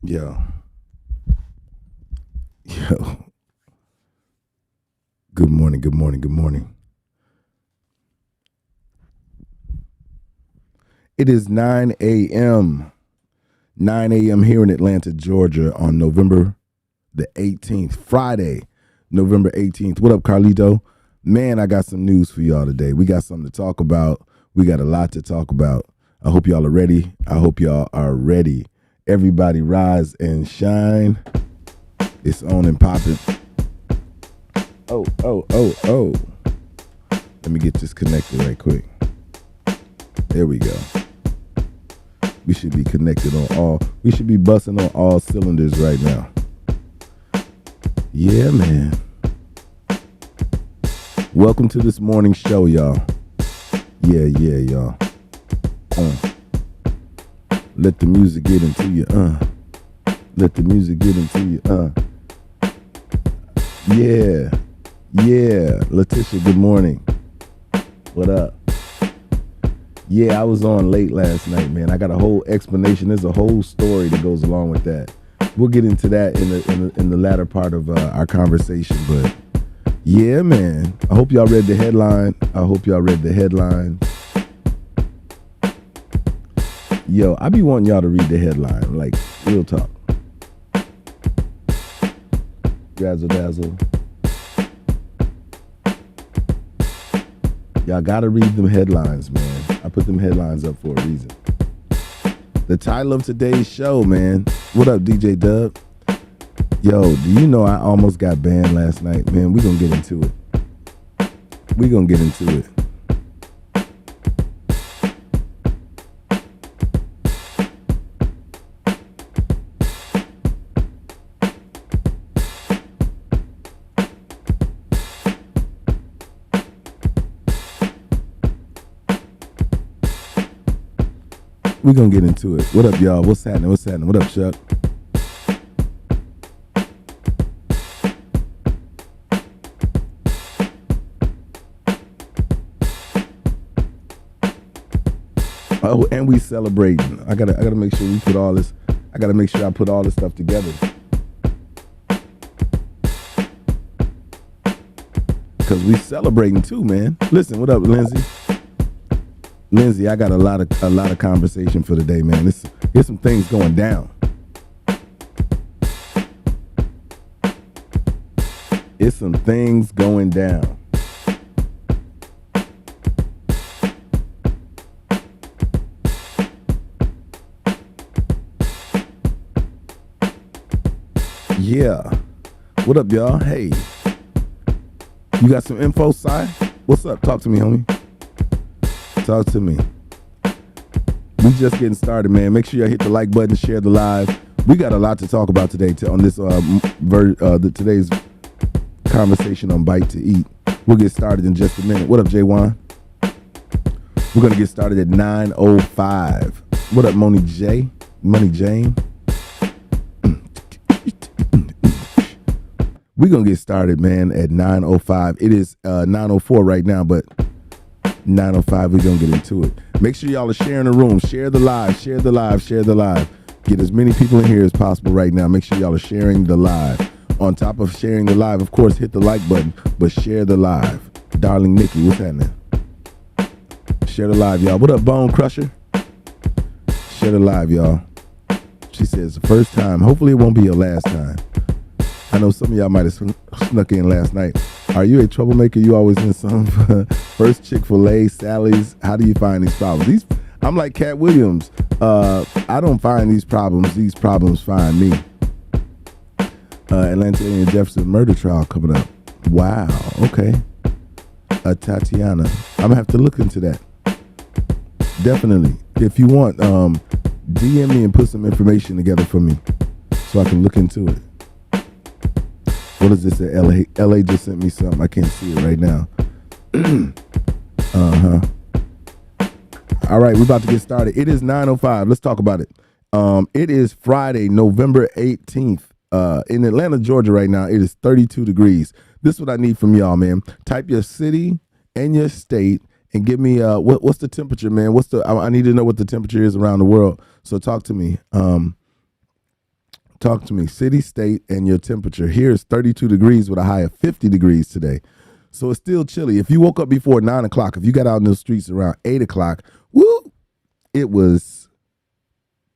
Yo, yo. Good morning. Good morning. Good morning. It is 9 a.m. 9 a.m. here in Atlanta, Georgia, on November the 18th, Friday, November 18th. What up, Carlito? Man, I got some news for y'all today. We got something to talk about. We got a lot to talk about. I hope y'all are ready. I hope y'all are ready. Everybody rise and shine. It's on and popping. Oh. Let me get this connected right quick. There we go. We should be connected on all. We should be busting on all cylinders right now. Yeah, man. Welcome to this morning show, y'all. Yeah, y'all. Let the music get into you. Let the music get into you. Yeah. Letitia, good morning. What up? Yeah, I was on late last night, man. I got a whole explanation. There's a whole story that goes along with that. We'll get into that in the latter part of our conversation. But yeah, man. I hope y'all read the headline. Yo, I be wanting y'all to read the headline, like real talk. Razzle dazzle. Y'all gotta read them headlines, man. I put them headlines up for a reason. The title of today's show, man. What up, DJ Dub? Yo, do you know I almost got banned last night, man? We gonna get into it. We're going to get into it. What up, y'all? What's happening? What up, Chuck? Oh, and we celebrating. I gotta make sure we put all this. I gotta make sure I put all this stuff together. Cause we celebrating too, man. Listen, what up, Lindsay? Lindsay, I got a lot of conversation for today, man. Here's some things going down. It's some things going down. Yeah. What up, y'all? Hey. You got some info, Si? What's up? Talk to me, homie. Talk to me. We just getting started, man. Make sure y'all hit the like button, share the live. We got a lot to talk about today on this today's conversation on Bite to Eat. We'll get started in just a minute. What up, Jaywan? We're gonna get started at 9:05. What up, Money Jane? We're gonna get started, man, at 9:05. It is 9:04 right now, but 9:05, we're going to get into it. Make sure y'all are sharing the room. Share the live. Get as many people in here as possible right now. Make sure y'all are sharing the live. On top of sharing the live, of course, hit the like button, but share the live. Darling Nikki, what's happening? Share the live, y'all. What up, Bone Crusher? Share the live, y'all. She says the first time. Hopefully it won't be your last time. I know some of y'all might have snuck in last night. Are you a troublemaker? You always in some. First Chick-fil-A, Sally's. How do you find these problems? I'm like Cat Williams. I don't find these problems. These problems find me. Atlanta and Jefferson murder trial coming up. Wow. Okay. Tatiana. I'm gonna have to look into that. Definitely. If you want, DM me and put some information together for me so I can look into it. What is this at LA? LA just sent me something. I can't see it right now. All right, we're about to get started. It is 9:05. Let's talk about it. It is Friday, November 18th. In Atlanta, Georgia right now, it is 32 degrees. This is what I need from y'all, man. Type your city and your state and give me what's the temperature, man? I need to know what the temperature is around the world. So talk to me. Talk to me. City, state, and your temperature. Here is 32 degrees with a high of 50 degrees today. So it's still chilly. If you woke up before 9 o'clock, if you got out in the streets around 8 o'clock, woo, it was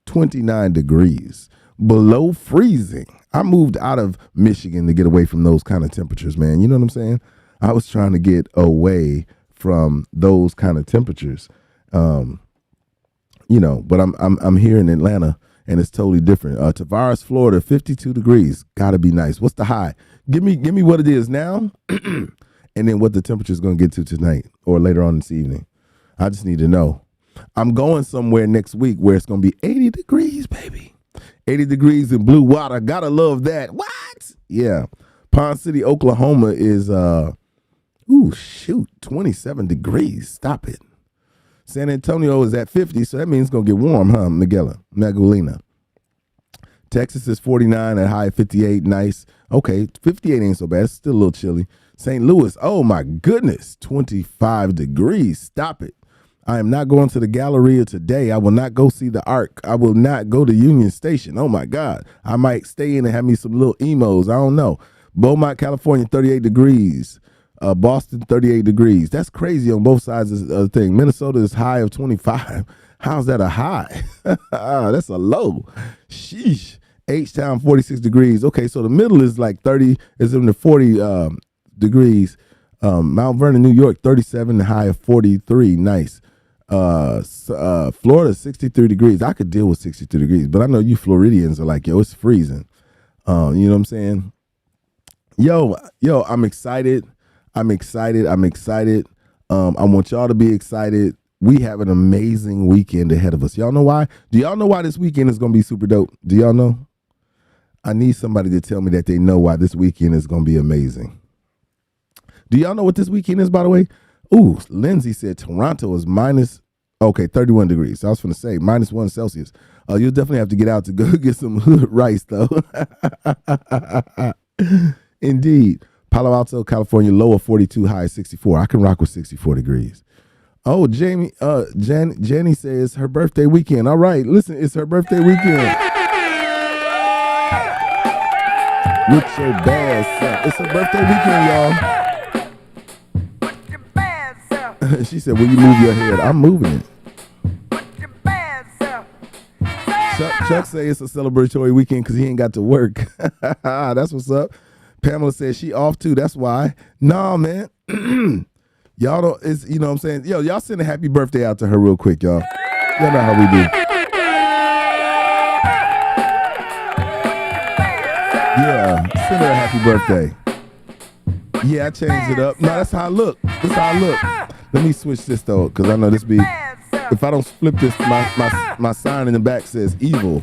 29 degrees. Below freezing. I moved out of Michigan to get away from those kind of temperatures, man. You know what I'm saying? I was trying to get away from those kind of temperatures. But I'm here in Atlanta and it's totally different. Tavares, Florida, 52 degrees. Gotta be nice. What's the high? Give me what it is now, and then what the temperature is going to get to tonight or later on this evening. I just need to know. I'm going somewhere next week where it's going to be 80 degrees, baby. 80 degrees in blue water. Gotta love that. What? Yeah. Pond City, Oklahoma is 27 degrees. Stop it. San Antonio is at 50, so that means it's going to get warm, huh, Magdalena. Texas is 49 at high 58. Nice. Okay, 58 ain't so bad. It's still a little chilly. St. Louis, oh my goodness, 25 degrees. Stop it. I am not going to the Galleria today. I will not go see the Arc. I will not go to Union Station. Oh my God. I might stay in and have me some little emos. I don't know. Beaumont, California, 38 degrees. Boston, 38 degrees. That's crazy on both sides of the thing. Minnesota is high of 25. How's that a high? That's a low. Sheesh. H-Town, 46 degrees. Okay, so the middle is like 30, is in the 40 degrees. Mount Vernon, New York, 37, the high of 43. Nice. Florida, 63 degrees. I could deal with 63 degrees, but I know you Floridians are like, yo, it's freezing. You know what I'm saying? Yo, I'm excited. I want y'all to be excited. We have an amazing weekend ahead of us. Y'all know why? Do y'all know why this weekend is going to be super dope? Do y'all know? I need somebody to tell me that they know why this weekend is going to be amazing. Do y'all know what this weekend is, by the way? Ooh, Lindsay said Toronto is 31 degrees. So I was going to say -1 Celsius. You'll definitely have to get out to go get some hood rice, though. Indeed. Palo Alto, California, low of 42, high of 64. I can rock with 64 degrees. Oh, Jenny says her birthday weekend. All right, listen, it's her birthday weekend. With your bad self. It's her birthday weekend, y'all. She said, will you move your head? I'm moving it. Chuck say it's a celebratory weekend because he ain't got to work. That's what's up. Pamela says she off too. That's why. Nah, man. Y'all don't, it's, you know what I'm saying? Yo, y'all send a happy birthday out to her real quick, y'all. Y'all know how we do. Yeah, send her a happy birthday. Yeah, I changed it up. No, that's how I look. That's how I look. Let me switch this though, because I know this be, if I don't flip this, my sign in the back says evil.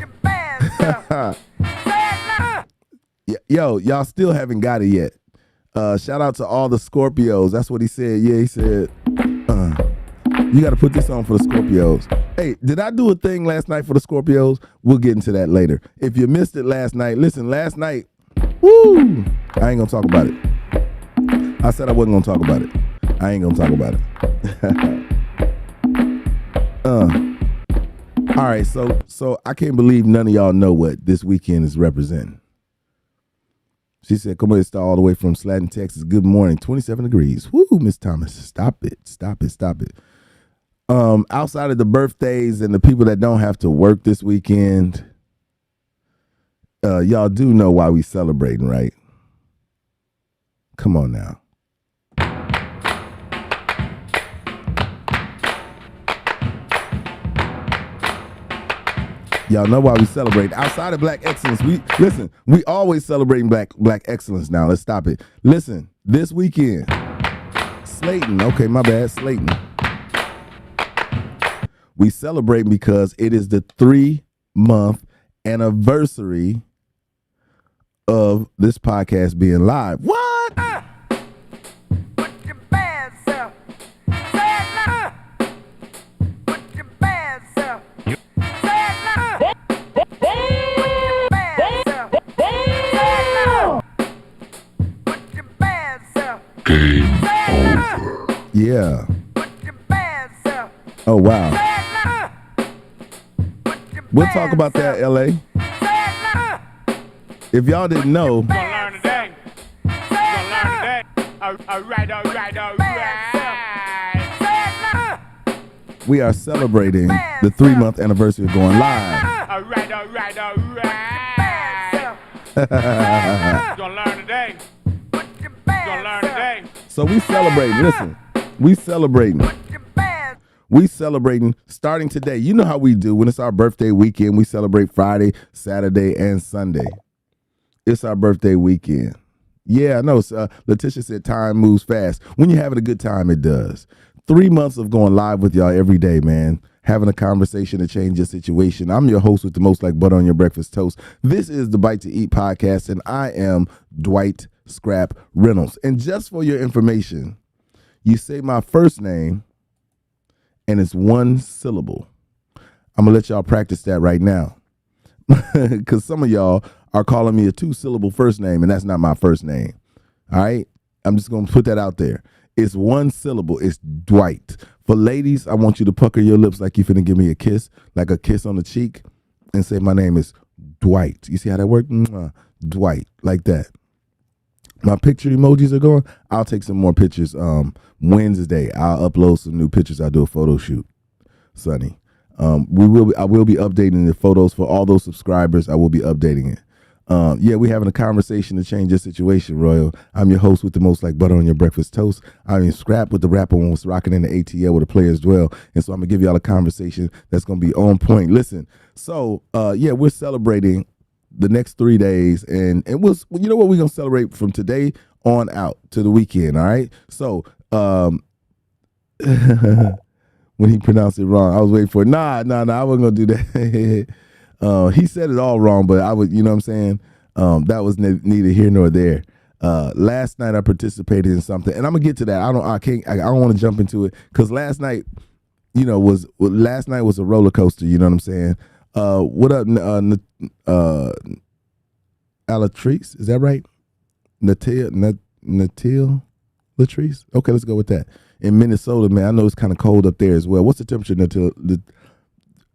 Yo, y'all still haven't got it yet. Shout out to all the Scorpios. That's what he said. Yeah, he said, you got to put this on for the Scorpios. Hey, did I do a thing last night for the Scorpios? We'll get into that later. If you missed it last night, listen, last night, woo, I ain't going to talk about it. I said I wasn't going to talk about it. I ain't going to talk about it. All right, so I can't believe none of y'all know what this weekend is representing. She said, come on, it's all the way from Slatton, Texas. Good morning. 27 degrees. Woo, Miss Thomas. Stop it. Outside of the birthdays and the people that don't have to work this weekend, y'all do know why we celebrating, right? Come on now. Y'all know why we celebrate. Outside of black excellence, we always celebrating black excellence now. Let's stop it. Listen, this weekend, Slayton, okay, my bad, Slayton. We celebrate because it is the 3-month anniversary of this podcast being live. What? Game over. Yeah. Oh, wow. We'll talk about that, LA. If y'all didn't know, Gonna learn today. Gonna learn today. Alright. we are celebrating the 3-month anniversary of going live. Alright. Gonna learn today. Gonna learn today. So we celebrating. Listen, we celebrating starting today. You know how we do when it's our birthday weekend. We celebrate Friday, Saturday, and Sunday. It's our birthday weekend. Yeah, I know. Letitia said time moves fast. When you're having a good time, it does. 3 months of going live with y'all every day, man. Having a conversation to change your situation. I'm your host with the most like butter on your breakfast toast. This is the Bite to Eat podcast, and I am Dwight Scrap Reynolds. And just for your information, you say my first name, and it's one syllable. I'm going to let y'all practice that right now. Because some of y'all are calling me a 2-syllable first name, and that's not my first name. All right? I'm just going to put that out there. It's one syllable. It's Dwight. For ladies, I want you to pucker your lips like you finna give me a kiss, like a kiss on the cheek, and say, my name is Dwight. You see how that worked? Dwight, like that. My picture emojis are going. I'll take some more pictures Wednesday. I'll upload some new pictures. I'll do a photo shoot. Sunny. I will be updating the photos for all those subscribers. I will be updating it. Yeah, we're having a conversation to change your situation, Royal. I'm your host with the most like butter on your breakfast toast. I'm in Scrap with the rapper and was rocking in the ATL where the players dwell. And so I'm going to give y'all a conversation that's going to be on point. Listen, so, yeah, we're celebrating the next 3 days. And we'll, you know what, we're going to celebrate from today on out to the weekend, all right? So, when he pronounced it wrong, I was waiting for it. Nah, I wasn't going to do that. He said it all wrong, but I would, you know what I'm saying? That was neither here nor there. Last night I participated in something, and I'm gonna get to that. I don't want to jump into it because last night, you know, was a roller coaster. You know what I'm saying? What up, Alatrice? Is that right? Natil Latrice? Okay, let's go with that. In Minnesota, man, I know it's kind of cold up there as well. What's the temperature,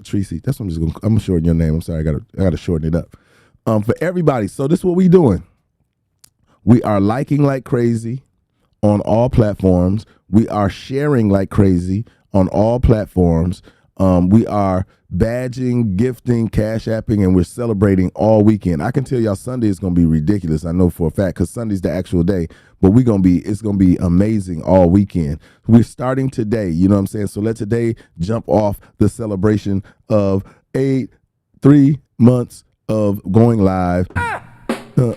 Tracy? That's what I'm gonna shorten your name. I'm sorry, I gotta shorten it up. For everybody. So this is what we doing. We are liking like crazy on all platforms. We are sharing like crazy on all platforms. We are badging, gifting, cash apping, and we're celebrating all weekend. I can tell y'all Sunday is gonna be ridiculous. I know for a fact because Sunday's the actual day, but it's gonna be amazing all weekend. We're starting today, you know what I'm saying? So let today jump off the celebration of 3 months of going live. Your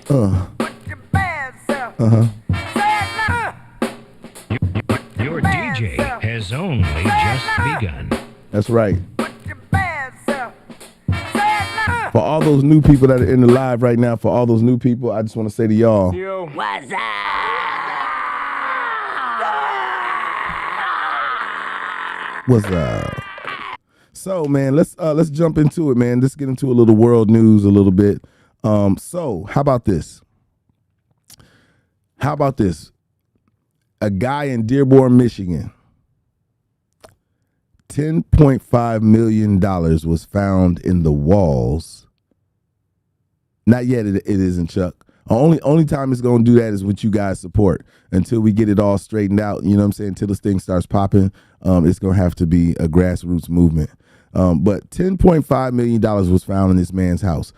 DJ has only just begun. That's right. For all those new people that are in the live right now, for all those new people, I just want to say to y'all, What's up? what's up? So, man, let's jump into it, man. Let's get into a little world news a little bit. So, how about this? A guy in Dearborn, Michigan, $10.5 million was found in the walls. Not yet, it isn't, Chuck. Only time it's going to do that is with you guys' support. Until we get it all straightened out, you know what I'm saying, until this thing starts popping, it's going to have to be a grassroots movement. But $10.5 million was found in this man's house.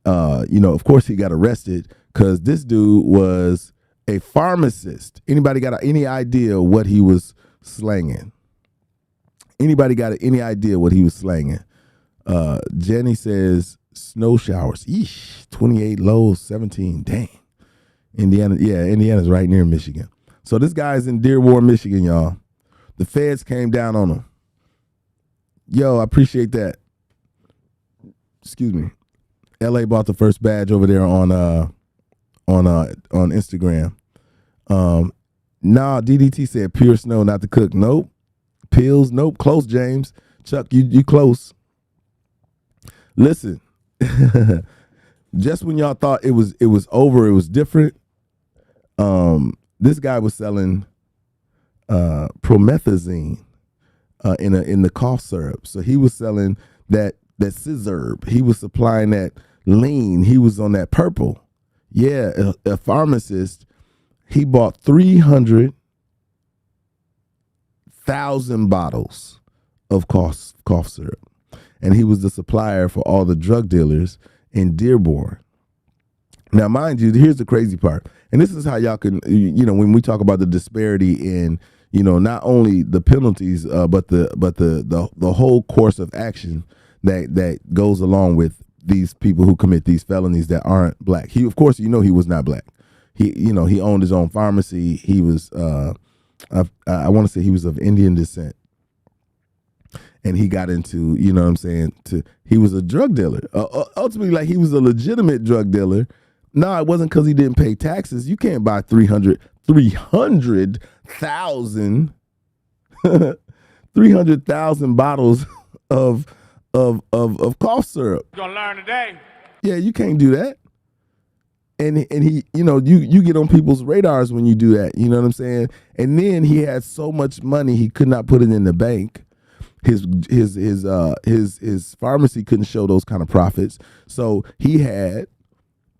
You know, of course, he got arrested because this dude was a pharmacist. Anybody got any idea what he was slanging? Anybody got any idea what he was slanging? Jenny says snow showers. Eesh, 28 lows, 17. Dang. Indiana, yeah, Indiana's right near Michigan. So this guy's in Dearborn, Michigan, y'all. The feds came down on him. Yo, I appreciate that. Excuse me. LA bought the first badge over there on Instagram. Nah, DDT said pure snow, not to cook. Nope. Pills, nope. Close, James. Chuck, you close. Listen, just when y'all thought it was over, it was different. This guy was selling promethazine in the cough syrup. So he was selling that scissor. He was supplying that lean. He was on that purple. Yeah, a pharmacist. He bought 300,000 bottles of cough syrup, and he was the supplier for all the drug dealers in Dearborn. Now, mind you, here's the crazy part, and this is how y'all can, when we talk about the disparity in, not only the penalties, but the whole course of action that goes along with these people who commit these felonies that aren't black. He, of course, he was not black. He owned his own pharmacy. He was, I want to say he was of Indian descent. And he got into, he was a drug dealer. Ultimately, like, he was a legitimate drug dealer. No, it wasn't because he didn't pay taxes. You can't buy 300,000 bottles of cough syrup. You're gonna learn today. Yeah, you can't do that. And he, you get on people's radars when you do that. You know what I'm saying? And then he had so much money he could not put it in the bank. His pharmacy couldn't show those kind of profits. So he had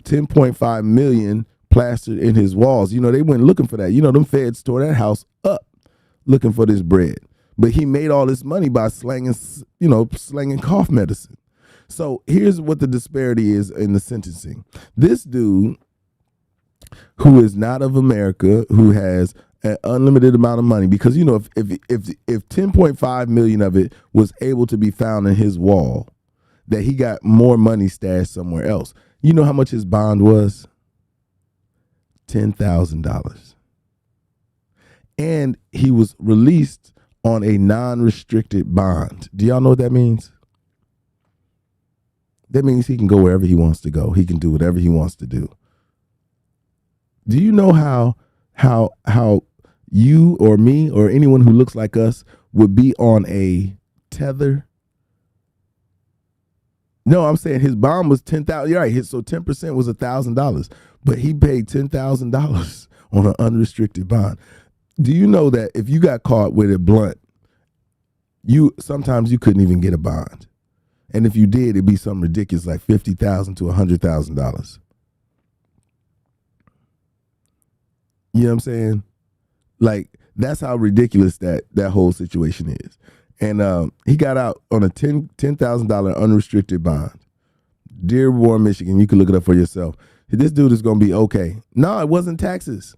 10.5 million plastered in his walls. They went looking for that. Them feds tore that house up looking for this bread. But he made all this money by slanging cough medicine. So here's what the disparity is in the sentencing. This dude, who is not of America, who has an unlimited amount of money, because if 10.5 million of it was able to be found in his wall, that he got more money stashed somewhere else. You know how much his bond was? $10,000. And he was released on a non-restricted bond. Do y'all know what that means? That means he can go wherever he wants to go. He can do whatever he wants to do. Do you know how you or me or anyone who looks like us would be on a tether? No, I'm saying his bond was $10,000. You're right. So 10% was $1,000, but he paid $10,000 on an unrestricted bond. Do you know that if you got caught with a blunt, sometimes you couldn't even get a bond, and if you did, it'd be something ridiculous like $50,000 to $100,000. You know what I'm saying? Like, that's how ridiculous that whole situation is. And he got out on a $10,000 unrestricted bond. Dearborn, Michigan. You can look it up for yourself. This dude is going to be okay. No, it wasn't taxes.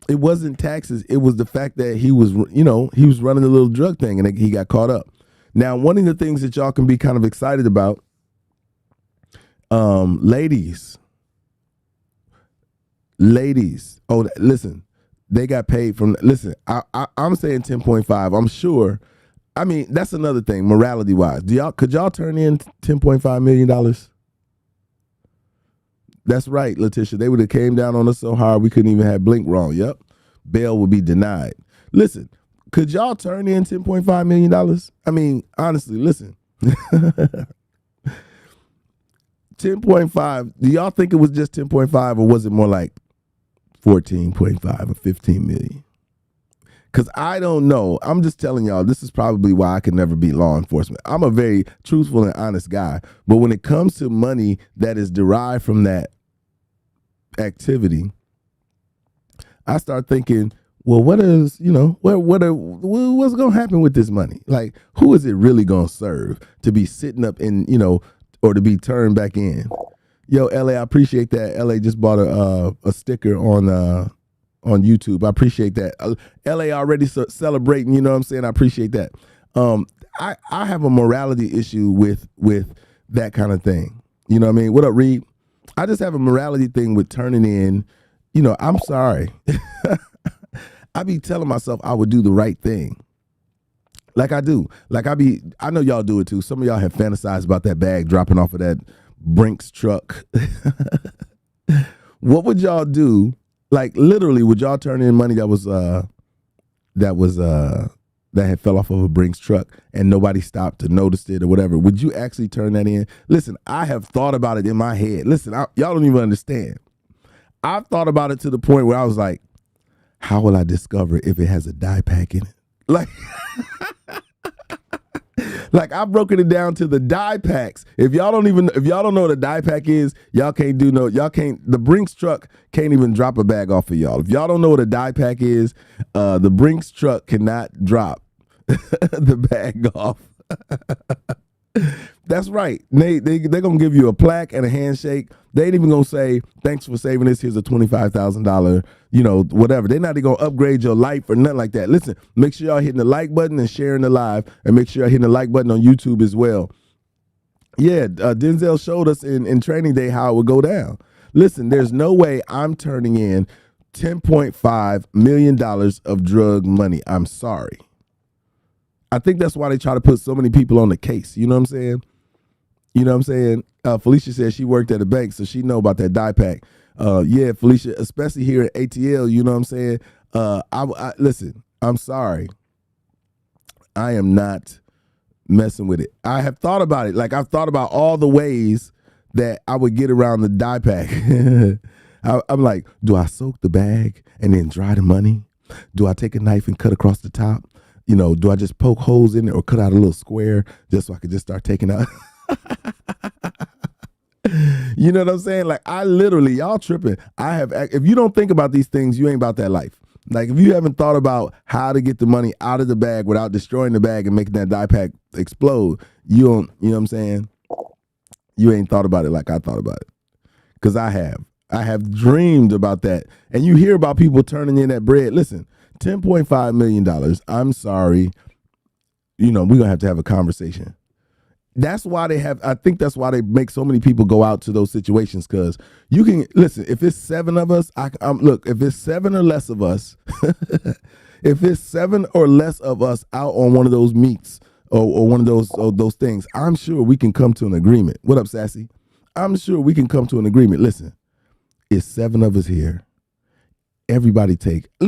It wasn't taxes. It was the fact that he was running a little drug thing and he got caught up. Now, one of the things that y'all can be kind of excited about, ladies. Oh, listen, they got paid from. Listen, I'm saying 10.5. I'm sure. I mean, that's another thing, morality wise. Could y'all turn in $10.5 million? That's right, Letitia. They would have came down on us so hard we couldn't even have blink wrong. Yep. Bail would be denied. Listen, could y'all turn in $10.5 million? I mean, honestly, listen. 10.5, do y'all think it was just 10.5 or was it more like 14.5 or 15 million? Because I don't know. I'm just telling y'all, this is probably why I could never be law enforcement. I'm a very truthful and honest guy. But when it comes to money that is derived from that activity, I start thinking, well, what's going to happen with this money? Like, who is it really going to serve to be sitting up in, or to be turned back in? Yo, LA, I appreciate that. LA just bought a sticker on YouTube. I appreciate that. LA already celebrating, you know what I'm saying? I appreciate that. I have a morality issue with that kind of thing. You know what I mean? What up, Reed? I just have a morality thing with turning in, I'm sorry. I be telling myself I would do the right thing. Like I do. I know y'all do it too. Some of y'all have fantasized about that bag dropping off of that Brinks truck. What would y'all do? Like, literally, would y'all turn in money that had fell off of a Brinks truck and nobody stopped or noticed it or whatever? Would you actually turn that in? Listen, I have thought about it in my head. Listen, y'all don't even understand. I've thought about it to the point where I was like, how will I discover if it has a dye pack in it? Like, Like I've broken it down to the die packs. If y'all don't know what a die pack is, the Brinks truck can't even drop a bag off of y'all. If y'all don't know what a die pack is, the Brinks truck cannot drop the bag off. That's right. They're gonna give you a plaque and a handshake. They ain't even gonna say thanks for saving this. Here's a $25,000, whatever. They're not even gonna upgrade your life or nothing like that. Listen, make sure y'all hitting the like button and sharing the live, and make sure y'all hitting the like button on YouTube as well. Yeah, Denzel showed us in training day how it would go down. Listen, there's no way I'm turning in $10.5 million of drug money. I'm sorry. I think that's why they try to put so many people on the case. You know what I'm saying? Felicia said she worked at a bank, so she know about that die pack. Yeah, Felicia, especially here at ATL, you know what I'm saying? Listen, I'm sorry. I am not messing with it. I have thought about it. Like I've thought about all the ways that I would get around the die pack. I'm like, do I soak the bag and then dry the money? Do I take a knife and cut across the top? Do I just poke holes in it or cut out a little square just so I could just start taking out? You know what I'm saying? Like I literally, y'all tripping. If you don't think about these things, you ain't about that life. Like if you haven't thought about how to get the money out of the bag without destroying the bag and making that die pack explode, you don't, you know what I'm saying? You ain't thought about it like I thought about it. Because I have dreamed about that. And you hear about people turning in that bread. Listen, $10.5 million. I'm sorry. We're going to have a conversation. That's why I think that's why they make so many people go out to those situations, because you can, listen, if it's 7 of us, if it's 7 or less of us, if it's 7 or less of us out on one of those meets or one of those things, I'm sure we can come to an agreement. What up, Sassy? I'm sure we can come to an agreement. Listen, it's 7 of us here. Everybody take a,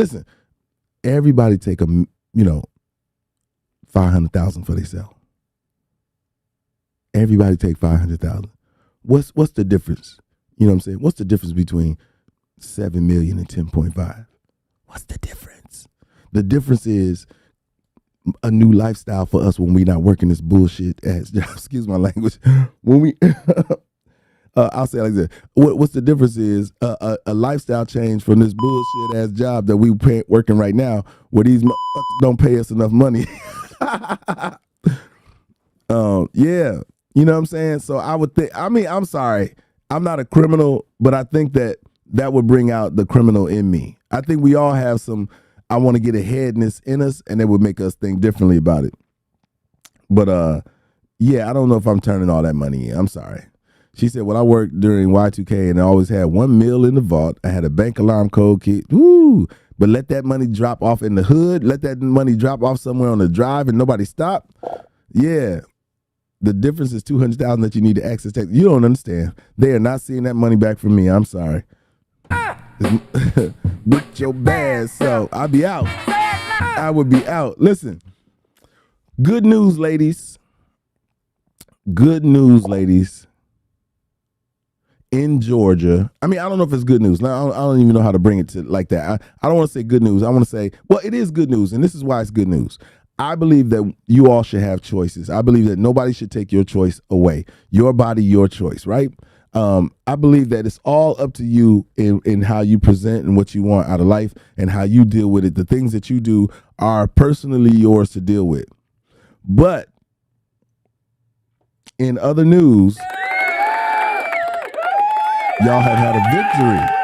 $500,000 for themselves. Everybody take $500,000. What's the difference? You know what I'm saying? What's the difference between 7 million and 10.5? What's the difference? The difference is a new lifestyle for us when we not working this bullshit ass job. Excuse my language. When we, I'll say it like this. What's the difference is a lifestyle change from this bullshit ass job that we working right now, where these motherfuckers don't pay us enough money. Yeah. You know what I'm saying? So I would think, I'm sorry. I'm not a criminal, but I think that would bring out the criminal in me. I think we all have some, I want to get aheadness in us, and it would make us think differently about it. But yeah, I don't know if I'm turning all that money in. I'm sorry. She said, well, I worked during Y2K and I always had $1 million in the vault. I had a bank alarm code key. Woo! But let that money drop off in the hood. Let that money drop off somewhere on the drive and nobody stop. Yeah. The difference is $200,000 that you need to access tax. You don't understand. They are not seeing that money back from me. I'm sorry. With your bad self. I'll be out. I would be out. Listen. Good news, ladies. Good news, ladies. In Georgia. I don't know if it's good news. I don't even know how to bring it to like that. I don't want to say good news. I want to say, well, it is good news, and this is why it's good news. I believe that you all should have choices. I believe that nobody should take your choice away. Your body, your choice, right? I believe that it's all up to you in how you present and what you want out of life and how you deal with it. The things that you do are personally yours to deal with. But in other news, y'all have had a victory.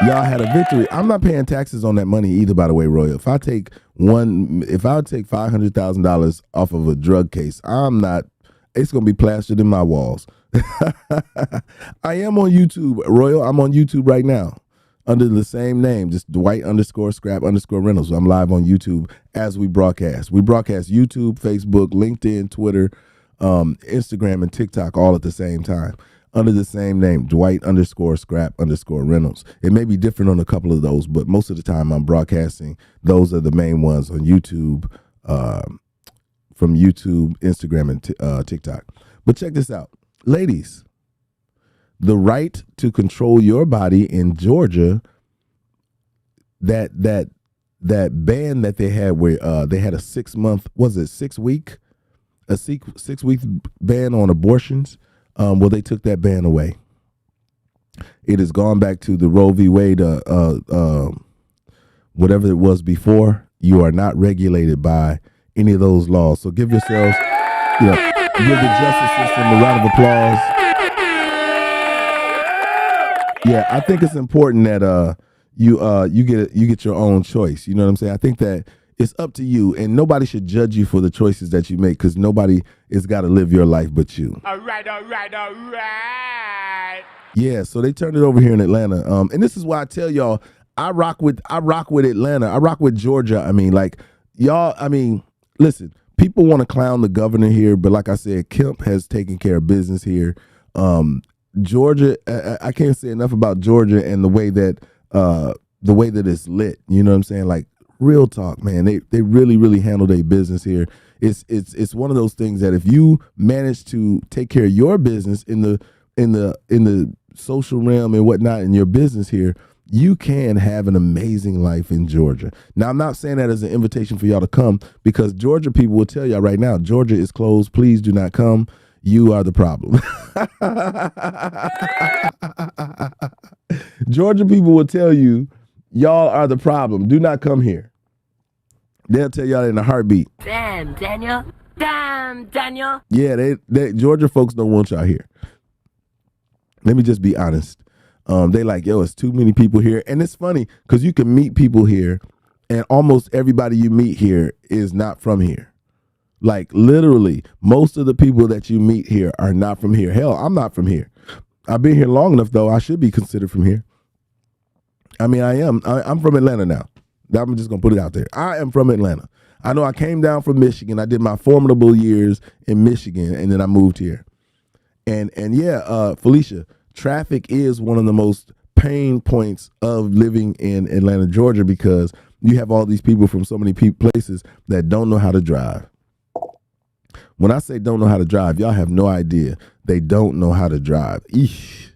Y'all had a victory. I'm not paying taxes on that money either, by the way, Royal. If I take $500,000 off of a drug case, it's going to be plastered in my walls. I am on YouTube, Royal. I'm on YouTube right now under the same name, just Dwight_Scrap_Reynolds. I'm live on YouTube as we broadcast. We broadcast YouTube, Facebook, LinkedIn, Twitter, Instagram, and TikTok all at the same time. Under the same name, Dwight_Scrap_Reynolds. It may be different on a couple of those, but most of the time I'm broadcasting. Those are the main ones on YouTube, from YouTube, Instagram, and TikTok. But check this out. Ladies, the right to control your body in Georgia, that that ban that they had where they had a 6-month, was it 6 week, a 6 week ban on abortions. Well, they took that ban away. It has gone back to the Roe v. Wade, whatever it was before. You are not regulated by any of those laws. So give yourselves, give the justice system a round of applause. Yeah, I think it's important that you get your own choice. You know what I'm saying? I think that it's up to you, and nobody should judge you for the choices that you make, because nobody has got to live your life but you. All right. Yeah, so they turned it over here in Atlanta. And this is why I tell y'all, I rock with Atlanta. I rock with Georgia. I mean, like, y'all, listen, people want to clown the governor here, but like I said, Kemp has taken care of business here. Georgia, I can't say enough about Georgia and the way that it's lit. You know what I'm saying? Like, real talk, man. They really handle their business here. It's one of those things that if you manage to take care of your business in the social realm and whatnot in your business here, you can have an amazing life in Georgia. Now, I'm not saying that as an invitation for y'all to come, because Georgia people will tell y'all right now, Georgia is closed. Please do not come. You are the problem. Georgia people will tell you, y'all are the problem. Do not come here. They'll tell y'all in a heartbeat. Damn, Daniel. Yeah, they Georgia folks don't want y'all here. Let me just be honest. They like, yo, it's too many people here. And it's funny because you can meet people here, and almost everybody you meet here is not from here. Like, literally, most of the people that you meet here are not from here. Hell, I'm not from here. I've been here long enough, though. I should be considered from here. I mean, I am. I'm from Atlanta now. I'm just going to put it out there. I am from Atlanta. I know I came down from Michigan. I did my formidable years in Michigan, and then I moved here. And yeah, Felicia, traffic is one of the most pain points of living in Atlanta, Georgia, because you have all these people from so many places that don't know how to drive. When I say don't know how to drive, y'all have no idea. They don't know how to drive. Eesh.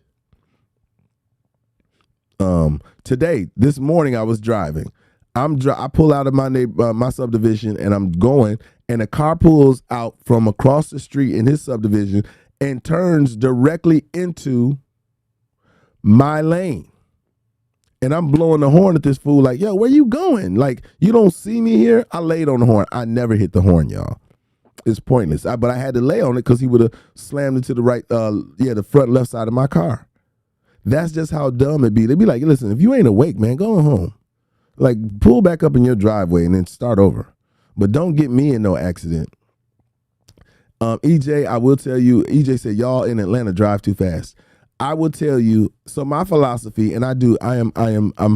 Today, this morning, I was driving. I pull out of my subdivision, and I'm going, and a car pulls out from across the street in his subdivision and turns directly into my lane. And I'm blowing the horn at this fool like, yo, where you going? Like, you don't see me here? I laid on the horn. I never hit the horn, y'all. It's pointless. But I had to lay on it because he would have slammed into the right, the front left side of my car. That's just how dumb it be. They'd be like, listen, if you ain't awake, man, go home. Like, pull back up in your driveway and then start over. But don't get me in no accident. EJ, I will tell you, EJ said, y'all in Atlanta drive too fast. I will tell you, so my philosophy, and I'm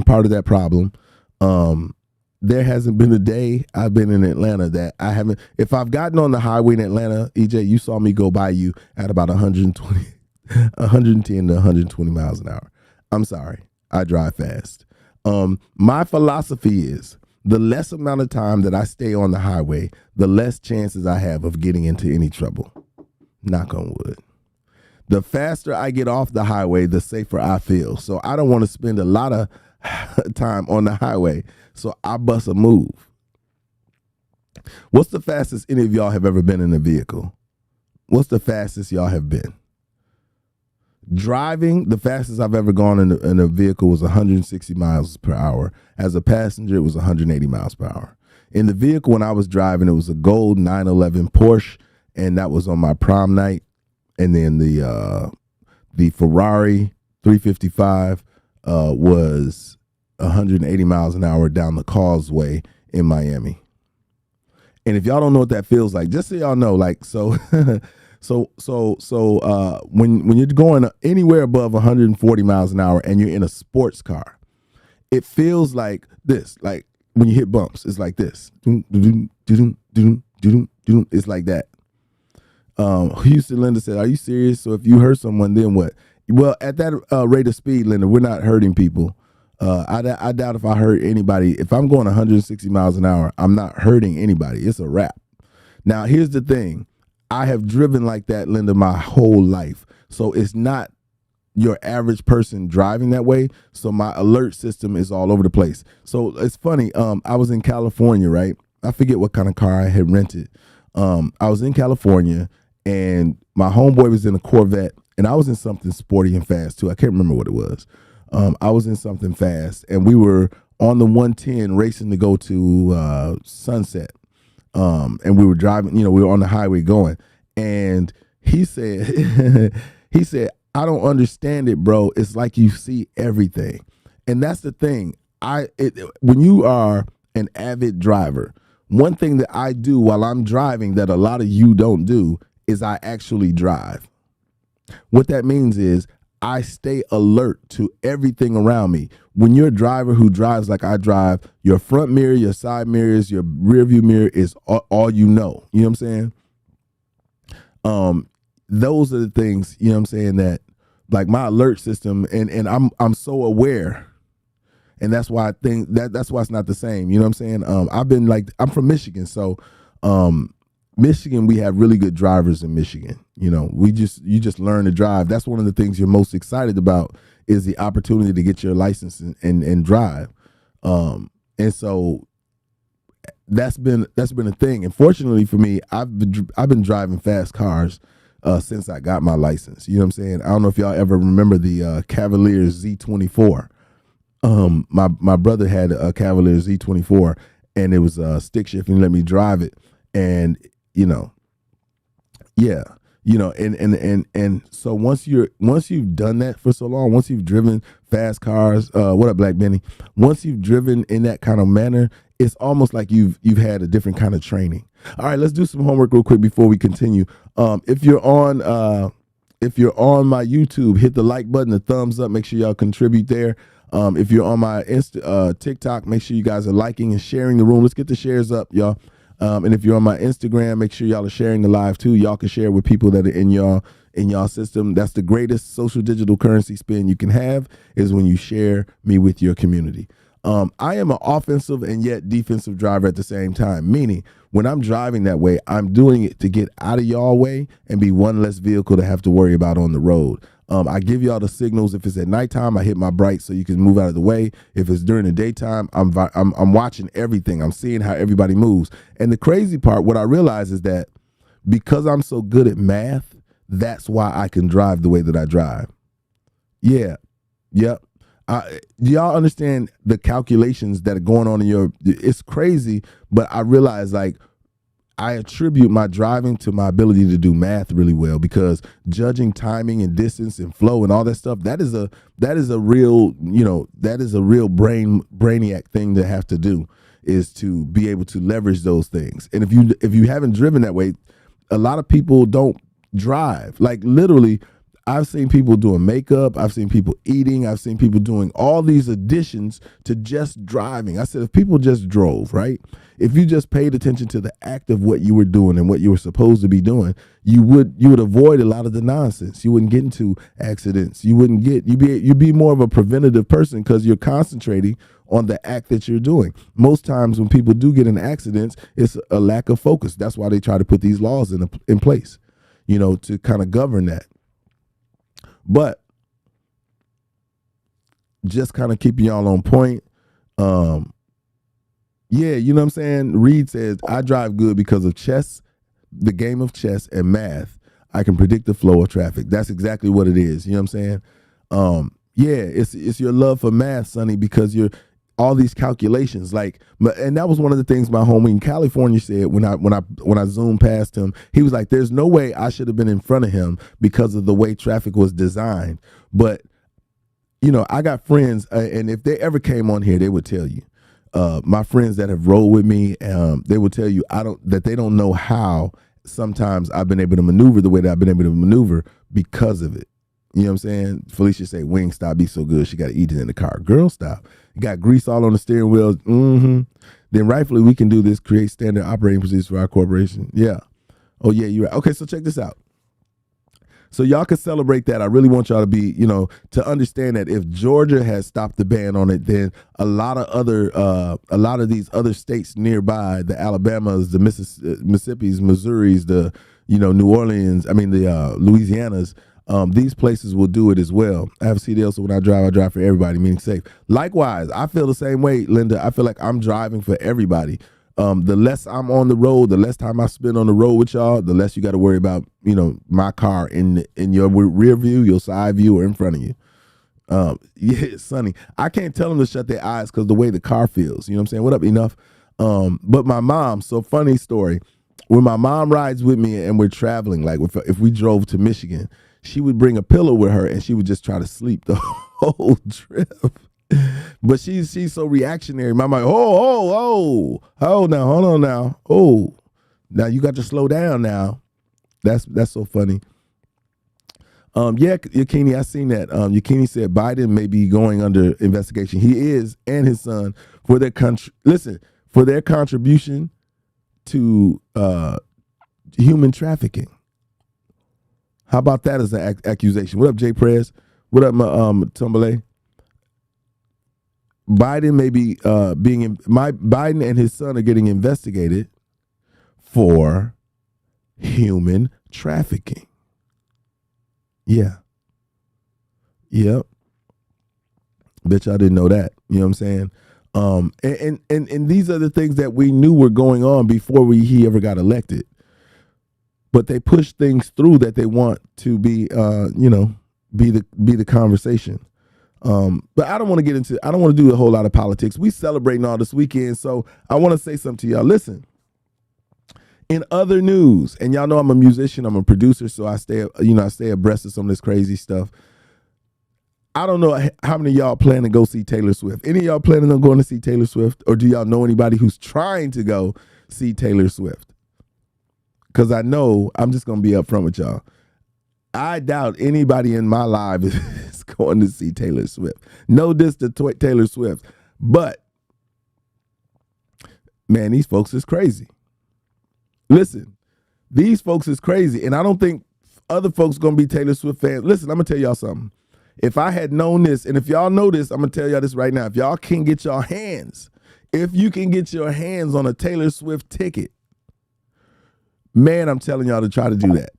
part of that problem. There hasn't been a day I've been in Atlanta that I haven't, if I've gotten on the highway in Atlanta, EJ, you saw me go by you at about 110 to 120 miles an hour. I'm sorry, I drive fast. My philosophy is the less amount of time that I stay on the highway, the less chances I have of getting into any trouble. Knock on wood. The faster I get off the highway, the safer I feel. So I don't want to spend a lot of time on the highway. So I bust a move. What's the fastest any of y'all have ever been in a vehicle? What's the fastest y'all have been? Driving, the fastest I've ever gone in a vehicle was 160 miles per hour. As a passenger, it was 180 miles per hour. In the vehicle when I was driving, it was a gold 911 Porsche, and that was on my prom night. And then the Ferrari 355 was 180 miles an hour down the causeway in Miami. And if y'all don't know what that feels like, just so y'all know, like, so when you're going anywhere above 140 miles an hour and you're in a sports car, it feels like this. Like when you hit bumps, it's like this. It's like that. Houston Linda said, are you serious? So if you hurt someone, then what? Well, at that rate of speed, Linda, we're not hurting people. I doubt if I hurt anybody. If I'm going 160 miles an hour, I'm not hurting anybody. It's a wrap. Now, here's the thing. I have driven like that, Linda, my whole life. So it's not your average person driving that way. So my alert system is all over the place. So it's funny. I was in California, right? I forget what kind of car I had rented. I was in California, and my homeboy was in a Corvette, and I was in something sporty and fast too. I can't remember what it was. I was in something fast, and we were on the 110 racing to go to Sunset. And we were driving, we were on the highway going, and he said, he said, I don't understand it, bro. It's like you see everything. And that's the thing. When you are an avid driver, one thing that I do while I'm driving that a lot of you don't do is I actually drive. What that means is I stay alert to everything around me. When you're a driver who drives like I drive, your front mirror, your side mirrors, your rear view mirror is all you know. You know what I'm saying? Those are the things, you know what I'm saying, that like my alert system, and I'm so aware. And that's why I think that's why it's not the same. You know what I'm saying? I'm from Michigan, so Michigan, we have really good drivers in Michigan. You just learn to drive. That's one of the things you're most excited about is the opportunity to get your license and drive. And so that's been a thing. And fortunately for me, I've been driving fast cars since I got my license. You know what I'm saying? I don't know if y'all ever remember the Cavalier Z24. My brother had a Cavalier Z24, and it was stick shift, and he let me drive it. And and so once you've done that for so long, once you've driven fast cars, what up, Black Benny? Once you've driven in that kind of manner, it's almost like you've had a different kind of training. All right, let's do some homework real quick before we continue. If you're on my YouTube, hit the like button, the thumbs up. Make sure y'all contribute there. If you're on my TikTok, make sure you guys are liking and sharing the room. Let's get the shares up, y'all. And if you're on my Instagram, make sure y'all are sharing the live too. Y'all can share with people that are in y'all system. That's the greatest social digital currency spin you can have, is when you share me with your community. I am an offensive and yet defensive driver at the same time, meaning when I'm driving that way, I'm doing it to get out of y'all way and be one less vehicle to have to worry about on the road. I give y'all the signals. If it's at nighttime, I hit my brights so you can move out of the way. If it's during the daytime, I'm watching everything. I'm seeing how everybody moves. And the crazy part, what I realize is that because I'm so good at math, that's why I can drive the way that I drive. Yeah. Yep. Do y'all understand the calculations that are going on in it's crazy, but I realize like I attribute my driving to my ability to do math really well, because judging timing and distance and flow and all that stuff, that is a real, brainiac thing to have to do, is to be able to leverage those things. And if you haven't driven that way, a lot of people don't drive. Like literally, I've seen people doing makeup, I've seen people eating, I've seen people doing all these additions to just driving. I said, if people just drove, right? If you just paid attention to the act of what you were doing and what you were supposed to be doing, you would avoid a lot of the nonsense. You wouldn't get into accidents. You'd be more of a preventative person, because you're concentrating on the act that you're doing. Most times when people do get in accidents, it's a lack of focus. That's why they try to put these laws in place, to kind of govern that. But just kind of keeping y'all on point. Yeah, you know what I'm saying? Reed says, I drive good because of chess, the game of chess, and math. I can predict the flow of traffic. That's exactly what it is. You know what I'm saying? Yeah, it's your love for math, Sonny, because you're all these calculations. And that was one of the things my homie in California said when I zoomed past him. He was like, there's no way I should have been in front of him because of the way traffic was designed. But, I got friends, and if they ever came on here, they would tell you. My friends that have rolled with me, they will tell you that they don't know how sometimes I've been able to maneuver the way that I've been able to maneuver because of it. You know what I'm saying? Felicia say, Wingstop be so good, she got to eat it in the car. Girl, stop. You got grease all on the steering wheel. Mm-hmm. Then rightfully we can do this, create standard operating procedures for our corporation. Yeah. Oh, yeah, you're right. Okay, so check this out. So y'all can celebrate that. I really want y'all to be, to understand that if Georgia has stopped the ban on it, then a lot of these other states nearby, the Alabamas, the Mississippi's, Missouris, the, New Orleans, the Louisianas, these places will do it as well. I have a CDL, so when I drive for everybody, meaning safe. Likewise, I feel the same way, Linda. I feel like I'm driving for everybody. The less I'm on the road, the less time I spend on the road with y'all, the less you got to worry about, my car in your rear view, your side view, or in front of you. Yeah, it's sunny. I can't tell them to shut their eyes because the way the car feels. You know what I'm saying? What up, Enough? But my mom, so funny story. When my mom rides with me and we're traveling, like if we drove to Michigan, she would bring a pillow with her and she would just try to sleep the whole trip. But she's so reactionary. My mom, now, hold on now. Oh, now you got to slow down now. That's so funny. Yeah, Yakini, I seen that. Yakini said Biden may be going under investigation. He is, and his son, for their for their contribution to human trafficking. How about that as an accusation? What up, Jay Prez? What up, Tumbale? Biden may be Biden and his son are getting investigated for human trafficking. Yeah. Yep. Bitch, I didn't know that. You know what I'm saying? And these are the things that we knew were going on before he ever got elected. But they push things through that they want to be be the conversation. But I don't want to do a whole lot of politics. We celebrating all this weekend, so I want to say something to y'all. Listen. In other news, and y'all know I'm a musician, I'm a producer, so I stay abreast of some of this crazy stuff. I don't know how many of y'all plan to go see Taylor Swift. Any of y'all planning on going to see Taylor Swift? Or do y'all know anybody who's trying to go see Taylor Swift? Because I know, I'm just going to be upfront with y'all. I doubt anybody in my life is going to see Taylor Swift. No diss to Taylor Swift. But, man, these folks is crazy. Listen, these folks is crazy, and I don't think other folks going to be Taylor Swift fans. Listen, I'm going to tell y'all something. If I had known this, and if y'all know this, I'm going to tell y'all this right now. If y'all can get your hands, if you can get your hands on a Taylor Swift ticket, man, I'm telling y'all to try to do that.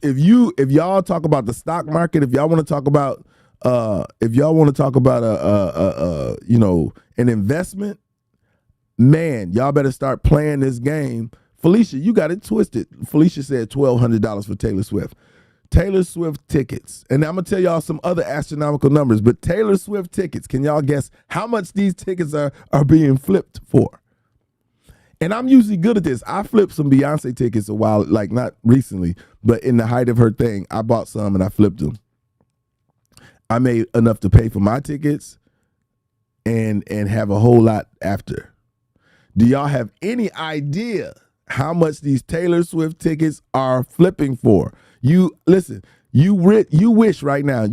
If y'all talk about the stock market, if y'all want to talk about an investment, man, y'all better start playing this game. Felicia, you got it twisted. Felicia said $1,200 for Taylor Swift. Taylor Swift tickets. And I'm going to tell y'all some other astronomical numbers, but Taylor Swift tickets, can y'all guess how much these tickets are being flipped for? And I'm usually good at this. I flipped some Beyonce tickets a while, like not recently, but in the height of her thing, I bought some and I flipped them. I made enough to pay for my tickets and have a whole lot after. Do y'all have any idea how much these Taylor Swift tickets are flipping for? You listen, you wish right now,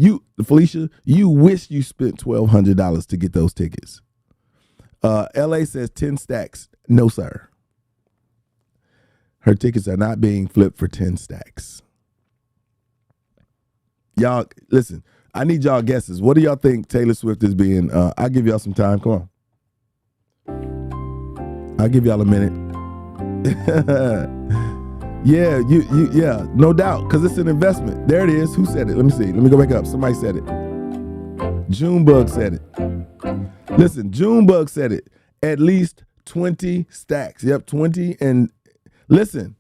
Felicia, you wish you spent $1,200 to get those tickets. LA says 10 stacks. No, sir. Her tickets are not being flipped for 10 stacks. Y'all, listen, I need y'all guesses. What do y'all think Taylor Swift is being? I'll give y'all some time. Come on. I'll give y'all a minute. Yeah, yeah, no doubt, because it's an investment. There it is. Who said it? Let me see. Let me go back up. Somebody said it. Junebug said it. Listen, Junebug said it. At least 20 stacks. Yep, 20. And listen,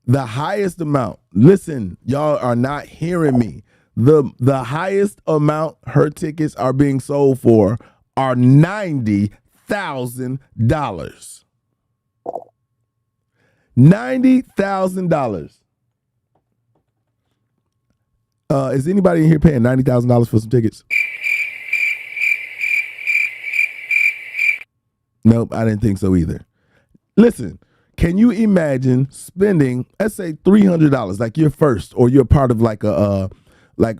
the highest amount. Listen, y'all are not hearing me. The highest amount her tickets are being sold for are $90,000. $90,000. Is anybody in here paying $90,000 for some tickets? Nope, I didn't think so either. Listen, can you imagine spending, let's say $300, like you're first, or you're part of like a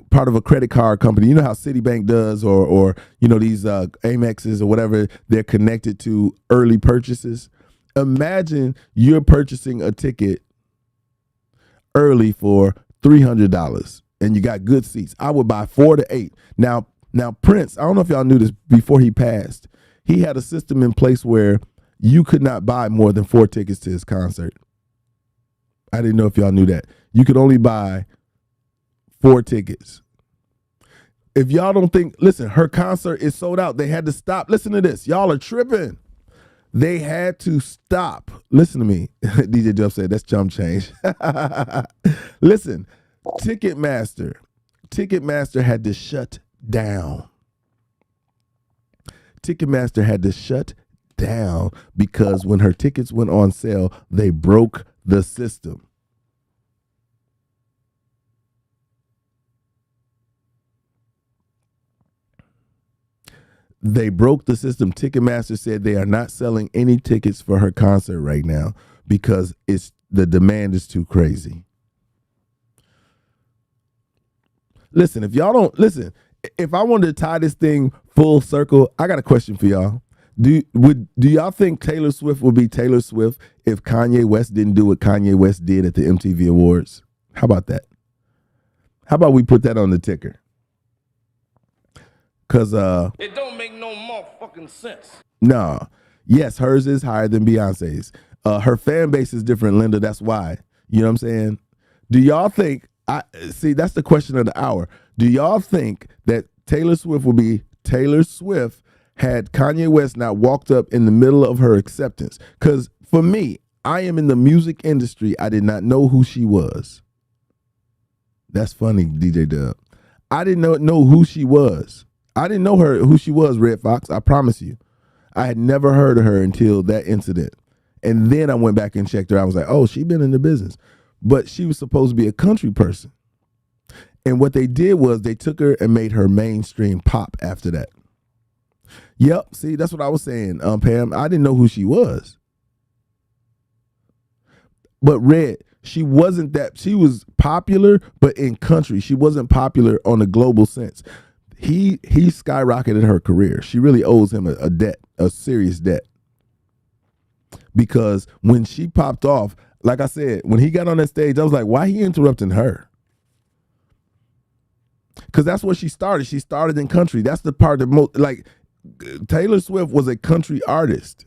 part of a credit card company? You know how Citibank does, or these Amexes or whatever, they're connected to early purchases. Imagine you're purchasing a ticket early for $300 and you got good seats. I would buy 4 to 8. Now Prince, I don't know if y'all knew this before he passed. He had a system in place where you could not buy more than 4 tickets to his concert. I didn't know if y'all knew that. You could only buy 4 tickets. If y'all don't think, listen, her concert is sold out. They had to stop. Listen to this. Y'all are tripping. They had to stop. Listen to me. DJ Duff said, that's chump change. Listen, Ticketmaster had to shut down. Ticketmaster had to shut down because when her tickets went on sale, they broke the system. They broke the system. Ticketmaster said they are not selling any tickets for her concert right now because the demand is too crazy. Listen, if y'all don't listen, if I wanted to tie this thing full circle, I got a question for y'all. Do y'all think Taylor Swift would be Taylor Swift if Kanye West didn't do what Kanye West did at the MTV Awards? How about that? How about we put that on the ticker? Cause it don't make no motherfucking sense. No. Yes, hers is higher than Beyonce's. Her fan base is different, Linda. That's why. You know what I'm saying? Do y'all think see, that's the question of the hour. Do y'all think that Taylor Swift will be Taylor Swift had Kanye West not walked up in the middle of her acceptance? Because for me, I am in the music industry. I did not know who she was. That's funny, DJ Dub. I didn't know who she was. I didn't know who she was, Red Fox. I promise you. I had never heard of her until that incident. And then I went back and checked her. I was like, oh, she's been in the business. But she was supposed to be a country person. And what they did was they took her and made her mainstream pop after that. Yep, see, that's what I was saying, Pam. I didn't know who she was. But Red, she wasn't that. She was popular, but in country. She wasn't popular on a global sense. He skyrocketed her career. She really owes him a debt, a serious debt. Because when she popped off, like I said, when he got on that stage, I was like, why he interrupting her? Because that's where she started. She started in country. That's the part that most, like, Taylor Swift was a country artist.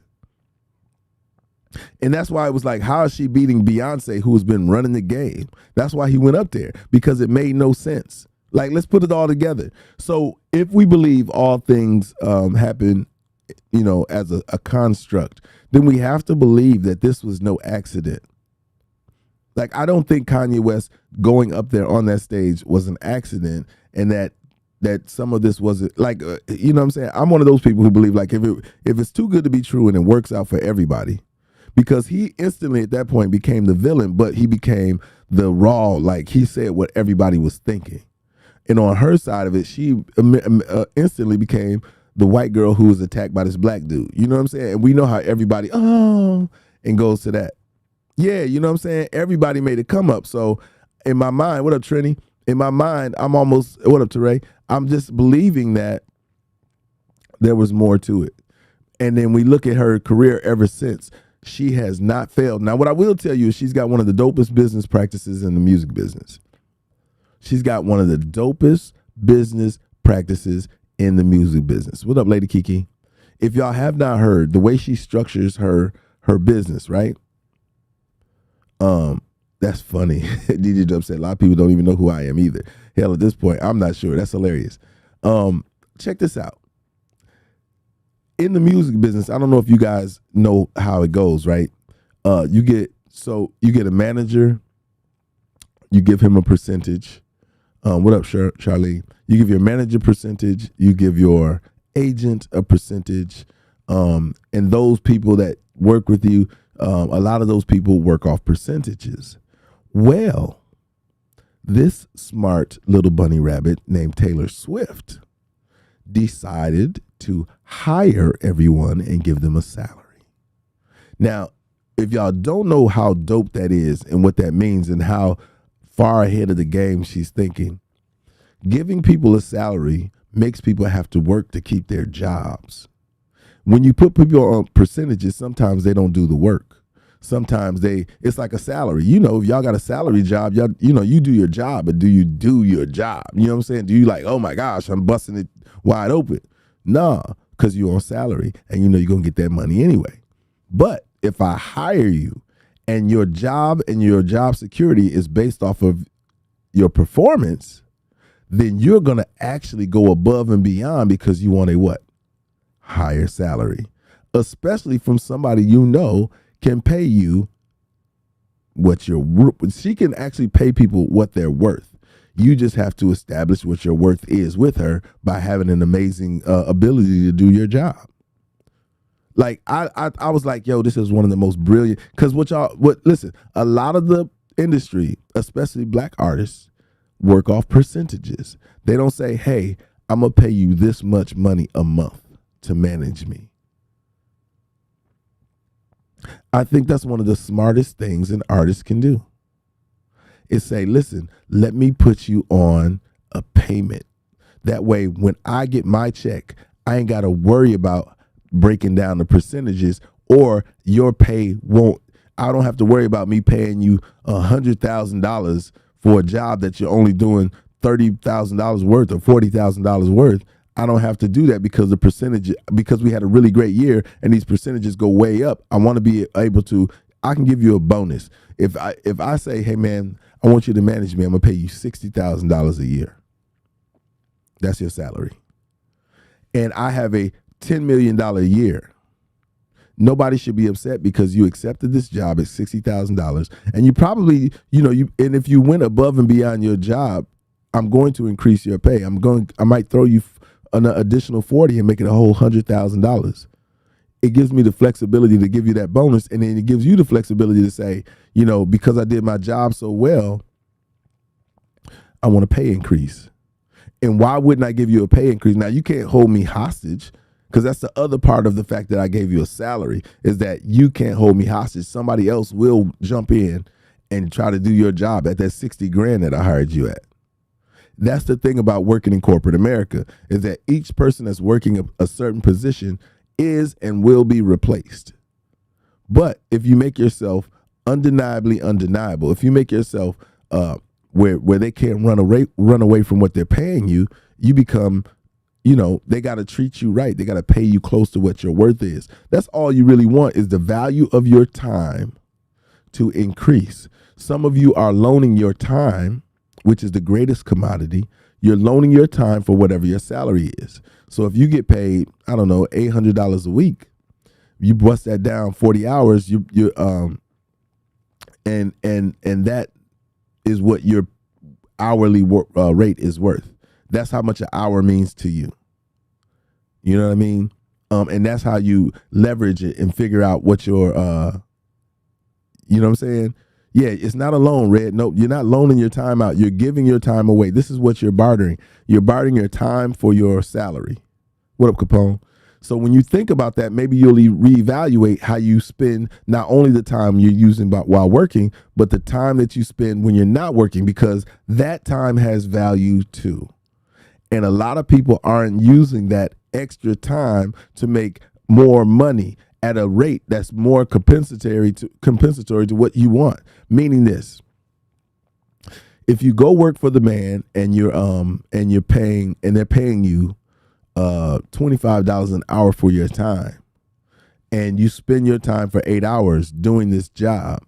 And that's why it was like, how is she beating Beyonce, who's been running the game? That's why he went up there, because it made no sense. Like, let's put it all together. So if we believe all things happen, you know, as a construct, then we have to believe that this was no accident. Like, I don't think Kanye West going up there on that stage was an accident, and that some of this wasn't, like, you know what I'm saying? I'm one of those people who believe, like, if it's too good to be true and it works out for everybody, because he instantly at that point became the villain, but he became the raw, like, he said what everybody was thinking. And on her side of it, she instantly became the white girl who was attacked by this black dude. You know what I'm saying? And we know how everybody, and goes to that. Yeah, you know what I'm saying? Everybody made it come up. So in my mind, what up, Trini? In my mind, I'm almost, what up, Teray? I'm just believing that there was more to it. And then we look at her career ever since. She has not failed. Now, what I will tell you is she's got one of the dopest business practices in the music business. She's got one of the dopest business practices in the music business. What up, Lady Kiki? If y'all have not heard, the way she structures her business, right? That's funny. DJ Dub said a lot of people don't even know who I am either. Hell, at this point, I'm not sure. That's hilarious. Check this out. In the music business, I don't know if you guys know how it goes, right? You get a manager, you give him a percentage. What up, Charlie? You give your manager percentage, you give your agent a percentage, and those people that work with you, a lot of those people work off percentages. Well, this smart little bunny rabbit named Taylor Swift decided to hire everyone and give them a salary. Now, if y'all don't know how dope that is and what that means and how far ahead of the game she's thinking, giving people a salary makes people have to work to keep their jobs. When you put people on percentages, sometimes they don't do the work. Sometimes it's like a salary. You know, if y'all got a salary job, y'all, you know, you do your job, but do you do your job? You know what I'm saying? Do you like, oh my gosh, I'm busting it wide open? Nah, because you're on salary and you know you're going to get that money anyway. But if I hire you and your job security is based off of your performance, then you're going to actually go above and beyond because you want a what? Higher salary, especially from somebody you know can pay you what she can actually pay people what they're worth. You just have to establish what your worth is with her by having an amazing ability to do your job. Like I was like, yo, this is one of the most brilliant, because listen, a lot of the industry, especially black artists, work off percentages. They don't say, hey, I'm gonna pay you this much money a month to manage me. I think that's one of the smartest things an artist can do. Is say, listen, let me put you on a payment. That way, when I get my check, I ain't got to worry about breaking down the percentages, or your pay won't. I don't have to worry about me paying you $100,000 for a job that you're only doing $30,000 worth or $40,000 worth. I don't have to do that because the percentage, because we had a really great year and these percentages go way up. I want to be able to, I can give you a bonus. If I say, hey man, I want you to manage me, I'm gonna pay you $60,000 a year. That's your salary. And I have a $10 million a year. Nobody should be upset because you accepted this job at $60,000. And you probably, and if you went above and beyond your job, I'm going to increase your pay. I might throw you an additional 40 and make it a whole $100,000. It gives me the flexibility to give you that bonus, and then it gives you the flexibility to say, because I did my job so well, I want a pay increase. And why wouldn't I give you a pay increase? Now, you can't hold me hostage, because that's the other part of the fact that I gave you a salary, is that you can't hold me hostage. Somebody else will jump in and try to do your job at that 60 grand that I hired you at. That's the thing about working in corporate America, is that each person that's working a certain position is and will be replaced. But if you make yourself undeniably undeniable, if you make yourself where they can't run away from what they're paying you, you become, they got to treat you right. They got to pay you close to what your worth is. That's all you really want, is the value of your time to increase. Some of you are loaning your time, which is the greatest commodity. You're loaning your time for whatever your salary is. So if you get paid, I don't know, $800 a week, you bust that down 40 hours, and that is what your hourly rate is worth. That's how much an hour means to you. You know what I mean? And that's how you leverage it and figure out what your, you know what I'm saying? Yeah, it's not a loan, Red. No, you're not loaning your time out. You're giving your time away. This is what you're bartering. You're bartering your time for your salary. What up, Capone? So when you think about that, maybe you'll reevaluate how you spend not only the time you're using while working, but the time that you spend when you're not working, because that time has value too. And a lot of people aren't using that extra time to make more money at a rate that's more compensatory to what you want. Meaning this: if you go work for the man and they're paying you $25 an hour for your time, and you spend your time for 8 hours doing this job,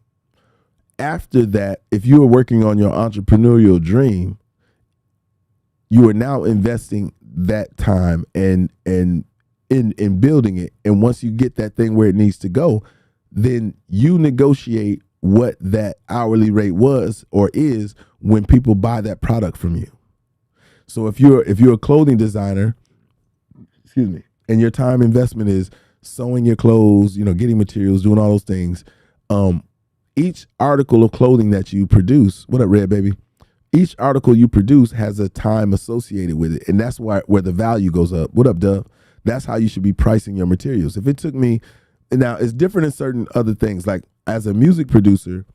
after that, if you are working on your entrepreneurial dream, you are now investing that time and in building it. And once you get that thing where it needs to go, then you negotiate what that hourly rate was or is when people buy that product from you. So if you're a clothing designer, excuse me, and your time investment is sewing your clothes, getting materials, doing all those things, each article of clothing that you produce, what up, Red Baby? Each article you produce has a time associated with it, and that's where the value goes up. What up, Dove? That's how you should be pricing your materials. If it took me, now it's different in certain other things. Like as a music producer,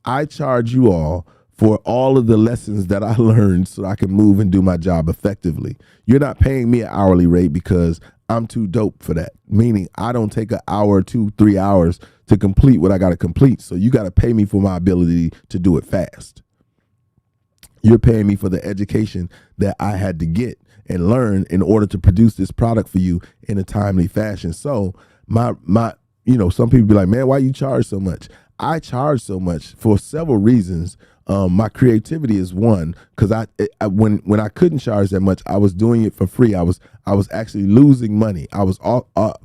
I charge you all for all of the lessons that I learned so I can move and do my job effectively. You're not paying me an hourly rate because I'm too dope for that. Meaning I don't take an hour, 2, 3 hours to complete what I got to complete. So you got to pay me for my ability to do it fast. You're paying me for the education that I had to get and learn in order to produce this product for you in a timely fashion. So some people be like, man, why you charge so much? I charge so much for several reasons. My creativity is one, because when I couldn't charge that much, I was doing it for free. I was actually losing money. I was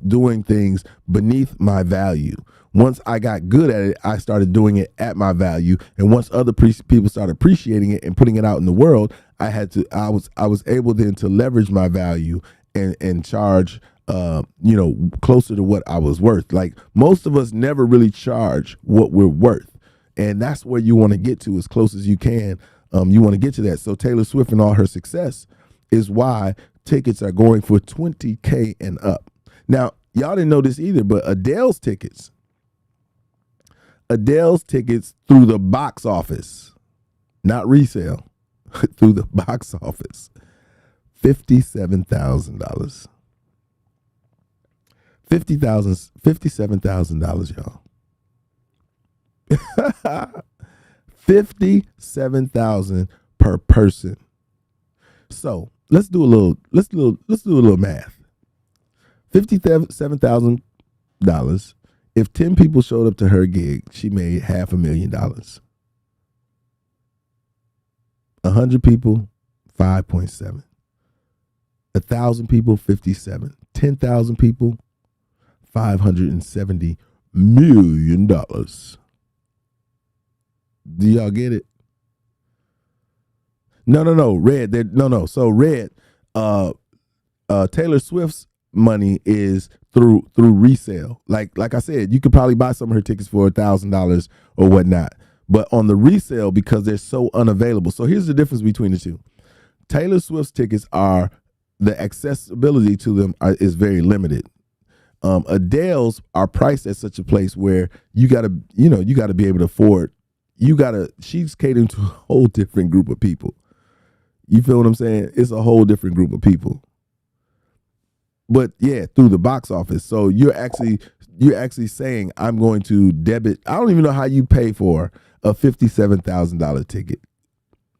doing things beneath my value. Once I got good at it, I started doing it at my value. And once other people started appreciating it and putting it out in the world, I was able then to leverage my value and charge closer to what I was worth. Like, most of us never really charge what we're worth. And that's where you want to get to, as close as you can. You want to get to that. So Taylor Swift and all her success is why tickets are going for $20K and up. Now, y'all didn't know this either, but Adele's tickets through the box office, not resale, through the box office, $57,000. $57,000, y'all. $57,000 per person. So let's do a little math. $57,000. If 10 people showed up to her gig, she made $500,000. 100 people, 5.7. 1,000 people, 57. 10,000 people, $570 million. Do y'all get it? No. Red. No. So Red, Taylor Swift's money is through resale. Like I said, you could probably buy some of her tickets for $1,000 or whatnot. But on the resale, because they're so unavailable. So here's the difference between the two. Taylor Swift's tickets the accessibility to them is very limited. Adele's are priced at such a place where you gotta be able to afford. She's catering to a whole different group of people. You feel what I'm saying? It's a whole different group of people. But yeah, through the box office. So you're actually saying, I'm going to debit. I don't even know how you pay for a $57,000 ticket.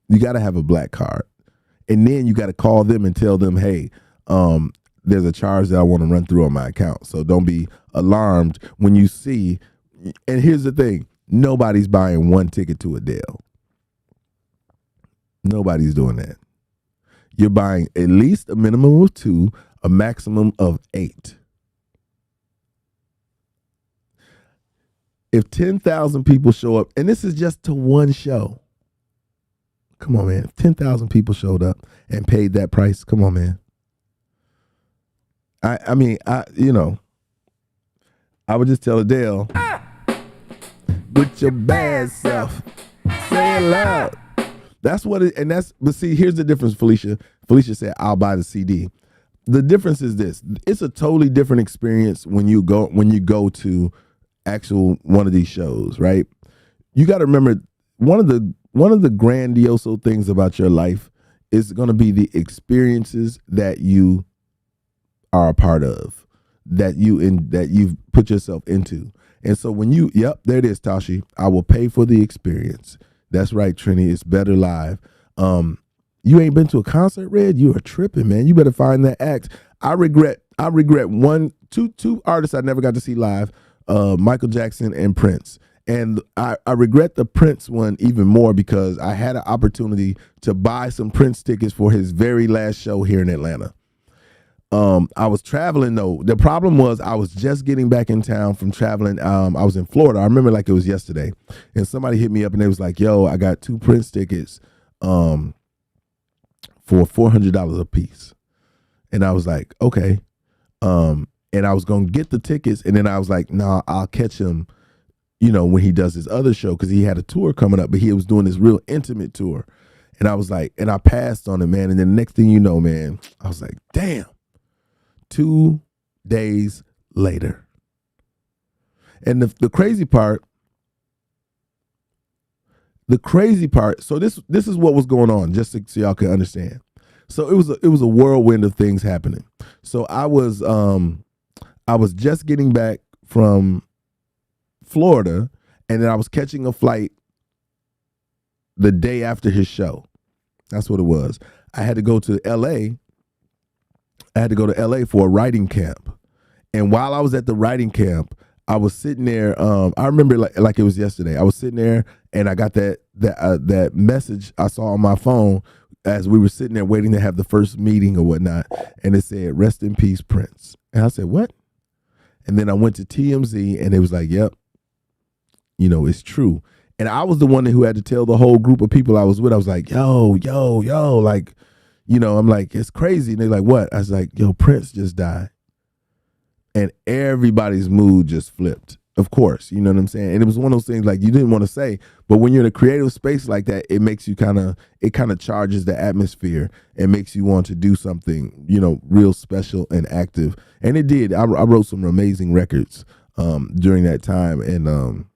You got to have a black card. And then you got to call them and tell them, hey, there's a charge that I want to run through on my account. So don't be alarmed when you see. And here's the thing. Nobody's buying one ticket to Adele. Nobody's doing that. You're buying at least a minimum of 2, a maximum of 8. If 10,000 people show up, and this is just to one show. Come on, man. If 10,000 people showed up and paid that price, come on, man. I would just tell Adele, with your bad self, say it loud. That's what it, and that's, but see, here's the difference, Felicia. Felicia said, I'll buy the CD. The difference is this. It's a totally different experience when you go to actual one of these shows, right? You got to remember, one of the grandiose things about your life is going to be the experiences that you are a part of, that you've put yourself into. And so when there it is, Tashi. I will pay for the experience. That's right, Trini. It's better live. You ain't been to a concert, Red? You are tripping, man. You better find that act. I regret two artists I never got to see live, Michael Jackson and Prince. And I regret the Prince one even more because I had an opportunity to buy some Prince tickets for his very last show here in Atlanta. I was traveling though. The problem was I was just getting back in town from traveling. I was in Florida. I remember like it was yesterday. And somebody hit me up and they was like, yo, I got 2 Prince tickets for $400 a piece. And I was like, okay. And I was going to get the tickets. And then I was like, nah, I'll catch him, when he does his other show. Cause he had a tour coming up, but he was doing this real intimate tour. And I was like, and I passed on it, man. And then the next thing you know, man, I was like, damn. 2 days later. And the crazy part, so this is what was going on, just so y'all can understand. So it was a whirlwind of things happening. So I was just getting back from Florida, and then I was catching a flight the day after his show. That's what it was. I had to go to LA. I had to go to LA for a writing camp. And while I was at the writing camp, I was sitting there. I remember like it was yesterday. I was sitting there and I got that message I saw on my phone as we were sitting there waiting to have the first meeting or whatnot, and it said, "Rest in peace, Prince." And I said, "What?" And then I went to TMZ and it was like, "Yep, it's true." And I was the one who had to tell the whole group of people I was with. I was like, "Yo, like, I'm like, it's crazy." And they're like, "What?" I was like, "Yo, Prince just died." And everybody's mood just flipped. Of course, you know what I'm saying? And it was one of those things like you didn't want to say, but when you're in a creative space like that, it makes you kind of charges the atmosphere and makes you want to do something, real special and active. And it did. I wrote some amazing records during that time. And,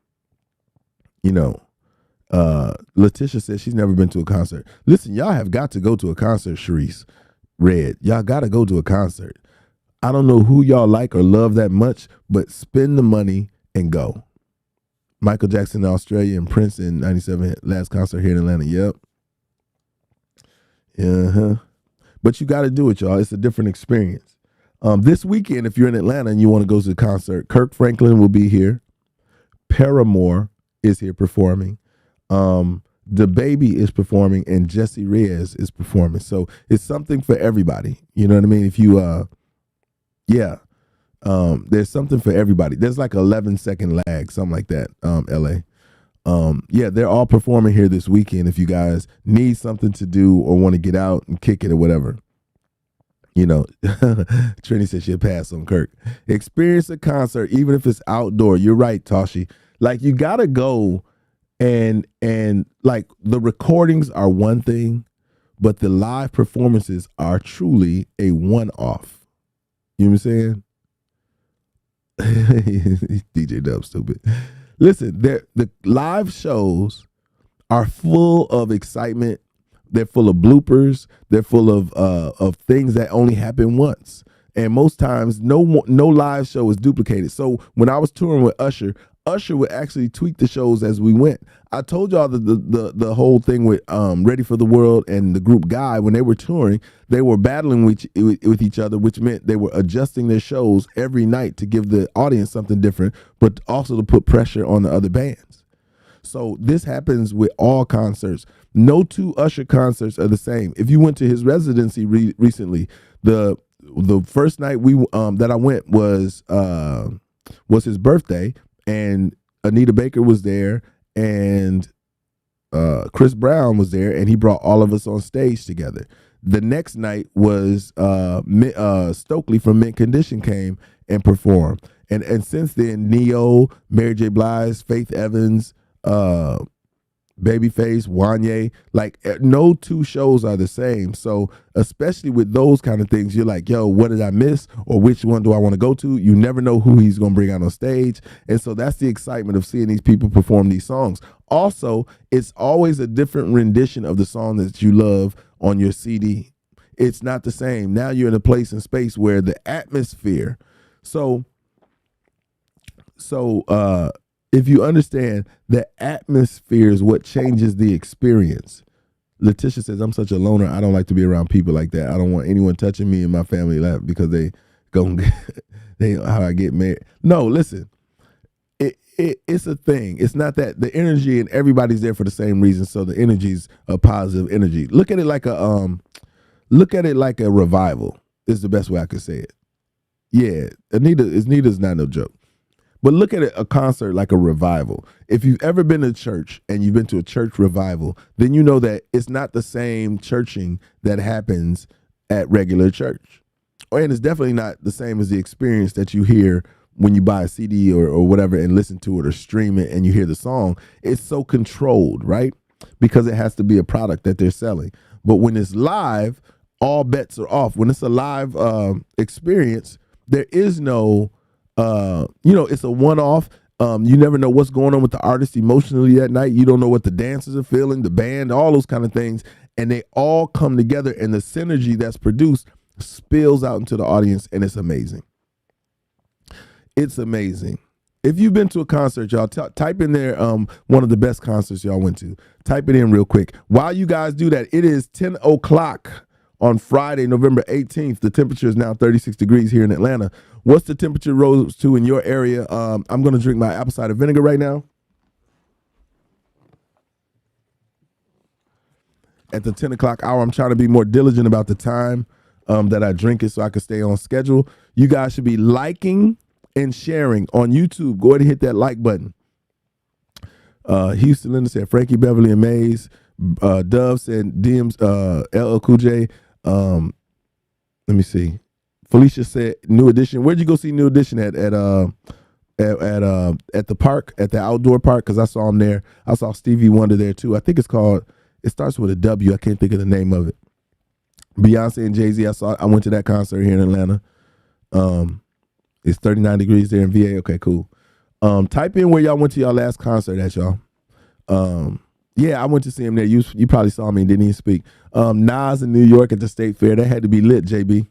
Letitia says she's never been to a concert. Listen, y'all have got to go to a concert, Sharice Red. Y'all got to go to a concert. I don't know who y'all like or love that much, but spend the money and go. Michael Jackson in Australia and Prince in 97, last concert here in Atlanta. Yep. Uh-huh. But you got to do it, y'all. It's a different experience. This weekend, if you're in Atlanta and you want to go to the concert, Kirk Franklin will be here. Paramore is here performing. The Baby is performing and Jesse Reyes is performing. So it's something for everybody. You know what I mean? If you there's something for everybody. There's like 11-second lag, something like that. LA. They're all performing here this weekend. If you guys need something to do or want to get out and kick it or whatever, Trini said she'll pass on Kirk. Experience a concert, even if it's outdoor. You're right, Toshi. Like you gotta go, and like the recordings are one thing, but the live performances are truly a one-off. You know what I'm saying? DJ Dub stupid. Listen, the live shows are full of excitement. They're full of bloopers. They're full of things that only happen once. And most times, no live show is duplicated. So when I was touring with Usher would actually tweak the shows as we went. I told y'all the whole thing with Ready for the World and the group Guy, when they were touring, they were battling with each other, which meant they were adjusting their shows every night to give the audience something different, but also to put pressure on the other bands. So this happens with all concerts. No two Usher concerts are the same. If you went to his residency recently, the first night that I went was his birthday. And Anita Baker was there, and Chris Brown was there, and he brought all of us on stage together. The next night was Stokely from Mint Condition came and performed. And since then, Neo, Mary J. Blige, Faith Evans, Babyface, Wanye, like no two shows are the same. So especially with those kind of things, you're like, yo, what did I miss? Or which one do I want to go to? You never know who he's going to bring out on stage. And so that's the excitement of seeing these people perform these songs. Also, it's always a different rendition of the song that you love on your CD. It's not the same. Now you're in a place and space where the atmosphere. So if you understand, the atmosphere is what changes the experience. Letitia says, I'm such a loner. I don't like to be around people like that. I don't want anyone touching me and my family life because they how I get married. No, listen, it's a thing. It's not that the energy and everybody's there for the same reason. So the energy's a positive energy. Look at it like a revival is the best way I could say it. Yeah, Anita's not no joke. But look at a concert like a revival. If you've ever been to church and you've been to a church revival, then you know that it's not the same churching that happens at regular church. And it's definitely not the same as the experience that you hear when you buy a CD or whatever and listen to it or stream it and you hear the song. It's so controlled, right? Because it has to be a product that they're selling. But when it's live, all bets are off. When it's a live experience, there is no... it's a one-off. You never know what's going on with the artist emotionally that night. You don't know what the dancers are feeling, the band, all those kind of things. And they all come together and the synergy that's produced spills out into the audience, and it's amazing. It's amazing. If you've been to a concert, y'all, type in there one of the best concerts y'all went to. Type it in real quick. While you guys do that, it is 10 o'clock on Friday, November 18th. The temperature is now 36 degrees here in Atlanta. What's the temperature rose to in your area? I'm going to drink my apple cider vinegar right now. At the 10 o'clock hour, I'm trying to be more diligent about the time that I drink it so I can stay on schedule. You guys should be liking and sharing on YouTube. Go ahead and hit that like button. Houston Linda said Frankie Beverly and Maze. Dove said DMs, LL Cool J. Let me see. Felicia said New Edition. Where'd you go see New Edition at the park, at the outdoor park? Because I saw him there. I saw Stevie Wonder there too. I think it's called. It starts with a W. I can't think of the name of it. Beyonce and Jay-Z. I went to that concert here in Atlanta. It's 39 degrees there in VA. Okay, cool. Type in where y'all went to y'all last concert at, y'all. Yeah, I went to see him there. You probably saw me and didn't even speak. Nas in New York at the State Fair. That had to be lit, JB.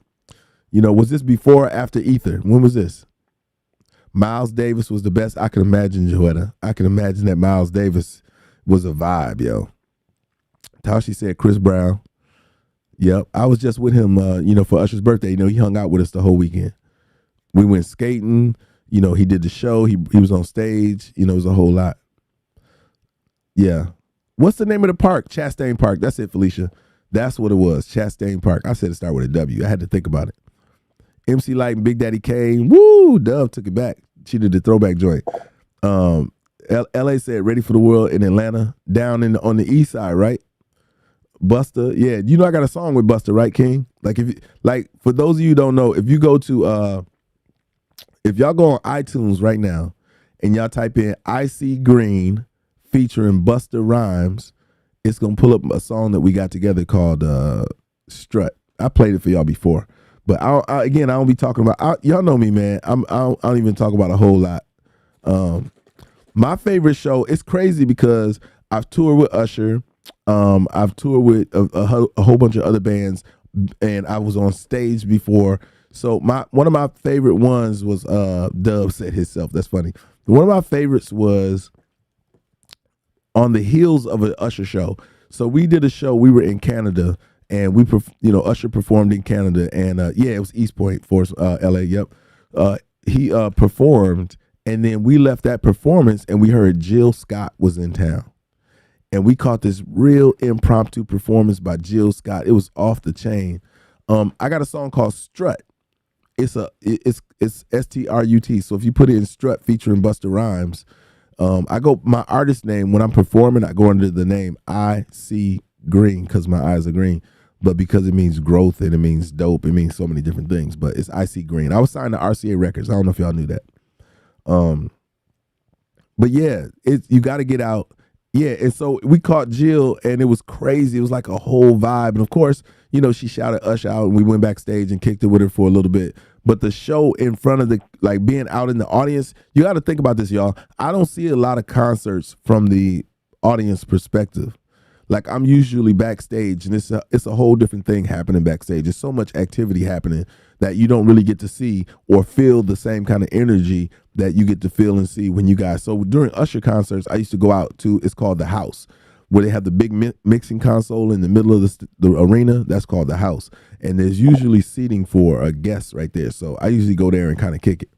You know, was this before or after Ether? When was this? Miles Davis was the best. I can imagine, Joetta. I can imagine that Miles Davis was a vibe, yo. Tashi said Chris Brown. Yep. I was just with him, for Usher's birthday. You know, he hung out with us the whole weekend. We went skating. You know, he did the show. He was on stage. You know, it was a whole lot. Yeah. What's the name of the park? Chastain Park. That's it, Felicia. That's what it was. Chastain Park. I said it started with a W. I had to think about it. MC Light and Big Daddy Kane. Woo! Dove took it back. She did the throwback joint. LA said Ready for the World in Atlanta. Down on the east side, right? Busta. Yeah. You know I got a song with Busta, right, King? For those of you who don't know, if you go to if y'all go on iTunes right now and y'all type in Icy Green featuring Busta Rhymes, it's going to pull up a song that we got together called Strut. I played it for y'all before. But I don't be talking about, y'all know me, man. I don't even talk about a whole lot. My favorite show, it's crazy because I've toured with Usher. I've toured with a whole bunch of other bands, and I was on stage before. So one of my favorite ones was Dub said himself. That's funny. One of my favorites was on the heels of an Usher show. So we did a show. We were in Canada, and Usher performed in Canada, and it was East Point for LA. Yep. He performed, and then we left that performance, and we heard Jill Scott was in town, and we caught this real impromptu performance by Jill Scott. It was off the chain. I got a song called Strut. It's STRUT. So if you put it in Strut featuring Busta Rhymes, my artist name when I'm performing, I go under the name I See Green because my eyes are green, but because it means growth and it means dope, it means so many different things. But it's I See Green. I was signed to RCA Records. I don't know if y'all knew that. But yeah, you got to get out. Yeah, and so we caught Jill, and it was crazy. It was like a whole vibe. And of course, she shouted Usher out, and we went backstage and kicked it with her for a little bit. But the show in front of being out in the audience, you got to think about this, y'all. I don't see a lot of concerts from the audience perspective. Like, I'm usually backstage, and it's a whole different thing happening backstage. There's so much activity happening that you don't really get to see or feel the same kind of energy that you get to feel and see when you guys. So during Usher concerts, I used to go out to, it's called The House, where they have the big mixing console in the middle of the arena. That's called The House. And there's usually seating for a guest right there. So I usually go there and kind of kick it.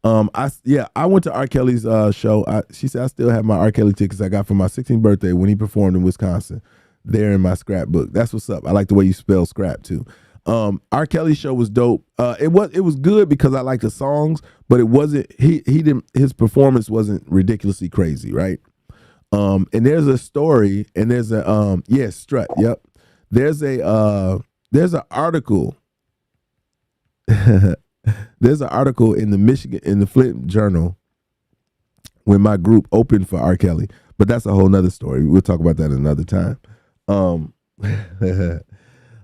I went to R. Kelly's show. She said I still have my R. Kelly tickets I got for my 16th birthday when he performed in Wisconsin. They're in my scrapbook. That's what's up. I like the way you spell scrap too. R. Kelly's show was dope. It was good because I like the songs, but it wasn't. His performance wasn't ridiculously crazy, right? And there's a story, and there's a Strut. Yep. There's an article. There's an article in the Flint Journal when my group opened for R. Kelly, but that's a whole nother story. We'll talk about that another time.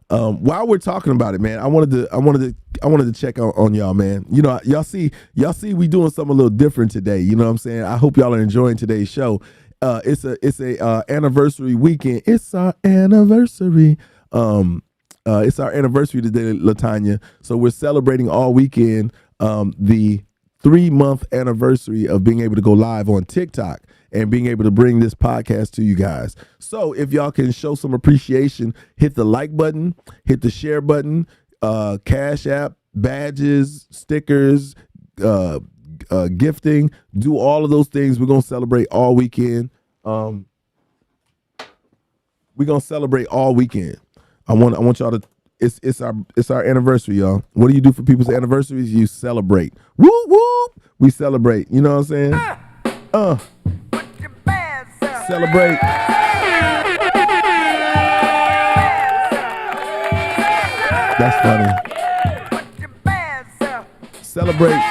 While we're talking about it, man, I wanted to check on y'all, man. Y'all see we doing something a little different today. You know what I'm saying? I hope y'all are enjoying today's show. It's a anniversary weekend. It's our anniversary. It's our anniversary today, LaTanya. So we're celebrating all weekend the 3-month anniversary of being able to go live on TikTok. and being able to bring this podcast to you guys. So if y'all can show some appreciation, hit the like button, hit the share button, Cash App, badges, stickers, gifting, do all of those things. We're gonna celebrate all weekend. We're gonna celebrate all weekend. I want y'all to. It's our anniversary, y'all. What do you do for people's anniversaries? You celebrate. Woo woo. We celebrate. You know what I'm saying? Celebrate. That's funny. Celebrate.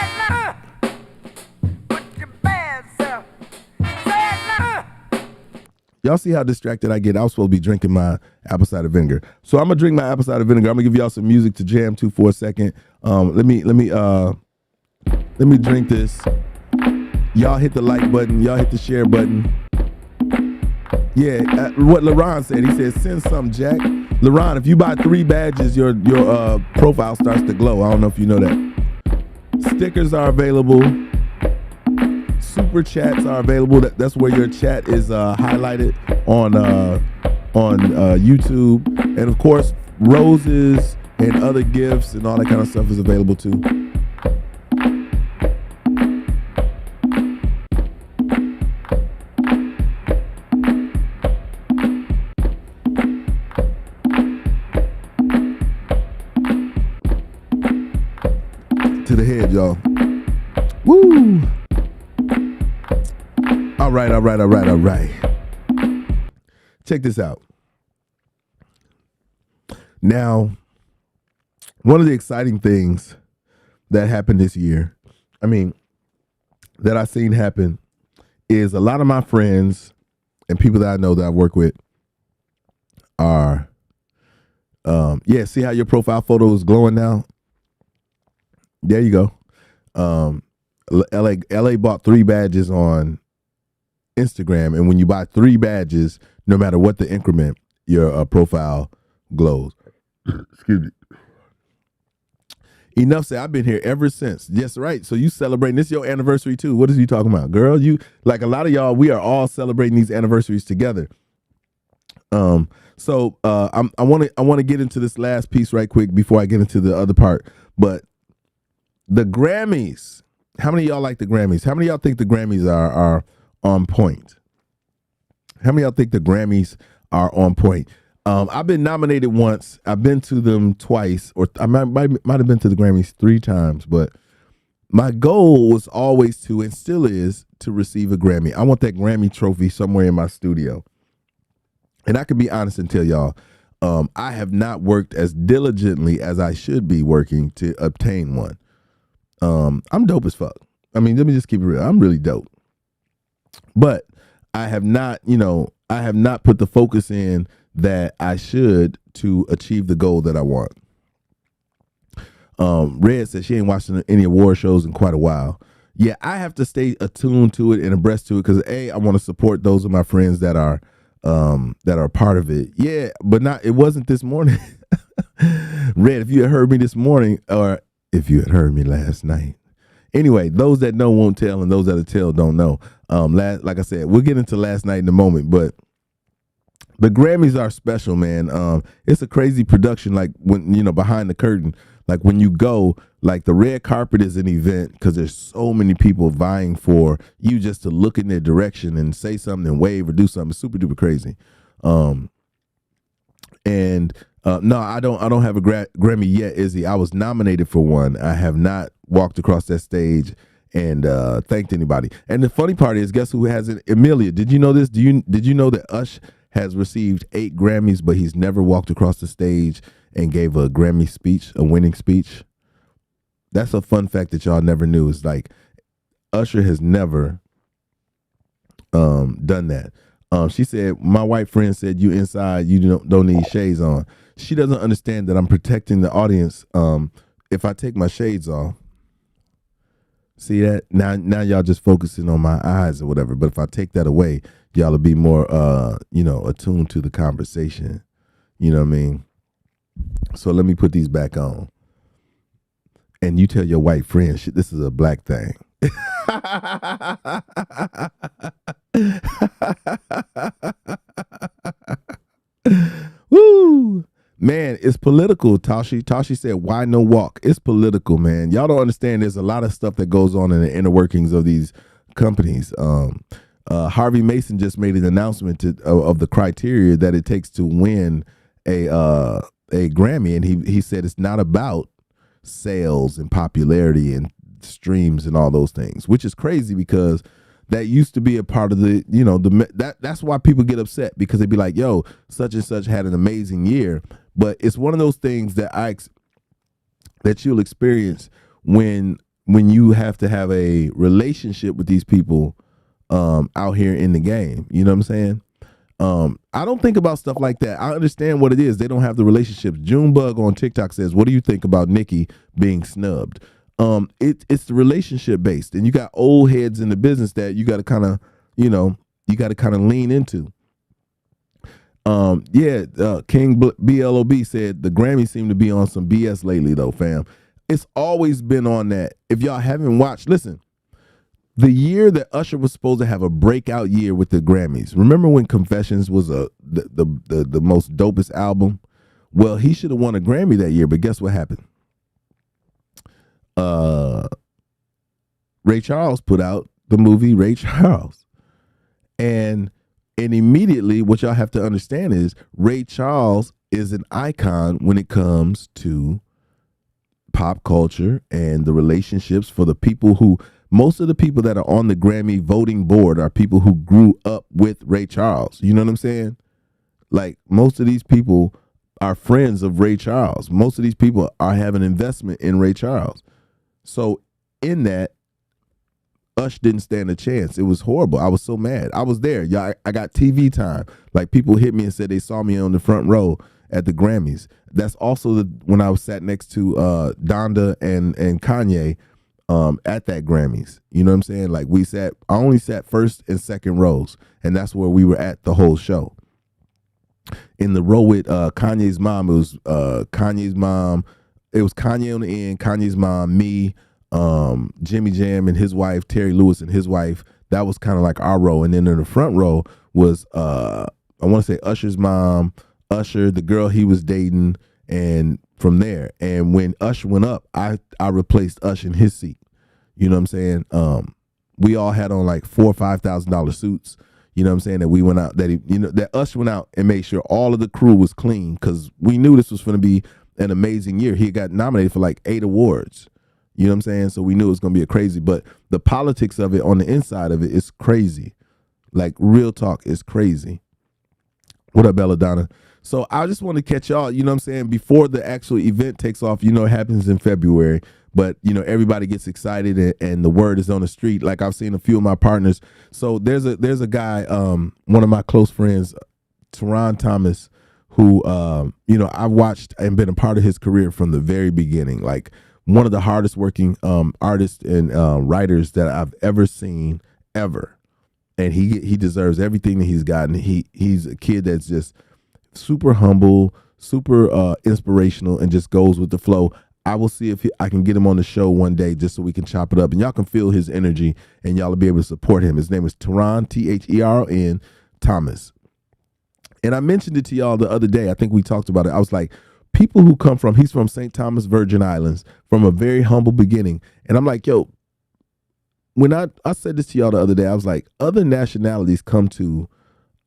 Y'all see how distracted I get? I was supposed to be drinking my apple cider vinegar. So I'm gonna drink my apple cider vinegar. I'm gonna give y'all some music to jam to for a second. Let me drink this. Y'all hit the like button. Y'all hit the share button. Yeah, what LaRon said. He said, send some, Jack. LaRon, if you buy 3 badges, your profile starts to glow. I don't know if you know that. Stickers are available. Super chats are available. That's where your chat is highlighted on YouTube. And of course, roses and other gifts and all that kind of stuff is available too. To the head, y'all. Woo! All right. Check this out. Now, one of the exciting things that happened this year, that I've seen happen, is a lot of my friends and people that I know that I work with are, see how your profile photo is glowing now? There you go. LA bought 3 badges on Instagram, and when you buy 3 badges, no matter what the increment, your profile glows. Excuse me. Enough said, I've been here ever since. Yes, right. So you celebrating. This is your anniversary too. What is he talking about? Girl, you, like a lot of y'all, we are all celebrating these anniversaries together. I want to get into this last piece right quick before I get into the other part. But the Grammys, how many of y'all like the Grammys? How many of y'all think the Grammys are on point? How many of y'all think the Grammys are on point? I've been nominated once. I've been to them twice, or I might have been to the Grammys 3 times, but my goal was always to, and still is, to receive a Grammy. I want that Grammy trophy somewhere in my studio. And I can be honest and tell y'all, I have not worked as diligently as I should be working to obtain one. I'm dope as fuck. Let me just keep it real. I'm really dope. But I have not put the focus in that I should to achieve the goal that I want. Red said she ain't watching any award shows in quite a while. Yeah, I have to stay attuned to it and abreast to it because I want to support those of my friends that are part of it. Yeah, but it wasn't this morning. Red, if you had heard me this morning, or if you had heard me last night. Anyway, those that know won't tell, and those that tell don't know. Like I said, we'll get into last night in a moment, but the Grammys are special, man. It's a crazy production, like when, behind the curtain, like when you go, like the red carpet is an event because there's so many people vying for you just to look in their direction and say something and wave or do something. It's super duper crazy. No, I don't have a Grammy yet, Izzy. I was nominated for one. I have not walked across that stage and thanked anybody. And the funny part is, guess who has it? Amelia, did you know this? Did you know that Ush has received 8 Grammys, but he's never walked across the stage and gave a Grammy speech, a winning speech? That's a fun fact that y'all never knew. It's like Usher has never done that. She said, my white friend said, you inside, you don't need shades on. She doesn't understand that I'm protecting the audience if I take my shades off. See that? Now y'all just focusing on my eyes or whatever. But if I take that away, y'all will be more, attuned to the conversation. You know what I mean? So let me put these back on. And you tell your white friend, shit, this is a black thing. Woo! Man, it's political, Tashi. Tashi said, why no walk? It's political, man. Y'all don't understand there's a lot of stuff that goes on in the inner workings of these companies. Harvey Mason just made an announcement of the criteria that it takes to win a Grammy, and he said it's not about sales and popularity and streams and all those things, which is crazy because that used to be a part of the, that's why people get upset, because they'd be like, yo, such and such had an amazing year. But it's one of those things that that you'll experience when you have to have a relationship with these people out here in the game. You know what I'm saying? I don't think about stuff like that. I understand what it is. They don't have the relationships. Junebug on TikTok says, what do you think about Nicki being snubbed? It's the relationship based, and you got old heads in the business that you got to kind of, lean into. King BLOB said the Grammy seemed to be on some BS lately though, fam. It's always been on that. If y'all haven't watched, listen, the year that Usher was supposed to have a breakout year with the Grammys, remember when Confessions was the most dopest album? Well, he should have won a Grammy that year, but guess what happened? Ray Charles put out the movie Ray Charles. And immediately what y'all have to understand is Ray Charles is an icon when it comes to pop culture and the relationships for the people who, most of the people that are on the Grammy voting board are people who grew up with Ray Charles. You know what I'm saying? Like, most of these people are friends of Ray Charles. Most of these people are having investment in Ray Charles. So in that, Ush didn't stand a chance. It was horrible. I was so mad. I was there. Y'all, I got TV time. Like, people hit me and said they saw me on the front row at the Grammys. That's also when I was sat next to Donda and Kanye at that Grammys. You know what I'm saying? Like, I only sat first and second rows, and that's where we were at the whole show. In the row with Kanye's mom, it was Kanye's mom. It was Kanye on the end, Kanye's mom, me, Jimmy Jam and his wife, Terry Lewis and his wife. That was kind of like our row. And then in the front row was I want to say Usher's mom, Usher, the girl he was dating, and from there. And when Usher went up, I replaced Usher in his seat. You know what I'm saying? We all had on like $4,000 or $5,000 suits. You know what I'm saying? That we went out, that Usher went out and made sure all of the crew was clean, because we knew this was going to be an amazing year. He got nominated for like 8 awards. You know what I'm saying? So we knew it was going to be crazy, but the politics of it on the inside of it is crazy. Like, real talk is crazy. What up, Belladonna? So I just want to catch y'all, you know what I'm saying, before the actual event takes off. You know, it happens in February, but everybody gets excited and the word is on the street. Like, I've seen a few of my partners. So there's a guy, one of my close friends, Teron Thomas, who I watched and been a part of his career from the very beginning. Like, one of the hardest working artists and writers that I've ever seen, ever. And he deserves everything that he's gotten. He's a kid that's just super humble, super inspirational, and just goes with the flow. I will see if I can get him on the show one day just so we can chop it up. And y'all can feel his energy and y'all will be able to support him. His name is Teron, Theron Thomas. And I mentioned it to y'all the other day. I think we talked about it. I was like, people who come from, he's from St. Thomas, Virgin Islands, from a very humble beginning. And I'm like, yo, when I said this to y'all the other day, I was like, other nationalities come to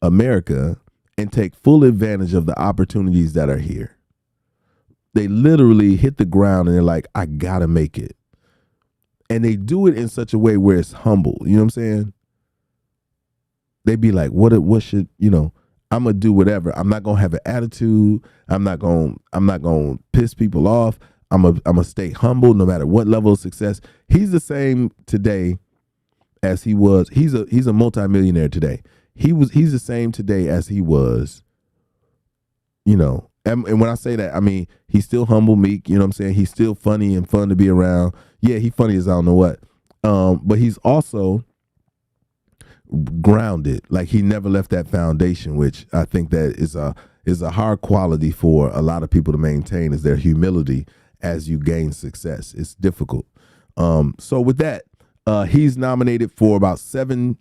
America and take full advantage of the opportunities that are here. They literally hit the ground and they're like, I gotta make it. And they do it in such a way where it's humble. You know what I'm saying? They be like, what should, I'm gonna do whatever. I'm not gonna have an attitude. I'm not gonna piss people off. I'm gonna stay humble no matter what level of success. He's the same today as he was. He's a multimillionaire today. He's the same today as he was. And when I say that, I mean he's still humble, meek. You know what I'm saying? He's still funny and fun to be around. Yeah, he's funny as I don't know what. But he's also grounded. Like, he never left that foundation, which I think that is a hard quality for a lot of people to maintain, is their humility as you gain success. It's difficult. So with that, He's nominated for about 7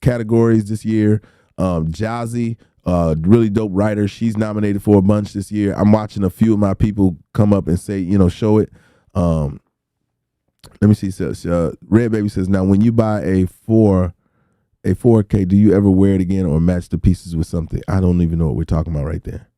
categories this year. Jazzy, really dope writer. She's nominated for a bunch this year. I'm watching a few of my people come up and say, show it. Let me see. Says Red Baby says, now when you buy a 4K, do you ever wear it again or match the pieces with something? I don't even know what we're talking about right there.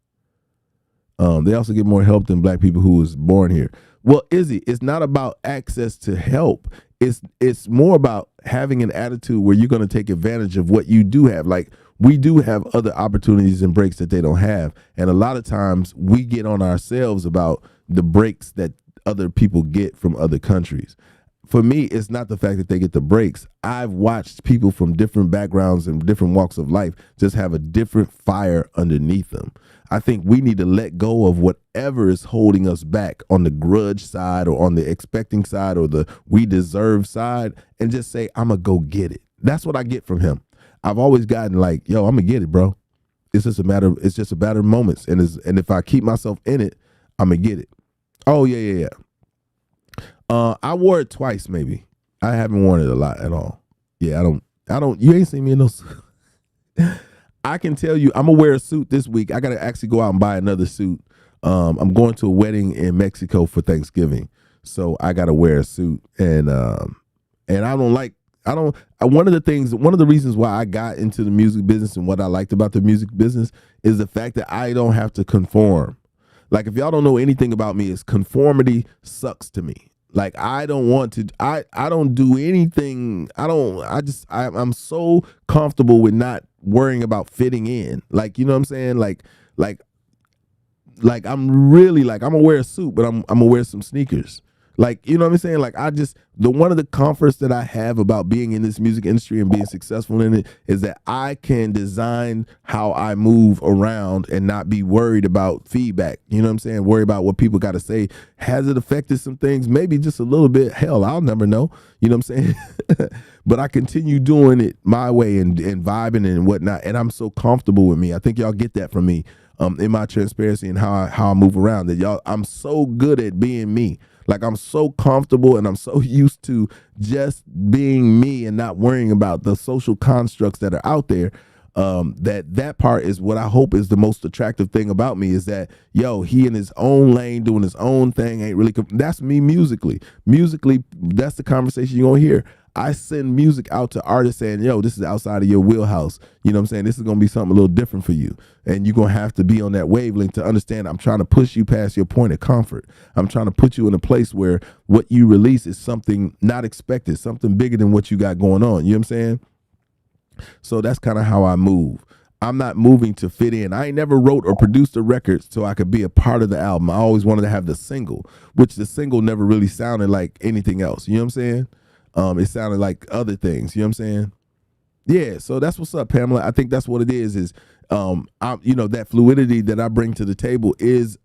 They also get more help than black people who was born here. Well, Izzy, it's not about access to help. It's more about having an attitude where you're going to take advantage of what you do have. Like, we do have other opportunities and breaks that they don't have. And a lot of times we get on ourselves about the breaks that other people get from other countries. For me, it's not the fact that they get the breaks. I've watched people from different backgrounds and different walks of life just have a different fire underneath them. I think we need to let go of whatever is holding us back on the grudge side or on the expecting side or the we deserve side and just say, I'm going to go get it. That's what I get from him. I've always gotten like, yo, I'm going to get it, bro. It's just a matter of moments. And if I keep myself in it, I'm going to get it. Oh, yeah. I wore it twice, maybe. I haven't worn it a lot at all. Yeah, I don't, you ain't seen me in those. I can tell you, I'm gonna wear a suit this week. I gotta actually go out and buy another suit. I'm going to a wedding in Mexico for Thanksgiving, so I gotta wear a suit. And one of the reasons why I got into the music business and what I liked about the music business is the fact that I don't have to conform. Like, if y'all don't know anything about me, is conformity sucks to me. Like, I don't want to, I don't do anything. I'm so comfortable with not worrying about fitting in. Like, you know what I'm saying? Like I'm really like, I'm gonna wear a suit, but I'm gonna wear some sneakers. Like, you know what I'm saying? Like, one of the comforts that I have about being in this music industry and being successful in it is that I can design how I move around and not be worried about feedback. You know what I'm saying? Worry about what people got to say. Has it affected some things? Maybe just a little bit. Hell, I'll never know. You know what I'm saying? But I continue doing it my way and vibing and whatnot. And I'm so comfortable with me. I think y'all get that from me in my transparency and how I move around. That I'm so good at being me. Like, I'm so comfortable and I'm so used to just being me and not worrying about the social constructs that are out there. That part is what I hope is the most attractive thing about me, is that, yo, he in his own lane doing his own thing ain't really, that's me musically. Musically, that's the conversation you're gonna hear. I send music out to artists saying, yo, this is outside of your wheelhouse. You know what I'm saying? This is going to be something a little different for you. And you're going to have to be on that wavelength to understand I'm trying to push you past your point of comfort. I'm trying to put you in a place where what you release is something not expected, something bigger than what you got going on. You know what I'm saying? So that's kind of how I move. I'm not moving to fit in. I ain't never wrote or produced a record so I could be a part of the album. I always wanted to have the single, which the single never really sounded like anything else. You know what I'm saying? It sounded like other things. You know what I'm saying? Yeah, so that's what's up, Pamela. I think that's what it is that fluidity that I bring to the table is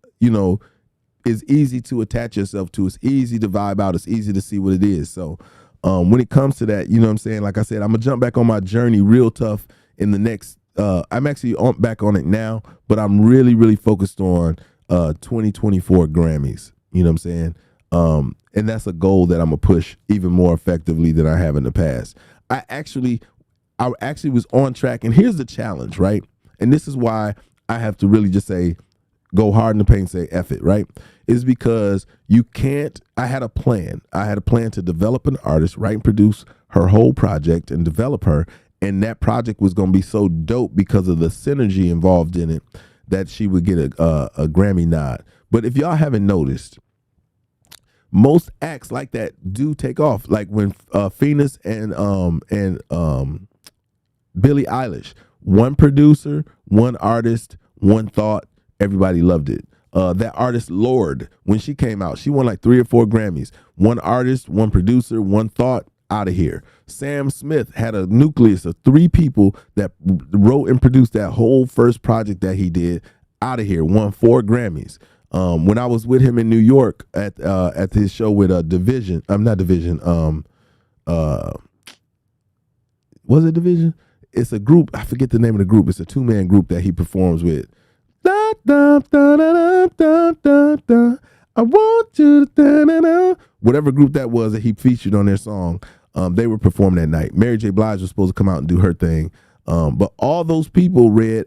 easy to attach yourself to. It's easy to vibe out. It's easy to see what it is. So when it comes to that, you know what I'm saying? Like I said, I'm going to jump back on my journey real tough in the next, I'm actually back on it now, but I'm really, really focused on 2024 Grammys. You know what I'm saying? And that's a goal that I'm gonna push even more effectively than I have in the past. I actually was on track, and here's the challenge, right? And this is why I have to really just say, go hard in the paint, say F it, right? Is because you can't, I had a plan. I had a plan to develop an artist, write and produce her whole project and develop her. And that project was gonna be so dope because of the synergy involved in it that she would get a Grammy nod. But if y'all haven't noticed, most acts like that do take off. Like when Phoenix and Billie Eilish, one producer, one artist, one thought, everybody loved it. That artist Lorde, when she came out, she won like 3 or 4 Grammys. One artist, one producer, one thought, out of here. Sam Smith had a nucleus of 3 people that wrote and produced that whole first project that he did, out of here, won 4 Grammys. When I was with him in New York at his show with Division, not Division, was it Division? It's a group, I forget the name of the group. It's a 2-man group that he performs with. Da, da, da, da, da, da, da. I want you to da, da, da. Whatever group that was that he featured on their song. They were performing that night. Mary J. Blige was supposed to come out and do her thing. But all those people, Red,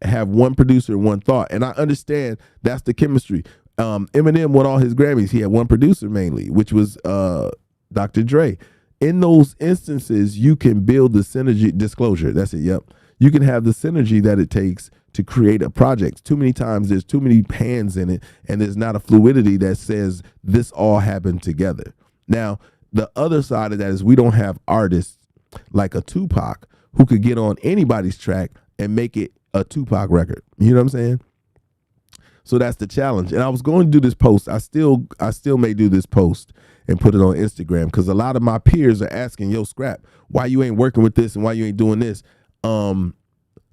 have one producer and one thought. And I understand that's the chemistry. Eminem won all his Grammys. He had one producer mainly, which was Dr. Dre. In those instances, you can build the synergy. Disclosure, that's it, yep. You can have the synergy that it takes to create a project. Too many times there's too many hands in it, and there's not a fluidity that says this all happened together. Now, the other side of that is we don't have artists like a Tupac who could get on anybody's track and make it a Tupac record. You know what I'm saying? So that's the challenge. And I was going to do this post. I still may do this post and put it on Instagram, because a lot of my peers are asking, yo, Scrap, why you ain't working with this and why you ain't doing this? The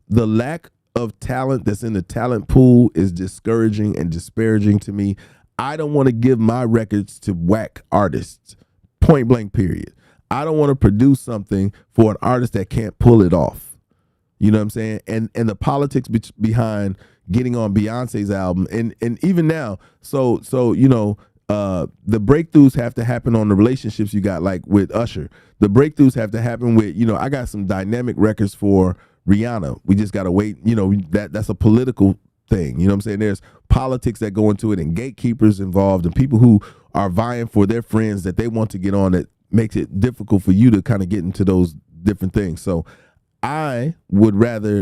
lack of talent that's in the talent pool is discouraging and disparaging to me. I don't want to give my records to whack artists, point blank period. I don't want to produce something for an artist that can't pull it off. You know what I'm saying? And the politics behind getting on Beyonce's album, and even now, so you know, the breakthroughs have to happen on the relationships you got, like with Usher. The breakthroughs have to happen with, you know, I got some dynamic records for Rihanna. We just got to wait. You know, that's a political thing. You know what I'm saying? There's politics that go into it, and gatekeepers involved, and people who are vying for their friends that they want to get on, that makes it difficult for you to kind of get into those different things. So I would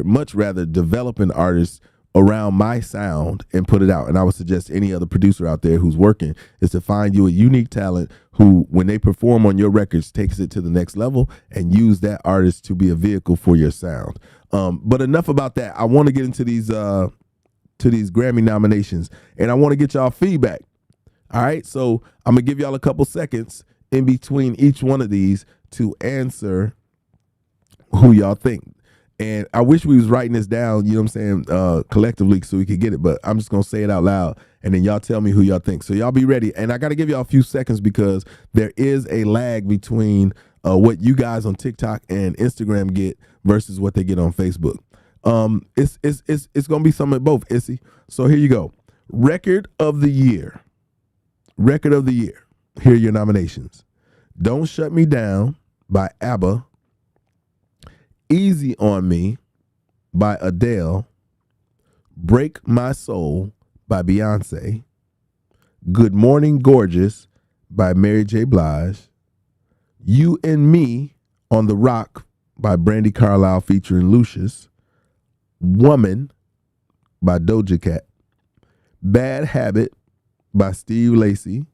much rather develop an artist around my sound and put it out. And I would suggest any other producer out there who's working is to find you a unique talent who, when they perform on your records, takes it to the next level, and use that artist to be a vehicle for your sound. But enough about that. I want to get into these Grammy nominations, and I want to get y'all feedback. All right, so I'm gonna give y'all a couple seconds in between each one of these to answer who y'all think. And I wish we was writing this down, you know what I'm saying, collectively, so we could get it. But I'm just going to say it out loud, and then y'all tell me who y'all think. So y'all be ready. And I got to give y'all a few seconds, because there is a lag between what you guys on TikTok and Instagram get versus what they get on Facebook. It's going to be some of both, Issy. So here you go. Record of the year. Record of the year. Here are your nominations. Don't Shut Me Down by ABBA. Easy on Me by Adele. Break My Soul by Beyonce. Good Morning Gorgeous by Mary J. Blige. You and Me on the Rock by Brandi Carlile featuring Lucius. Woman by Doja Cat. Bad Habit by Steve Lacy.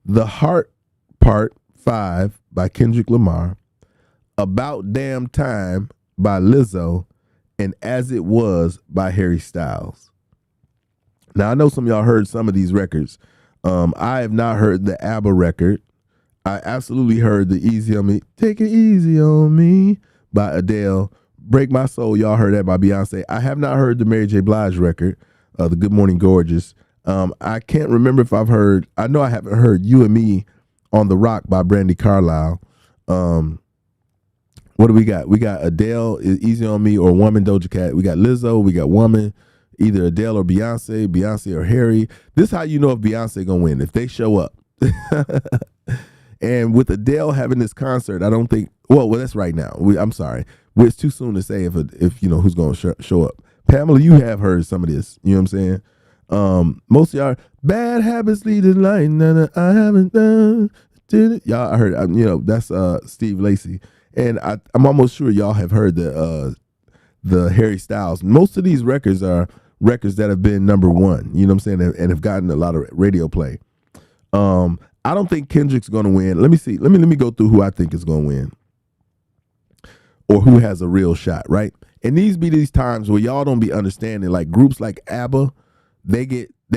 The Heart Part 5 by Kendrick Lamar. About Damn Time by Lizzo, and As It Was by Harry Styles. Now, I know some of y'all heard some of these records. I have not heard the ABBA record. I absolutely heard the Easy on Me, Take It Easy on Me by Adele. Break My Soul, y'all heard that by Beyonce. I have not heard the Mary J. Blige record, the Good Morning Gorgeous. I can't remember if I've heard, I know I haven't heard You and Me on the Rock by Brandi Carlile. What do we got? We got Adele, Easy on Me, or Woman, Doja Cat. We got Lizzo, we got Woman, either Adele or Beyonce, Beyonce or Harry. This is how you know if Beyonce gonna win, if they show up. And with Adele having this concert, I don't think, well that's right now. I'm sorry. It's too soon to say if you know who's gonna show up. Pamela, you have heard some of this, you know what I'm saying? Most of y'all, bad habits lead to life, I haven't done. Y'all, I heard, you know, that's Steve Lacy. And I'm almost sure y'all have heard the Harry Styles. Most of these records are records that have been number one, you know what I'm saying, and have gotten a lot of radio play. I don't think Kendrick's going to win. Let me see. Let me go through who I think is going to win, or who has a real shot, right? And these times where y'all don't be understanding, like groups like ABBA, they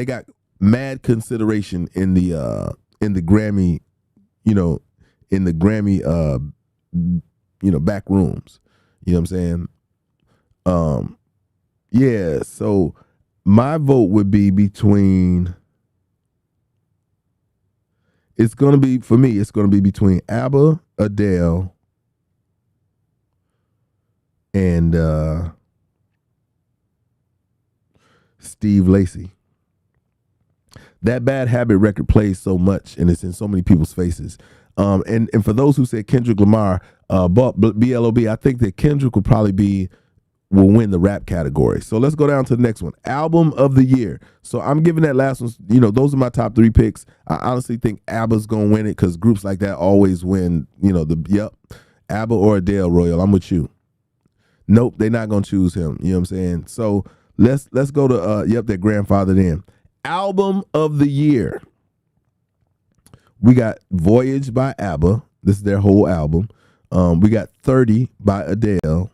got mad consideration in the Grammy, you know, in the Grammy back rooms. You know what I'm saying? Yeah, so my vote would be between, it's gonna be between ABBA, Adele, and Steve Lacy. That Bad Habit record plays so much, and it's in so many people's faces. And for those who said Kendrick Lamar, BLOB, I think that Kendrick will win the rap category. So let's go down to the next one. Album of the year. So I'm giving that last one, those are my top 3 picks. I honestly think ABBA's going to win it because groups like that always win, ABBA or Adele, Royal. I'm with you. Nope, they're not going to choose him. You know what I'm saying? So let's go to, that grandfathered in. Album of the year. We got Voyage by ABBA. This is their whole album. We got 30 by Adele.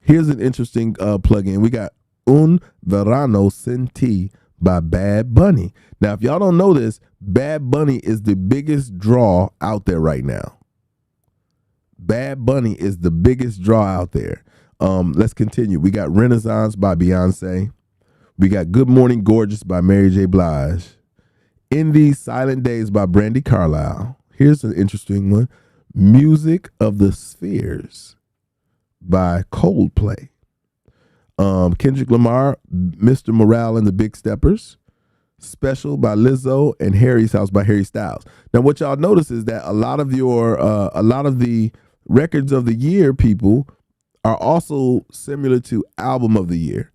Here's an interesting plug-in. We got Un Verano Sin Ti by Bad Bunny. Now, if y'all don't know this, Bad Bunny is the biggest draw out there right now. Bad Bunny is the biggest draw out there. Let's continue. We got Renaissance by Beyonce. We got Good Morning Gorgeous by Mary J. Blige. In These Silent Days by Brandy Carlisle. Here's an interesting one. Music of the Spheres by Coldplay. Kendrick Lamar, Mr. Morale and the Big Steppers. Special by Lizzo, and Harry's House by Harry Styles. Now, what y'all notice is that a lot of the records of the year people are also similar to album of the year.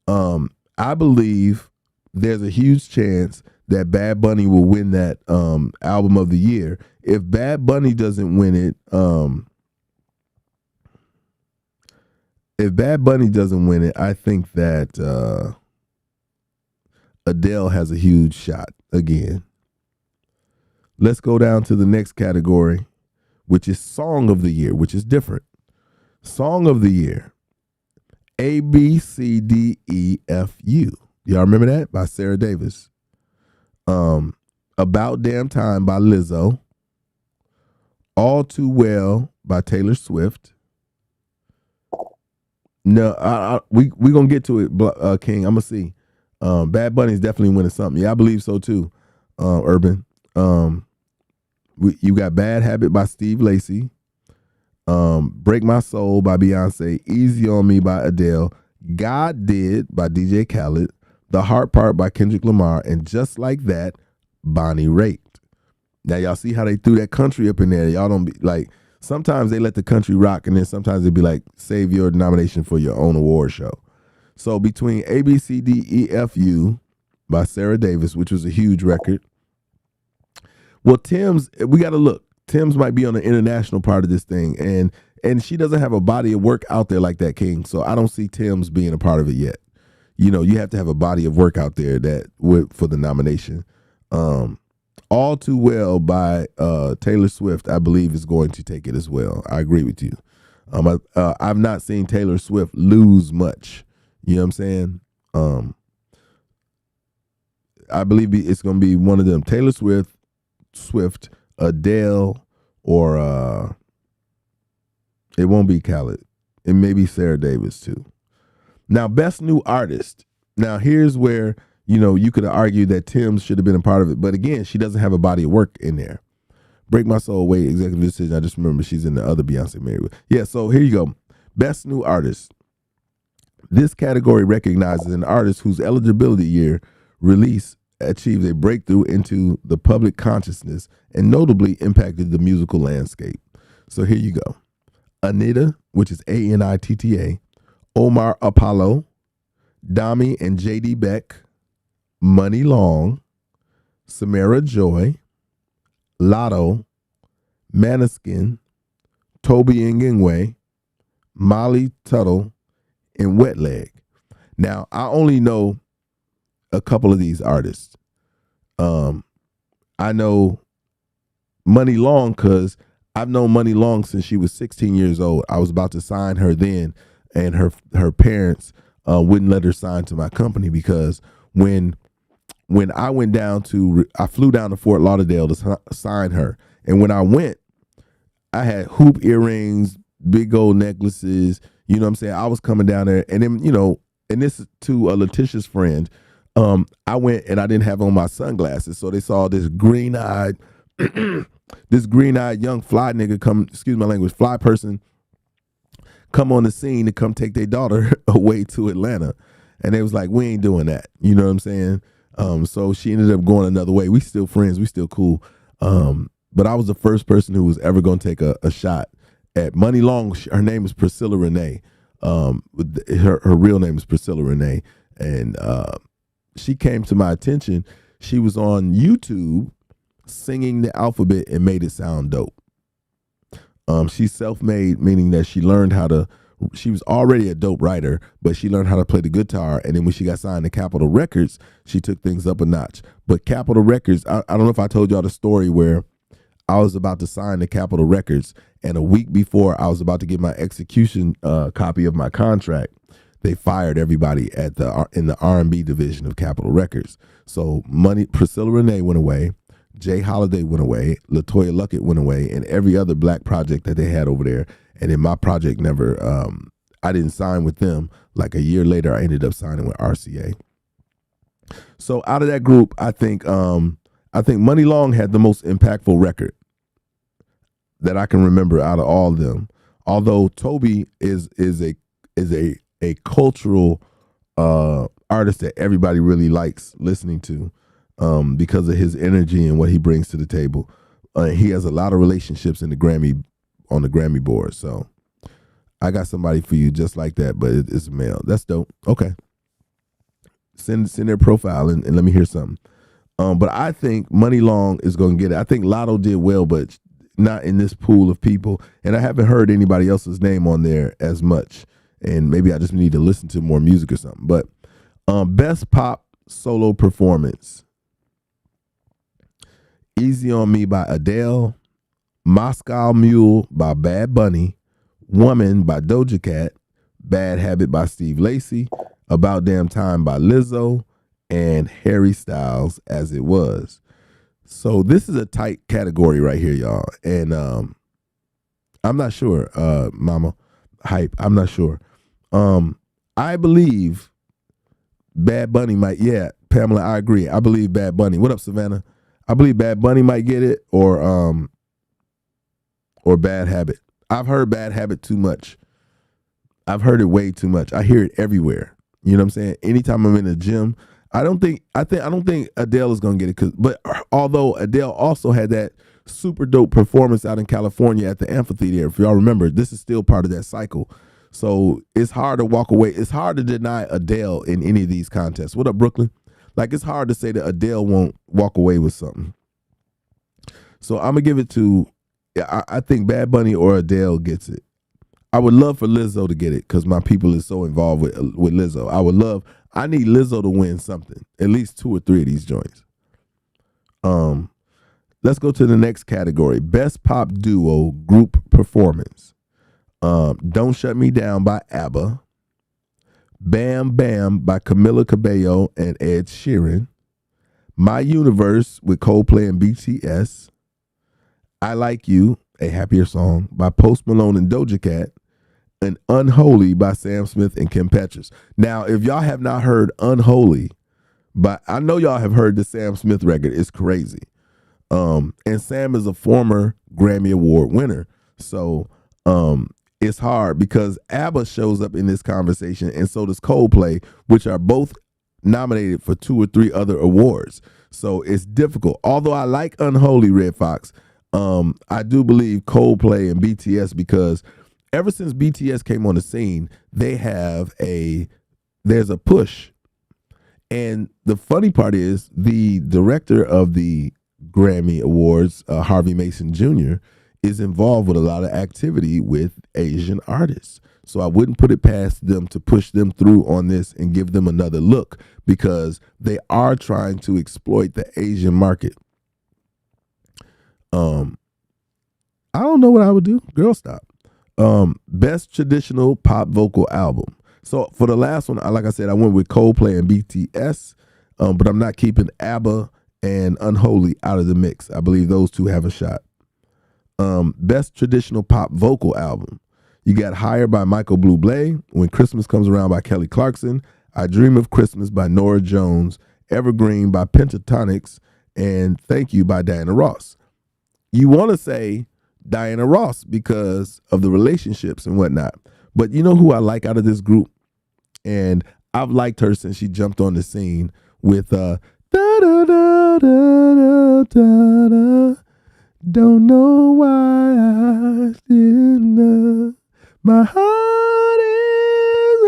I believe there's a huge chance that Bad Bunny will win that album of the year. If Bad Bunny doesn't win it, I think that Adele has a huge shot again. Let's go down to the next category, which is Song of the Year, which is different. Song of the Year. A, B, C, D, E, F, U. Y'all remember that? By Sarah Davis. About Damn Time by Lizzo. All Too Well by Taylor Swift. No, we gonna get to it, King. I'm gonna see. Bad Bunny's definitely winning something. Yeah, I believe so too. Urban. You got Bad Habit by Steve Lacy. Break My Soul by Beyonce. Easy on Me by Adele. God Did by DJ Khaled. The Heart Part by Kendrick Lamar. And Just Like That, Bonnie Raitt. Now y'all see how they threw that country up in there. Y'all don't be like, sometimes they let the country rock, and then sometimes they be like, save your nomination for your own award show. So between A, B, C, D, E, F, U by Sarah Davis, which was a huge record. Well, Tim's, we got to look. Tim's might be on the international part of this thing, and she doesn't have a body of work out there like that, King. So I don't see Tim's being a part of it yet. You have to have a body of work out there for the nomination. All Too Well by Taylor Swift, I believe, is going to take it as well. I agree with you. I've not seen Taylor Swift lose much. You know what I'm saying? I believe it's going to be one of them. Taylor Swift, Adele, or it won't be Khaled. It may be Sarah Davis too. Now, Best New Artist. Now, here's where, you could argue that Tim should have been a part of it. But again, she doesn't have a body of work in there. Break My Soul, Wait, Executive Decision. I just remember she's in the other Beyonce married with. Yeah, so here you go. Best New Artist. This category recognizes an artist whose eligibility year release achieved a breakthrough into the public consciousness and notably impacted the musical landscape. So here you go. Anita, which is Anitta, Omar Apollo, Dami and JD Beck, Money Long, Samara Joy, Lotto, Maneskin, Toby Ngingwe, Molly Tuttle, and Wet Leg. Now, I only know a couple of these artists. I know Money Long because I've known Money Long since she was 16 years old. I was about to sign her then, and her parents wouldn't let her sign to my company because when I went down I flew down to Fort Lauderdale to sign her, and when I went, I had hoop earrings, big gold necklaces. You know what I'm saying? I was coming down there, and then and this is to Letitia's friend. I went and I didn't have on my sunglasses, so they saw this green-eyed, young fly nigga come. Excuse my language, fly person come on the scene to come take their daughter away to Atlanta, and they was like, "We ain't doing that." You know what I'm saying? So she ended up going another way. We still friends. We still cool. but I was the first person who was ever going to take a shot at Money Long. Her name is Priscilla Renee. Her real name is Priscilla Renee, and she came to my attention. She was on YouTube singing the alphabet and made it sound dope. She's self-made, meaning that she learned how to. She was already a dope writer, but she learned how to play the guitar. And then when she got signed to Capitol Records, she took things up a notch. But Capitol Records, I don't know if I told y'all the story where I was about to sign to Capitol Records, and a week before I was about to get my execution copy of my contract, they fired everybody in the R&B division of Capitol Records. So Priscilla Renee went away, Jay Holiday went away, LaToya Luckett went away, and every other black project that they had over there. And then my project never, I didn't sign with them. Like a year later, I ended up signing with RCA. So out of that group, I think Money Long had the most impactful record that I can remember out of all of them. Although Toby is a cultural artist that everybody really likes listening to because of his energy and what he brings to the table. He has a lot of relationships on the Grammy board. So I got somebody for you just like that, but it's a male. That's dope. Okay. Send their profile and let me hear something. But I think Money Long is going to get it. I think Lotto did well, but not in this pool of people. And I haven't heard anybody else's name on there as much. And maybe I just need to listen to more music or something. But best pop solo performance. Easy on Me by Adele. Moscow Mule by Bad Bunny. Woman by Doja Cat. Bad Habit by Steve Lacy. About Damn Time by Lizzo. And Harry Styles, As It Was. So this is a tight category right here, y'all. And I'm not sure, Mama Hype. I'm not sure. I believe Bad Bunny might. Yeah, Pamela, I agree. I believe Bad Bunny. What up, Savannah? I believe Bad Bunny might get it, or Bad Habit. I've heard Bad Habit too much. I've heard it way too much. I hear it everywhere. You know what I'm saying? Anytime I'm in the gym, I don't think Adele is gonna get it. But although Adele also had that super dope performance out in California at the amphitheater, if y'all remember, this is still part of that cycle. So it's hard to walk away. It's hard to deny Adele in any of these contests. What up, Brooklyn? Like, it's hard to say that Adele won't walk away with something. So I'm gonna give it to. I think Bad Bunny or Adele gets it. I would love for Lizzo to get it because my people is so involved with Lizzo. I need Lizzo to win something, at least 2 or 3 of these joints. Let's go to the next category. Best Pop Duo Group Performance. Don't Shut Me Down by ABBA. Bam Bam by Camila Cabello and Ed Sheeran. My Universe with Coldplay and BTS. I Like You, a happier song, by Post Malone and Doja Cat. And Unholy by Sam Smith and Kim Petras. Now, if y'all have not heard Unholy, but I know y'all have heard the Sam Smith record. It's crazy. And Sam is a former Grammy Award winner. So it's hard because ABBA shows up in this conversation, and so does Coldplay, which are both nominated for 2 or 3 other awards. So it's difficult. Although I like Unholy, Red Fox, I do believe Coldplay and BTS, because ever since BTS came on the scene, there's a push. And the funny part is the director of the Grammy Awards, Harvey Mason Jr., is involved with a lot of activity with Asian artists. So I wouldn't put it past them to push them through on this and give them another look, because they are trying to exploit the Asian market. I don't know what I would do. Girl, stop. Best traditional pop vocal album. So for the last one, like I said, I went with Coldplay and BTS, but I'm not keeping ABBA and Unholy out of the mix. I believe those two have a shot. Best traditional pop vocal album. You got Higher by Michael Bublé, When Christmas Comes Around by Kelly Clarkson, I Dream of Christmas by Norah Jones, Evergreen by Pentatonix, and Thank You by Diana Ross. You want to say Diana Ross because of the relationships and whatnot. But you know who I like out of this group? And I've liked her since she jumped on the scene with da da da da da da da Don't know why I didn't know. My heart is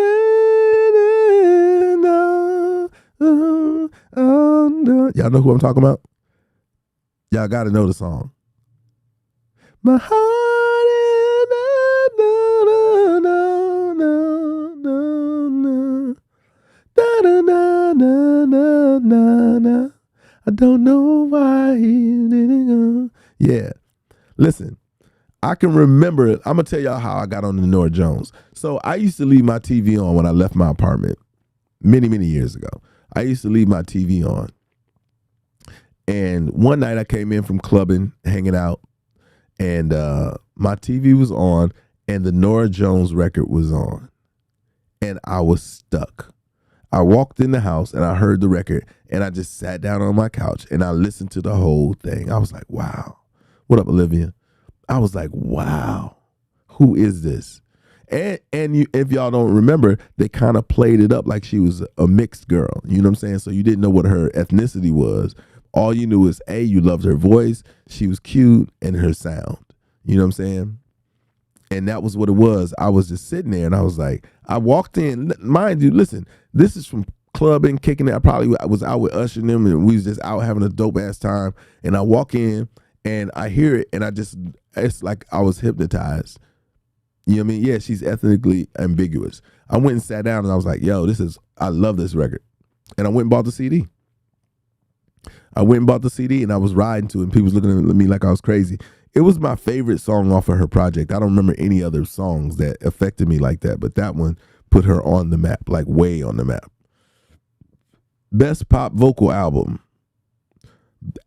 in no. Y'all know who I'm talking about? Y'all got to know the song. My heart is no. I don't know why he didn't go. Yeah. Listen, I can remember it. I'm going to tell y'all how I got on the Norah Jones. So I used to leave my TV on when I left my apartment many, many years ago. I used to leave my TV on. And one night I came in from clubbing, hanging out, and my TV was on and the Norah Jones record was on. And I was stuck. I walked in the house and I heard the record and I just sat down on my couch and I listened to the whole thing. I was like, wow. What up, Olivia? I was like, wow, who is this? And you, if y'all don't remember, they kind of played it up like she was a mixed girl. You know what I'm saying? So you didn't know what her ethnicity was. All you knew is, you loved her voice, she was cute, and her sound. You know what I'm saying? And that was what it was. I was just sitting there and I was like, I walked in, mind you, listen, this is from clubbing, kicking it. I was out with Usher and them and we was just out having a dope ass time. And I walk in and I hear it and it's like I was hypnotized. You know what I mean? Yeah, she's ethnically ambiguous. I went and sat down and I was like, yo, I love this record. And I went and bought the CD. And I was riding to it and people was looking at me like I was crazy. It was my favorite song off of her project. I don't remember any other songs that affected me like that, but that one put her on the map, like way on the map. Best pop vocal album.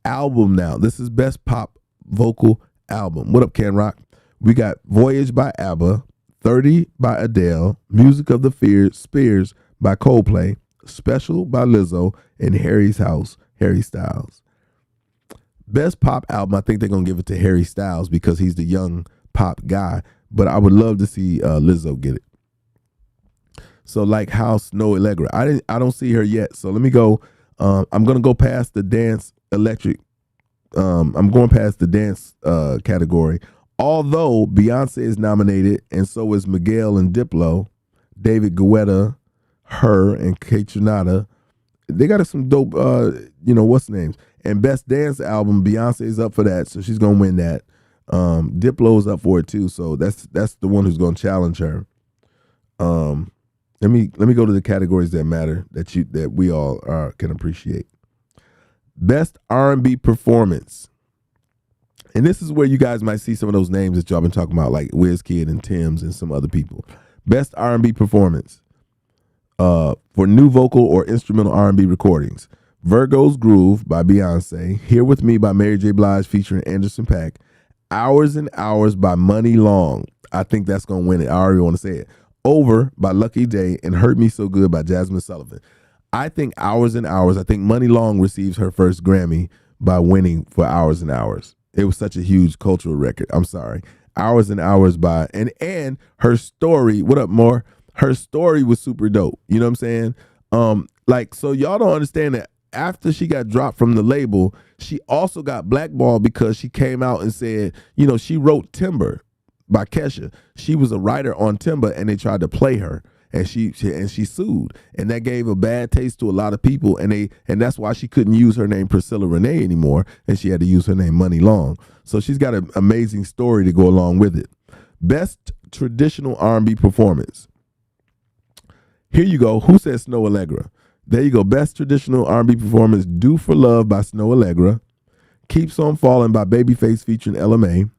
Now. This is best pop vocal album. What up, Ken Rock? We got Voyage by ABBA, 30 by Adele, Music of the Spears by Coldplay, Special by Lizzo, and Harry Styles. Best pop album, I think they're going to give it to Harry Styles because he's the young pop guy, but I would love to see Lizzo get it. So like how Snow Allegra. I don't see her yet, so let me go. I'm going to go past the dance electric. I'm going past the dance category. Although Beyonce is nominated, and so is Miguel and Diplo, David Guetta, her, and Kate Trinata. They got some dope, what's the names? And Best Dance Album, Beyonce's up for that, so she's gonna win that. Diplo's up for it too, so that's the one who's gonna challenge her. Let me go to the categories that matter that we all can appreciate. Best R&B Performance. And this is where you guys might see some of those names that y'all been talking about, like Wizkid and Tim's and some other people. Best R&B Performance for new vocal or instrumental R&B recordings. Virgo's Groove by Beyonce. Here With Me by Mary J. Blige featuring Anderson .Paak. Hours and Hours by Money Long. I think that's going to win it. I already want to say it. Over by Lucky Day and Hurt Me So Good by Jasmine Sullivan. I think Hours and Hours. I think Money Long receives her first Grammy by winning for Hours and Hours. It was such a huge cultural record. I'm sorry. Hours and Hours by, and her story, what up, more? Her story was super dope. You know what I'm saying? So y'all don't understand that after she got dropped from the label, she also got blackballed because she came out and said, she wrote Timber by Kesha. She was a writer on Timber and they tried to play her. And she sued, and that gave a bad taste to a lot of people, and that's why she couldn't use her name Priscilla Renee anymore, and she had to use her name Money Long. So she's got an amazing story to go along with it. Best Traditional R&B Performance. Here you go. Who said Snow Allegra? There you go. Best Traditional R&B Performance. Do For Love by Snow Allegra. Keeps On Falling by Babyface featuring LMA.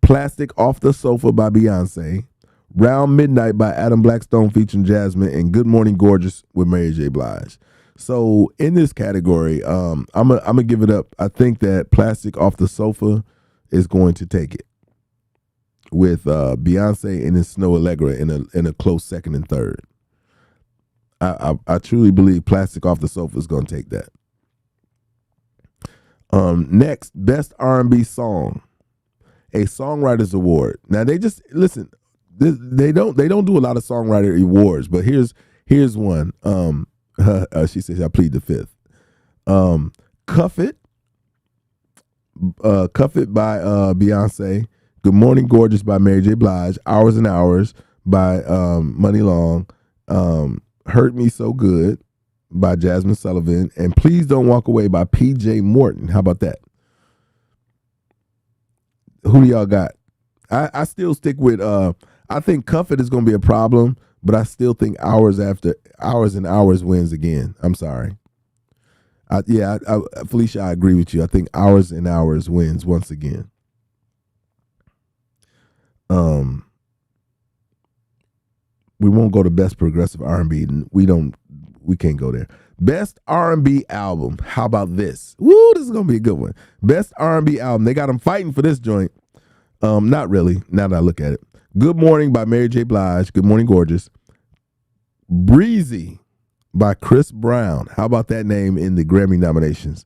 Plastic Off the Sofa by Beyonce. Round Midnight by Adam Blackstone featuring Jasmine, and Good Morning Gorgeous with Mary J. Blige. So in this category, I'm gonna give it up. I think that Plastic Off the Sofa is going to take it with Beyonce and then Snow Allegra in a close second and third. I truly believe Plastic Off the Sofa is going to take that. Next, Best R&B Song, a Songwriters Award. Now they just listen. They don't do a lot of songwriter awards, but here's one. She says I plead the fifth. Cuff It Cuff It by Beyonce. Good Morning Gorgeous by Mary J. Blige. Hours and Hours by Money Long. Hurt Me So Good by Jasmine Sullivan. And Please Don't Walk Away by P.J. Morton. How about that? Who do y'all got? I still stick with, I think Cuff It is going to be a problem, but I still think Hours and Hours wins again. I'm sorry. Felicia, I agree with you. I think Hours and Hours wins once again. We won't go to best progressive R&B. We can't go there. Best R&B album. How about this? Woo, this is gonna be a good one. Best R&B album. They got them fighting for this joint. Not really. Now that I look at it. Good Morning by Mary J. Blige. Good Morning Gorgeous. Breezy by Chris Brown. How about that name in the Grammy nominations?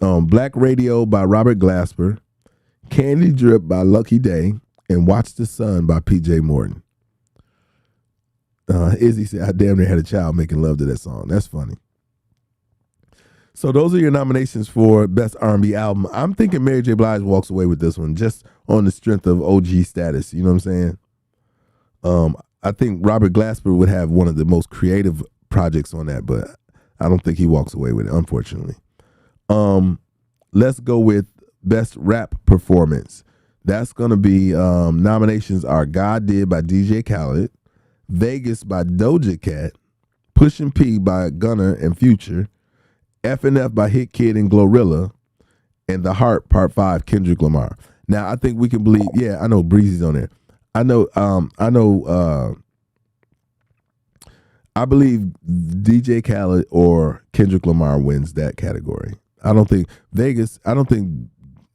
Black Radio by Robert Glasper. Candy Drip by Lucky Day. And Watch the Sun by P.J. Morton. Izzy said, I damn near had a child making love to that song. That's funny. So those are your nominations for Best R&B Album. I'm thinking Mary J. Blige walks away with this one just on the strength of OG status. You know what I'm saying? I think Robert Glasper would have one of the most creative projects on that, but I don't think he walks away with it, unfortunately. Let's go with Best Rap Performance. That's going to be, nominations are God Did by DJ Khaled, Vegas by Doja Cat, Pushin' P by Gunna and Future, F&F by Hit Kid and Glorilla, and The Heart Part 5 Kendrick Lamar. Now I think we can believe, yeah, I know Breezy's on there. I believe DJ Khaled or Kendrick Lamar wins that category. I don't think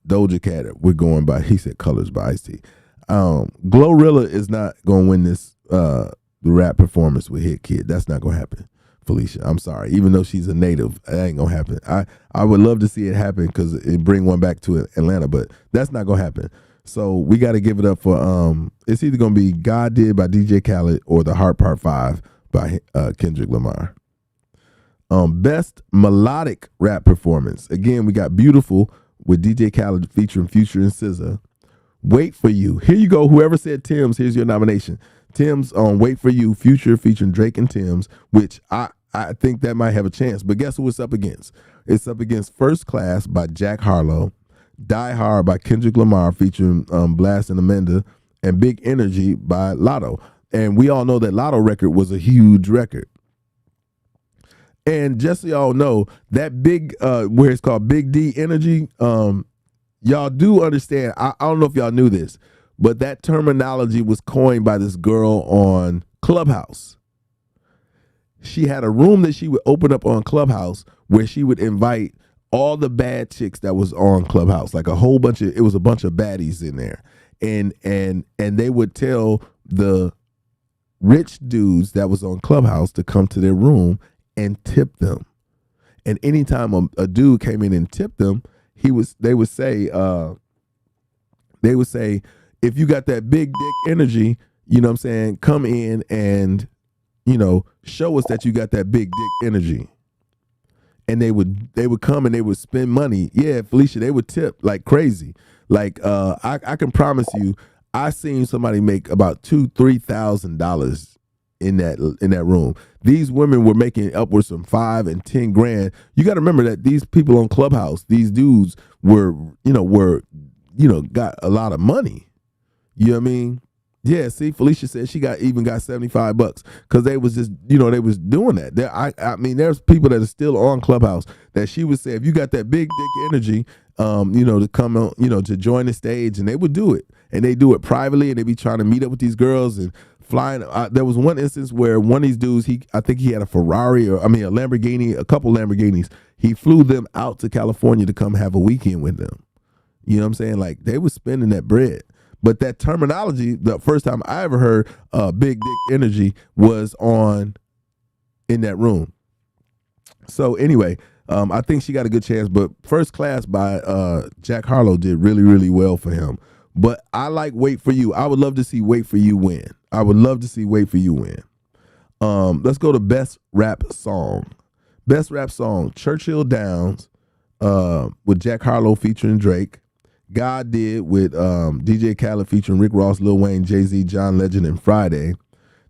Doja Cat we're going by, he said Colors by Ice-T. Glorilla is not going to win this the rap performance with Hit Kid. That's not going to happen, Felicia. I'm sorry. Even though she's a native, that ain't going to happen. I would love to see it happen because it bring one back to Atlanta, but that's not going to happen. So we got to give it up for, it's either going to be God Did by DJ Khaled or The Heart Part 5 by Kendrick Lamar. Best Melodic Rap Performance. Again, we got Beautiful with DJ Khaled featuring Future and SZA. Wait for You. Here you go. Whoever said Tim's, here's your nomination. Tim's on Wait for You, Future featuring Drake and Tim's, which I think that might have a chance. But guess who it's up against? It's up against First Class by Jack Harlow, Die Hard by Kendrick Lamar featuring Blast and Amanda, and Big Energy by Lotto. And we all know that Lotto record was a huge record. And just so y'all know, that big, where it's called Big D Energy, y'all do understand, I don't know if y'all knew this, but that terminology was coined by this girl on Clubhouse. She had a room that she would open up on Clubhouse where she would invite all the bad chicks that was on Clubhouse, like it was a bunch of baddies in there. And they would tell the rich dudes that was on Clubhouse to come to their room and tip them. And anytime a dude came in and tipped them, they would say, if you got that big dick energy, you know what I'm saying, come in and, show us that you got that big dick energy. And they would come and they would spend money. Yeah, Felicia, they would tip like crazy. Like I can promise you, I seen somebody make about $2,000-$3,000 in that room. These women were making upwards from $5,000 and $10,000. You got to remember that these people on Clubhouse, these dudes were got a lot of money. You know what I mean? Yeah, see, Felicia said she got $75 because they was just, they was doing that. I mean, there's people that are still on Clubhouse that she would say, if you got that big dick energy, to come on, to join the stage, and they would do it. And they do it privately, and they be trying to meet up with these girls and flying. There was one instance where one of these dudes, I think he had a Ferrari a Lamborghini, a couple Lamborghinis. He flew them out to California to come have a weekend with them. You know what I'm saying? Like, they was spending that bread. But that terminology, the first time I ever heard big dick energy was in that room. So anyway, I think she got a good chance. But First Class by Jack Harlow did really, really well for him. But I like Wait for You. I would love to see Wait for You win. I would love to see Wait for You win. Let's go to Best Rap Song. Best Rap Song, Churchill Downs with Jack Harlow featuring Drake. God did with DJ Khaled featuring Rick Ross, Lil Wayne, Jay-Z, John Legend, and Friday.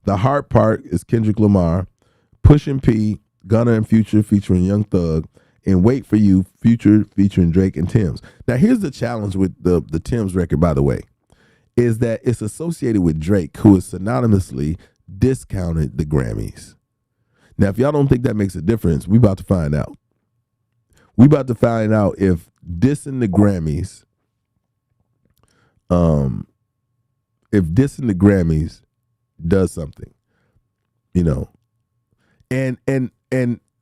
The Heart Part is Kendrick Lamar. Pushin' P, Gunna and Future featuring Young Thug. And Wait For You, Future featuring Drake and Tim's. Now here's the challenge with the Tim's record, by the way, is that it's associated with Drake, who has synonymously discounted the Grammys. Now, if y'all don't think that makes a difference, we about to find out. We about to find out if dissing the Grammys, does something, you know. And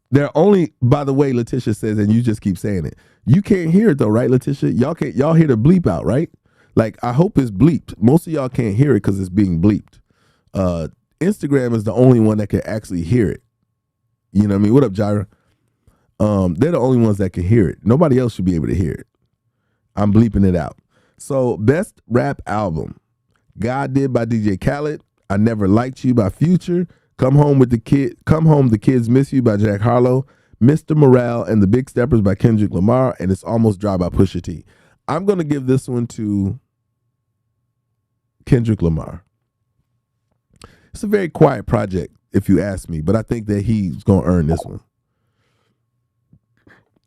they're only, by the way, Letitia says, and you just keep saying it, you can't hear it though, right, Letitia? Y'all hear the bleep out, right? Like, I hope it's bleeped. Most of y'all can't hear it because it's being bleeped. Instagram is the only one that can actually hear it. You know what I mean? What up, Jaira? They're the only ones that can hear it. Nobody else should be able to hear it. I'm bleeping it out. So, best rap album. God Did by DJ Khaled. I Never Liked You by Future. Come Home, the Kids Miss You by Jack Harlow. Mr. Morale and the Big Steppers by Kendrick Lamar. And It's Almost Dry by Pusha T. I'm going to give this one to Kendrick Lamar. It's a very quiet project, if you ask me, but I think that he's going to earn this one.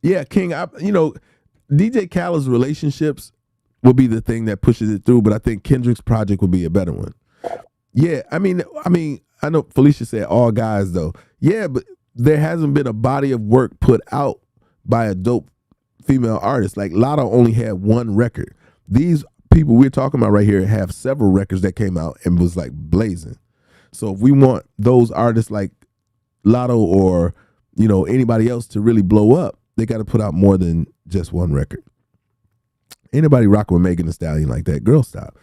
Yeah, King, DJ Khaled's relationships will be the thing that pushes it through, but I think Kendrick's project will be a better one. Yeah, I mean, I know Felicia said all guys though. Yeah, but there hasn't been a body of work put out by a dope female artist. Like Lotto only had one record. These people we're talking about right here have several records that came out and was like blazing. So if we want those artists like Lotto or, anybody else to really blow up, they got to put out more than just one record. Ain't nobody rocking with Megan Thee Stallion like that. Girl, stop.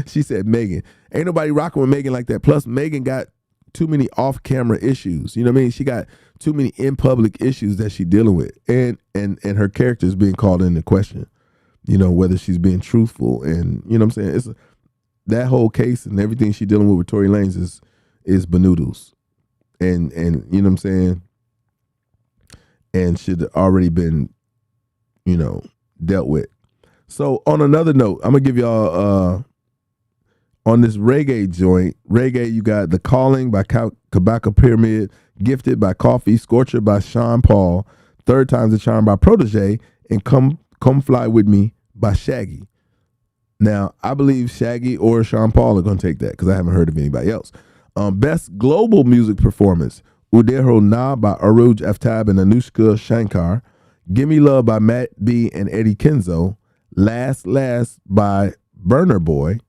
She said Megan. Ain't nobody rocking with Megan like that. Plus, Megan got too many off-camera issues. You know what I mean? She got too many in-public issues that she's dealing with. And her character is being called into question. Whether she's being truthful. And, you know what I'm saying? That whole case and everything she's dealing with Tory Lanez is banoodles. And you know what I'm saying? And should have already been, dealt with. So on another note, I'm going to give y'all, on this reggae joint, you got The Calling by Kabaka Pyramid, Gifted by Coffee, Scorcher by Sean Paul, Third Time's a Charm by Protege, and Come Fly With Me by Shaggy. Now, I believe Shaggy or Sean Paul are going to take that because I haven't heard of anybody else. Best Global Music Performance, Udeho Na by Aruj Aftab and Anushka Shankar, Gimme Love by Matt B and Eddie Kenzo, Last by Burner Boy,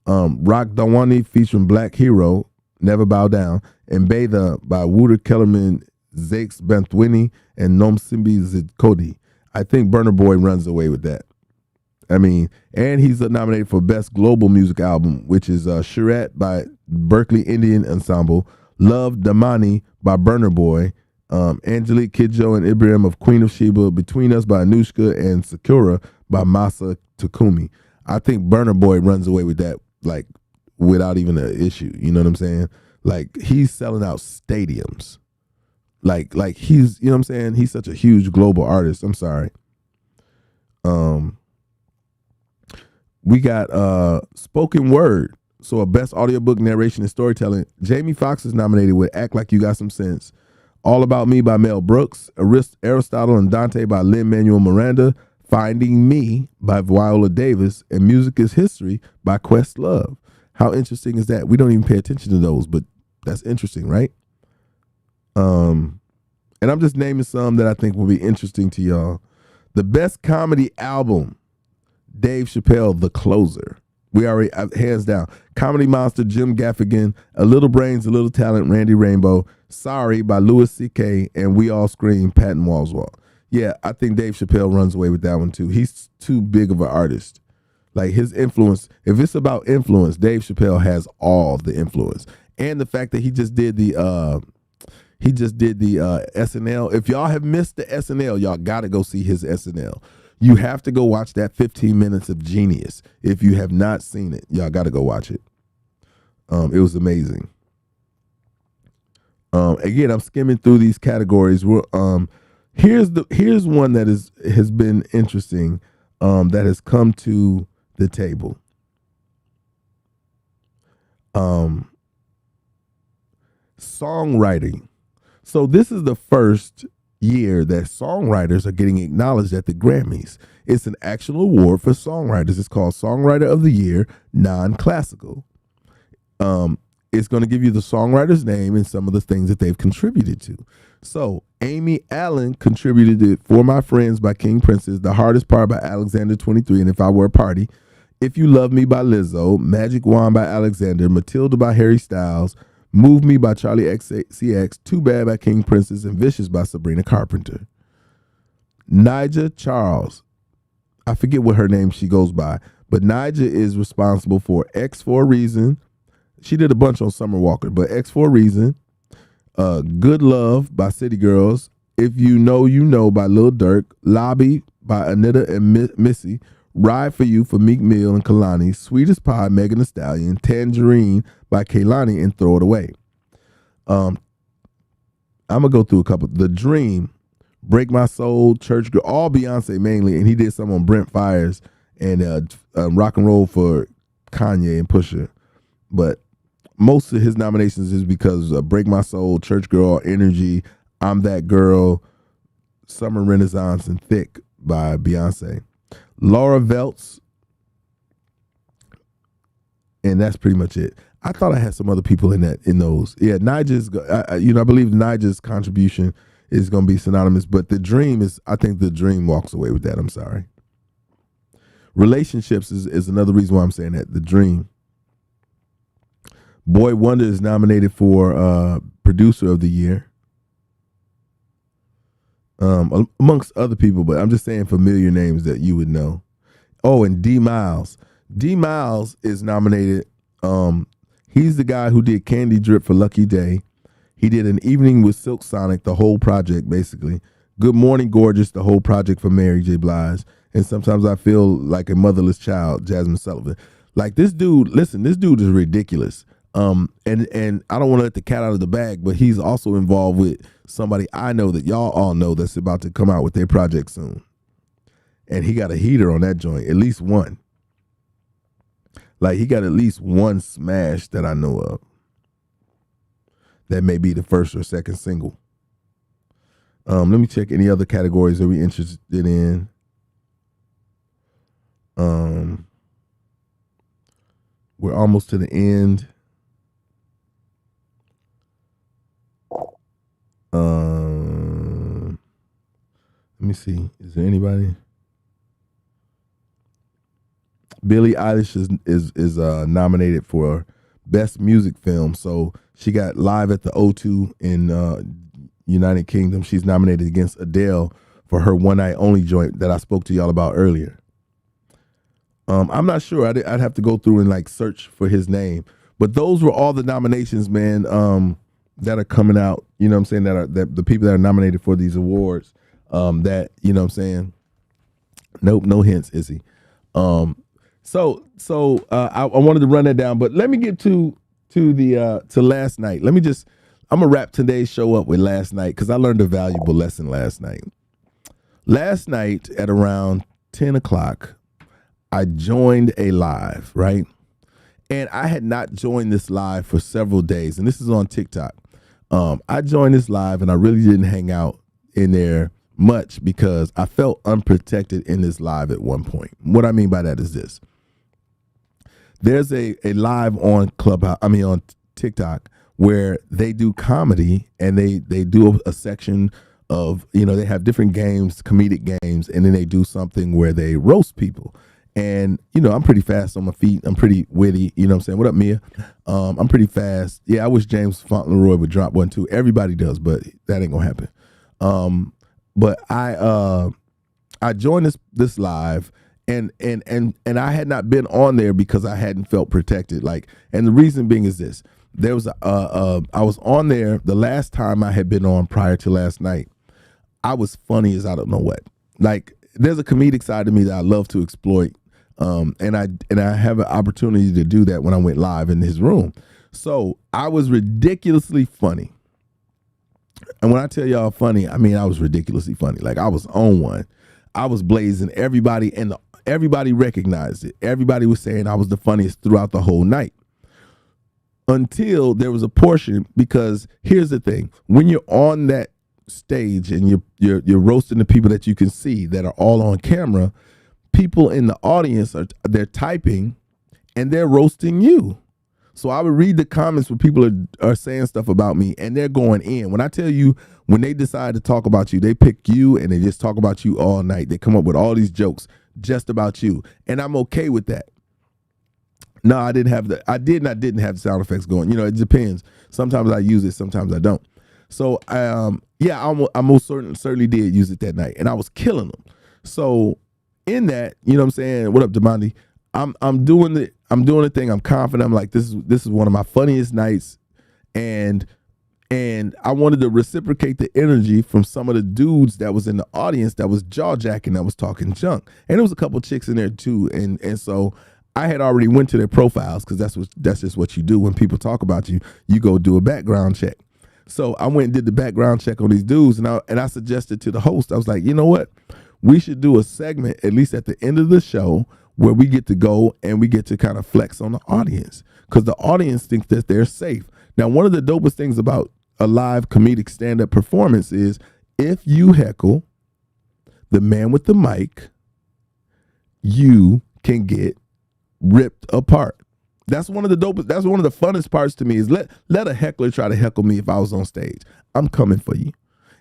Rock Dawani featuring Black Hero, Never Bow Down, and Batha by Wouter Kellerman, Zakes Benthwini, and Nom Simbi Zidkodi. I think Burner Boy runs away with that. I mean, and he's nominated for Best Global Music Album, which is Charette by Berkeley Indian Ensemble, Love Damani by Burner Boy, Angelique Kidjo and Ibrahim of Queen of Sheba, Between Us by Anushka, and Sakura by Masa Takumi. I think Burner Boy runs away with that, like, without even an issue. You know what I'm saying? Like, he's selling out stadiums. Like he's, you know what I'm saying? He's such a huge global artist. I'm sorry. We got Spoken Word. So a Best Audiobook Narration and Storytelling. Jamie Foxx is nominated with Act Like You Got Some Sense, All About Me by Mel Brooks, Aristotle and Dante by Lin-Manuel Miranda, Finding Me by Viola Davis, and Music is History by Questlove. How interesting is that? We don't even pay attention to those, but that's interesting, right? And I'm just naming some that I think will be interesting to y'all. The Best Comedy Album, Dave Chappelle, The Closer. We already, hands down. Comedy Monster, Jim Gaffigan, A Little Brains, A Little Talent, Randy Rainbow, Sorry by Louis C.K., and We All Scream, Patton Oswalt. Yeah, I think Dave Chappelle runs away with that one too. He's too big of an artist. Like his influence, if it's about influence, Dave Chappelle has all the influence. And the fact that he just did the SNL. If y'all have missed the SNL, y'all gotta go see his SNL. You have to go watch that 15 minutes of genius. If you have not seen it, y'all got to go watch it. It was amazing. Again, I'm skimming through these categories. Here's one that has been interesting. that has come to the table. Songwriting. So this is the first year that songwriters are getting acknowledged at the Grammys. It's an actual award for songwriters. It's called Songwriter of the Year, non-classical. It's going to give you the songwriter's name and some of the things that they've contributed to. So Amy Allen contributed it For My Friends by King Princess, The Hardest Part by Alexander 23, and If I Were a Party, If You Love Me by Lizzo, Magic Wand by Alexander, Matilda by Harry Styles, Move Me by Charlie XCX, Too Bad by King Princess, and Vicious by Sabrina Carpenter. Nija Charles, I forget what her name she goes by, but Nija is responsible for X for a Reason. She did a bunch on Summer Walker, but X for a Reason, Good Love by City Girls, If You Know You Know by Lil Durk, Lobby by Anita and Missy, Ride for You for Meek Mill and Kalani, Sweetest Pie, Megan Thee Stallion, Tangerine by Kehlani, and Throw It Away. I'm going to go through a couple. The Dream, Break My Soul, Church Girl, all Beyonce mainly, and he did some on Brent Fires and Rock and Roll for Kanye and Pusha. But most of his nominations is because of Break My Soul, Church Girl, Energy, I'm That Girl, Summer Renaissance, and Thick by Beyonce. Laura Veltz, and that's pretty much it. I thought I had some other people in those. Yeah, Nija's, I believe Nija's contribution is going to be synonymous, but The Dream is, I think The Dream walks away with that. I'm sorry. Relationships is another reason why I'm saying that. The Dream. Boy Wonder is nominated for Producer of the Year. Amongst other people, but I'm just saying familiar names that you would know. Oh, and D Miles. D Miles is nominated. He's the guy who did Candy Drip for Lucky Day. He did An Evening with Silk Sonic, the whole project, basically. Good Morning Gorgeous, the whole project for Mary J. Blige. And Sometimes I Feel Like a Motherless Child, Jasmine Sullivan. Like, this dude, listen, this dude is ridiculous. And I don't want to let the cat out of the bag, but he's also involved with somebody I know that y'all all know that's about to come out with their project soon. And he got a heater on that joint, at least one. Like, he got at least one smash that I know of. That may be the first or second single. Let me check any other categories that we're interested in. We're almost to the end. Let me see. Is there anybody? Billie Eilish is nominated for Best Music Film. So she got Live at the O2 in United Kingdom. She's nominated against Adele for her One Night Only joint that I spoke to y'all about earlier. I'm not sure. I'd have to go through and like search for his name. But those were all the nominations, man, that are coming out. You know what I'm saying? That the people that are nominated for these awards. That, you know what I'm saying? Nope, no hints, Izzy. So I wanted to run that down, but let me get to last night. I'm gonna wrap today's show up with last night because I learned a valuable lesson last night. Last night at around 10 o'clock, I joined a live, right? And I had not joined this live for several days, and this is on TikTok. I joined this live, and I really didn't hang out in there much because I felt unprotected in this live at one point. What I mean by that is this. There's a live on on TikTok where they do comedy and they do a section of, they have different games, comedic games, and then they do something where they roast people. And, I'm pretty fast on my feet. I'm pretty witty. You know what I'm saying? What up, Mia? I'm pretty fast. Yeah, I wish James Fauntleroy would drop one too. Everybody does, but that ain't gonna happen. But I joined this live and I had not been on there because I hadn't felt protected. And the reason being is this. There was I was on there the last time I had been on prior to last night. I was funny as I don't know what. Like, there's a comedic side to me that I love to exploit. And I have an opportunity to do that when I went live in his room. So I was ridiculously funny. And when I tell y'all funny, I mean I was ridiculously funny. Like, I was on one. I was blazing everybody, and everybody recognized it. Everybody was saying I was the funniest throughout the whole night. Until there was a portion, because here's the thing: when you're on that stage and you're roasting the people that you can see that are all on camera, people in the audience they're typing and they're roasting you. So I would read the comments where people are saying stuff about me and they're going in. When I tell you, when they decide to talk about you, they pick you and they just talk about you all night. They come up with all these jokes just about you, and I'm okay with that. No, I didn't have I didn't have the sound effects going. It depends. Sometimes I use it, sometimes I don't. So, I most certainly did use it that night, and I was killing them. So, in that, you know what I'm saying? What up, Demandi? I'm doing the thing. I'm confident. I'm like, this is one of my funniest nights, and I wanted to reciprocate the energy from some of the dudes that was in the audience that was jaw jacking, that was talking junk, and there was a couple chicks in there too, and so. I had already went to their profiles, because that's just what you do when people talk about you. You go do a background check. So I went and did the background check on these dudes, and I suggested to the host, I was like, you know what? We should do a segment, at least at the end of the show, where we get to go and we get to kind of flex on the audience, because the audience thinks that they're safe. Now, one of the dopest things about a live comedic stand-up performance is if you heckle the man with the mic, you can get ripped apart. That's one of the dopest. That's one of the funnest parts to me is let a heckler try to heckle me if I was on stage. I'm coming for you,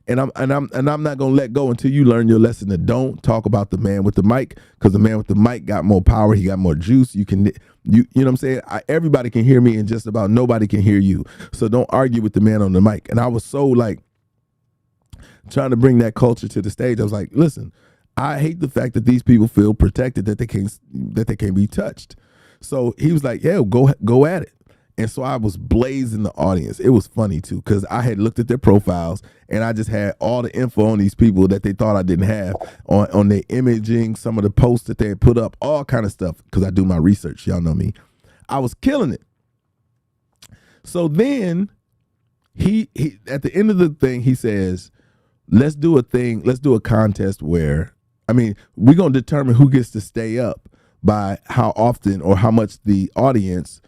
and I'm not gonna let go until you learn your lesson to don't talk about the man with the mic, because the man with the mic got more power. He got more juice. You know what I'm saying? Everybody can hear me, and just about nobody can hear you. So don't argue with the man on the mic. And I was so like trying to bring that culture to the stage. I was like, listen. I hate the fact that these people feel protected, that they can't be touched. So he was like, yeah, go at it. And so I was blazing the audience. It was funny too, because I had looked at their profiles and I just had all the info on these people that they thought I didn't have on their imaging, some of the posts that they had put up, all kind of stuff, because I do my research. Y'all know me. I was killing it. So then he at the end of the thing, he says, let's do a contest where, we're going to determine who gets to stay up by how often or how much the audience,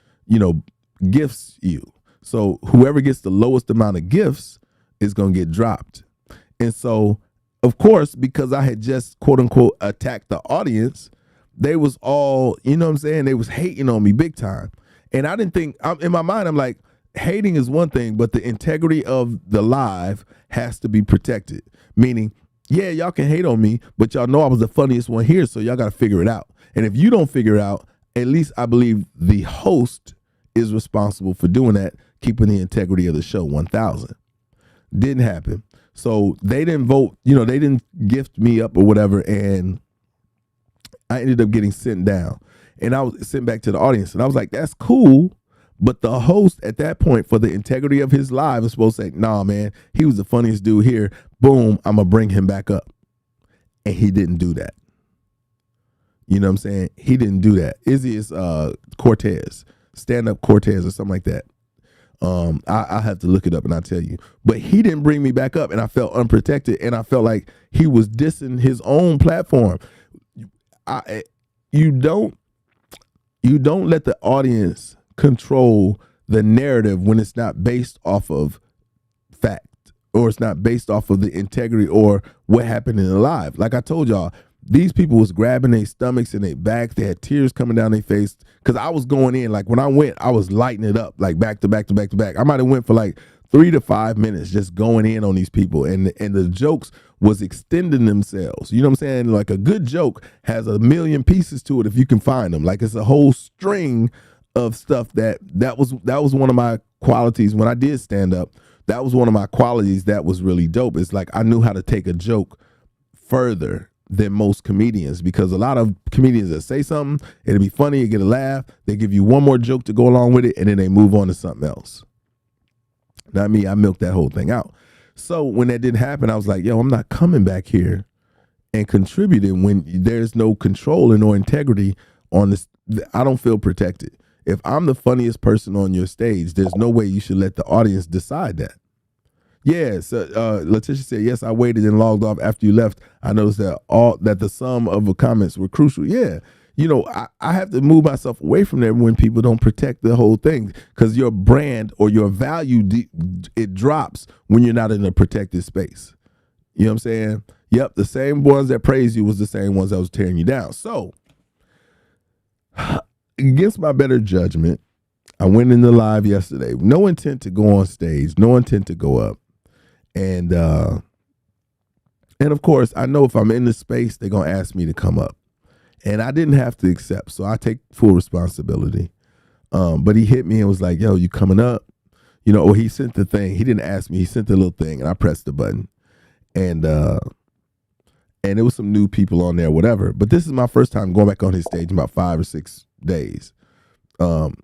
gifts you. So whoever gets the lowest amount of gifts is going to get dropped. And so, of course, because I had just, quote unquote, attacked the audience, they was all, you know what I'm saying? They was hating on me big time. And I didn't think, in my mind, I'm like, hating is one thing, but the integrity of the live has to be protected. Meaning, yeah, y'all can hate on me, but y'all know I was the funniest one here, so y'all got to figure it out. And if you don't figure it out, at least I believe the host is responsible for doing that, keeping the integrity of the show 1,000. Didn't happen. So they didn't vote, they didn't gift me up or whatever, and I ended up getting sent down. And I was sent back to the audience, and I was like, that's cool. But the host at that point, for the integrity of his live, is supposed to say, nah, man, he was the funniest dude here. Boom, I'm going to bring him back up. And he didn't do that. You know what I'm saying? He didn't do that. Izzy is Cortez, stand-up Cortez or something like that. I have to look it up and I'll tell you. But he didn't bring me back up, and I felt unprotected, and I felt like he was dissing his own platform. You don't let the audience control the narrative when it's not based off of fact, or it's not based off of the integrity or what happened in the live. Like I told y'all, these people was grabbing their stomachs and their backs. They had tears coming down their face, because I was going in. Like when I went, I was lighting it up, like back to back to back to back. I might have went for like 3 to 5 minutes just going in on these people, and the jokes was extending themselves. You know what I'm saying? Like a good joke has a million pieces to it if you can find them. Like it's a whole string of stuff that was one of my qualities when I did stand up. That was one of my qualities that was really dope. It's like I knew how to take a joke further than most comedians, because a lot of comedians that say something, it'll be funny, you get a laugh, they give you one more joke to go along with it, and then they move on to something else. Not me, I milked that whole thing out. So when that didn't happen, I was like, yo, I'm not coming back here and contributing when there's no control and no integrity on this. I don't feel protected. If I'm the funniest person on your stage, there's no way you should let the audience decide that. Yes, Letitia said, yes, I waited and logged off after you left. I noticed that the sum of the comments were crucial. Yeah. I have to move myself away from there when people don't protect the whole thing, because your brand or your value, it drops when you're not in a protected space. You know what I'm saying? Yep, the same ones that praised you was the same ones that was tearing you down. So, against my better judgment, I went in the live yesterday. No intent to go on stage, no intent to go up. And of course, I know if I'm in the space, they're going to ask me to come up. And I didn't have to accept, so I take full responsibility. But he hit me and was like, yo, you coming up? Or he sent the thing. He didn't ask me. He sent the little thing, and I pressed the button. And there was some new people on there, whatever. But this is my first time going back on his stage in about 5 or 6 days. And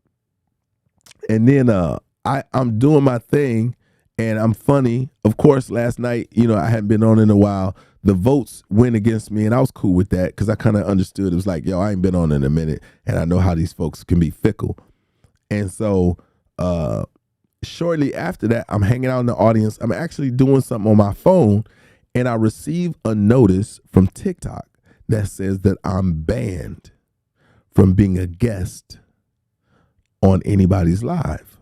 then I'm doing my thing, and I'm funny. Of course, last night, I hadn't been on in a while. The votes went against me, and I was cool with that because I kind of understood. It was like, yo, I ain't been on in a minute, and I know how these folks can be fickle. And so shortly after that, I'm hanging out in the audience. I'm actually doing something on my phone, and I receive a notice from TikTok that says that I'm banned from being a guest on anybody's live.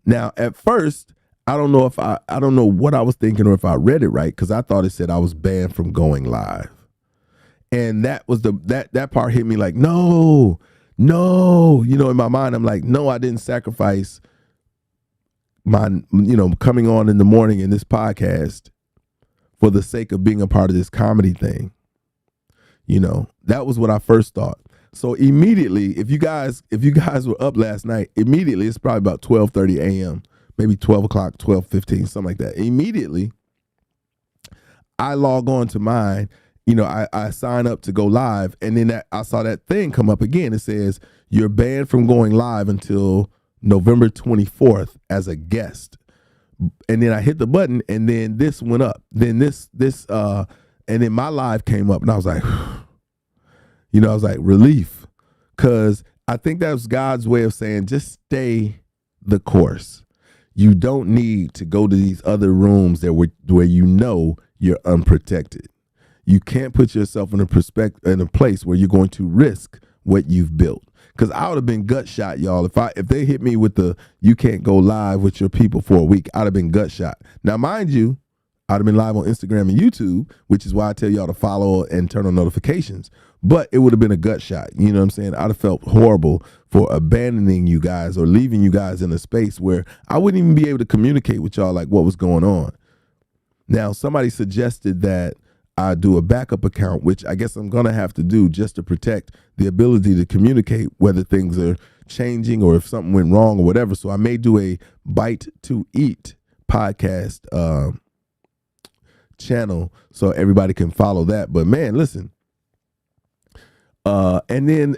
Now, at first, I don't know what I was thinking or if I read it right, because I thought it said I was banned from going live. And that was that part hit me like, no. In my mind, I'm like, no, I didn't sacrifice my, coming on in the morning in this podcast for the sake of being a part of this comedy thing. That was what I first thought. So immediately, if you guys were up last night, immediately, it's probably about 12:30 a.m., maybe 12 o'clock, 12:15, something like that. Immediately, I log on to mine. I sign up to go live, and then I saw that thing come up again. It says, you're banned from going live until November 24th as a guest. And then I hit the button, and then this went up. Then and then my live came up, and I was like, relief. Because I think that was God's way of saying, just stay the course. You don't need to go to these other rooms where you're unprotected. You can't put yourself in a place where you're going to risk what you've built. Because I would have been gut shot, y'all. If they hit me with you can't go live with your people for a week, I'd have been gut shot. Now, mind you, I'd have been live on Instagram and YouTube, which is why I tell y'all to follow and turn on notifications. But it would have been a gut shot. You know what I'm saying? I'd have felt horrible for abandoning you guys or leaving you guys in a space where I wouldn't even be able to communicate with y'all like what was going on. Now, somebody suggested that I do a backup account, which I guess I'm going to have to do just to protect the ability to communicate whether things are changing or if something went wrong or whatever. So I may do a Bite to Eat podcast channel so everybody can follow that. But man, listen. And then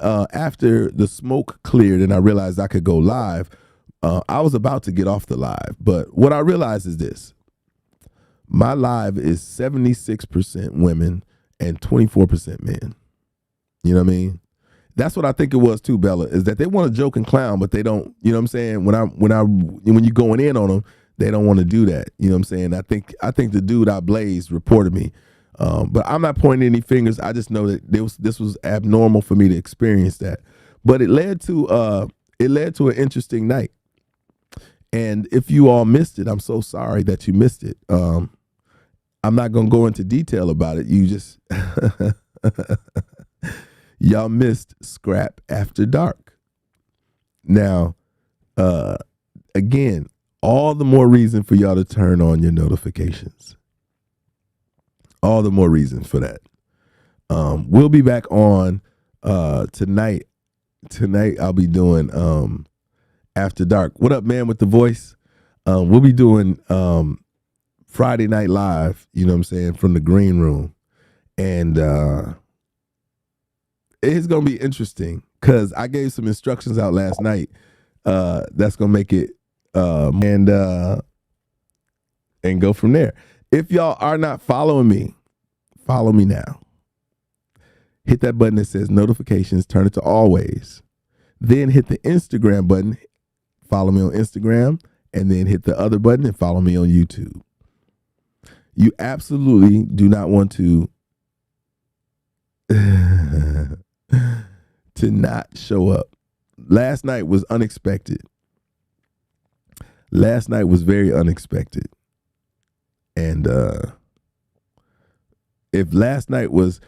after the smoke cleared and I realized I could go live, I was about to get off the live. But what I realized is this. My live is 76% women and 24% men. You know what I mean? That's what I think it was too, Bella, is that they want to joke and clown, but they don't, you know what I'm saying? When you're going in on them, they don't want to do that. You know what I'm saying? I think the dude I blazed reported me. But I'm not pointing any fingers. I just know that this was abnormal for me to experience that. But it led to an interesting night. And if you all missed it, I'm so sorry that you missed it. I'm not going to go into detail about it. You just, y'all missed Scrap After Dark. Now, again, all the more reason for y'all to turn on your notifications. All the more reason for that. We'll be back on tonight. Tonight I'll be doing After Dark. What up, man, with the voice? We'll be doing Friday Night Live, you know what I'm saying, from the green room. And it's going to be interesting because I gave some instructions out last night that's going to make it and go from there. If y'all are not following me, follow me now. Hit that button that says notifications, turn it to always. Then hit the Instagram button, follow me on Instagram, and then hit the other button and follow me on YouTube. You absolutely do not want to to not show up. Last night was unexpected. Last night was very unexpected. And if last night was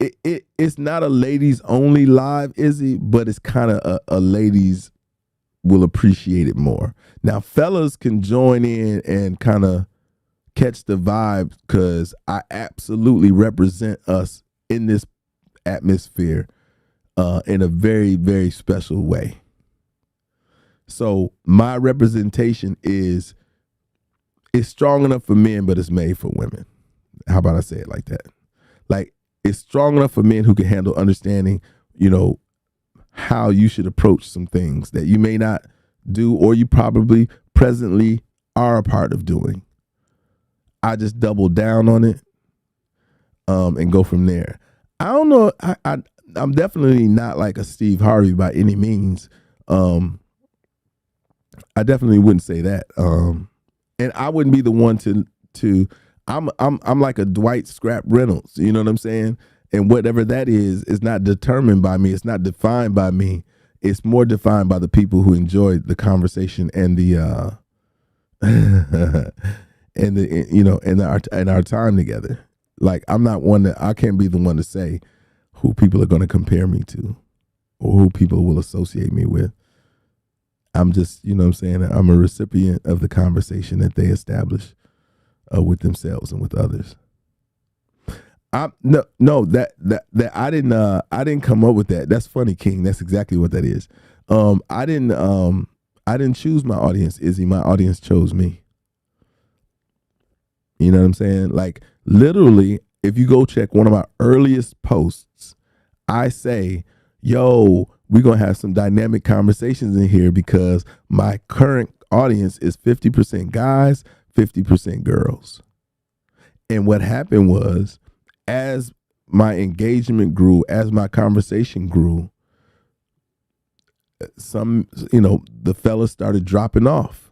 it's not a ladies only live, Izzy, but it's kind of a ladies will appreciate it more. Now, fellas can join in and kind of catch the vibe because I absolutely represent us in this atmosphere in a very, very special way. So my representation is strong enough for men, but it's made for women. How about I say it like that? Like, it's strong enough for men who can handle understanding, how you should approach some things that you may not do or you probably presently are a part of doing. I just double down on it and go from there. I don't know. I'm definitely not like a Steve Harvey by any means. I definitely wouldn't say that. And I wouldn't be the one to I'm like a Dwight Scrap Reynolds. You know what I'm saying? And whatever that is not determined by me. It's not defined by me. It's more defined by the people who enjoy the conversation and the and our time together. Like, I'm not one that I can't be the one to say who people are going to compare me to or who people will associate me with. I'm just, you know what I'm saying? I'm a recipient of the conversation that they establish with themselves and with others. That I didn't come up with that. That's funny, King. That's exactly what that is. I didn't choose my audience, Izzy. My audience chose me. You know what I'm saying? Like, literally, if you go check one of my earliest posts, I say, yo, we're going to have some dynamic conversations in here because my current audience is 50% guys, 50% girls. And what happened was, as my engagement grew, as my conversation grew, the fellas started dropping off.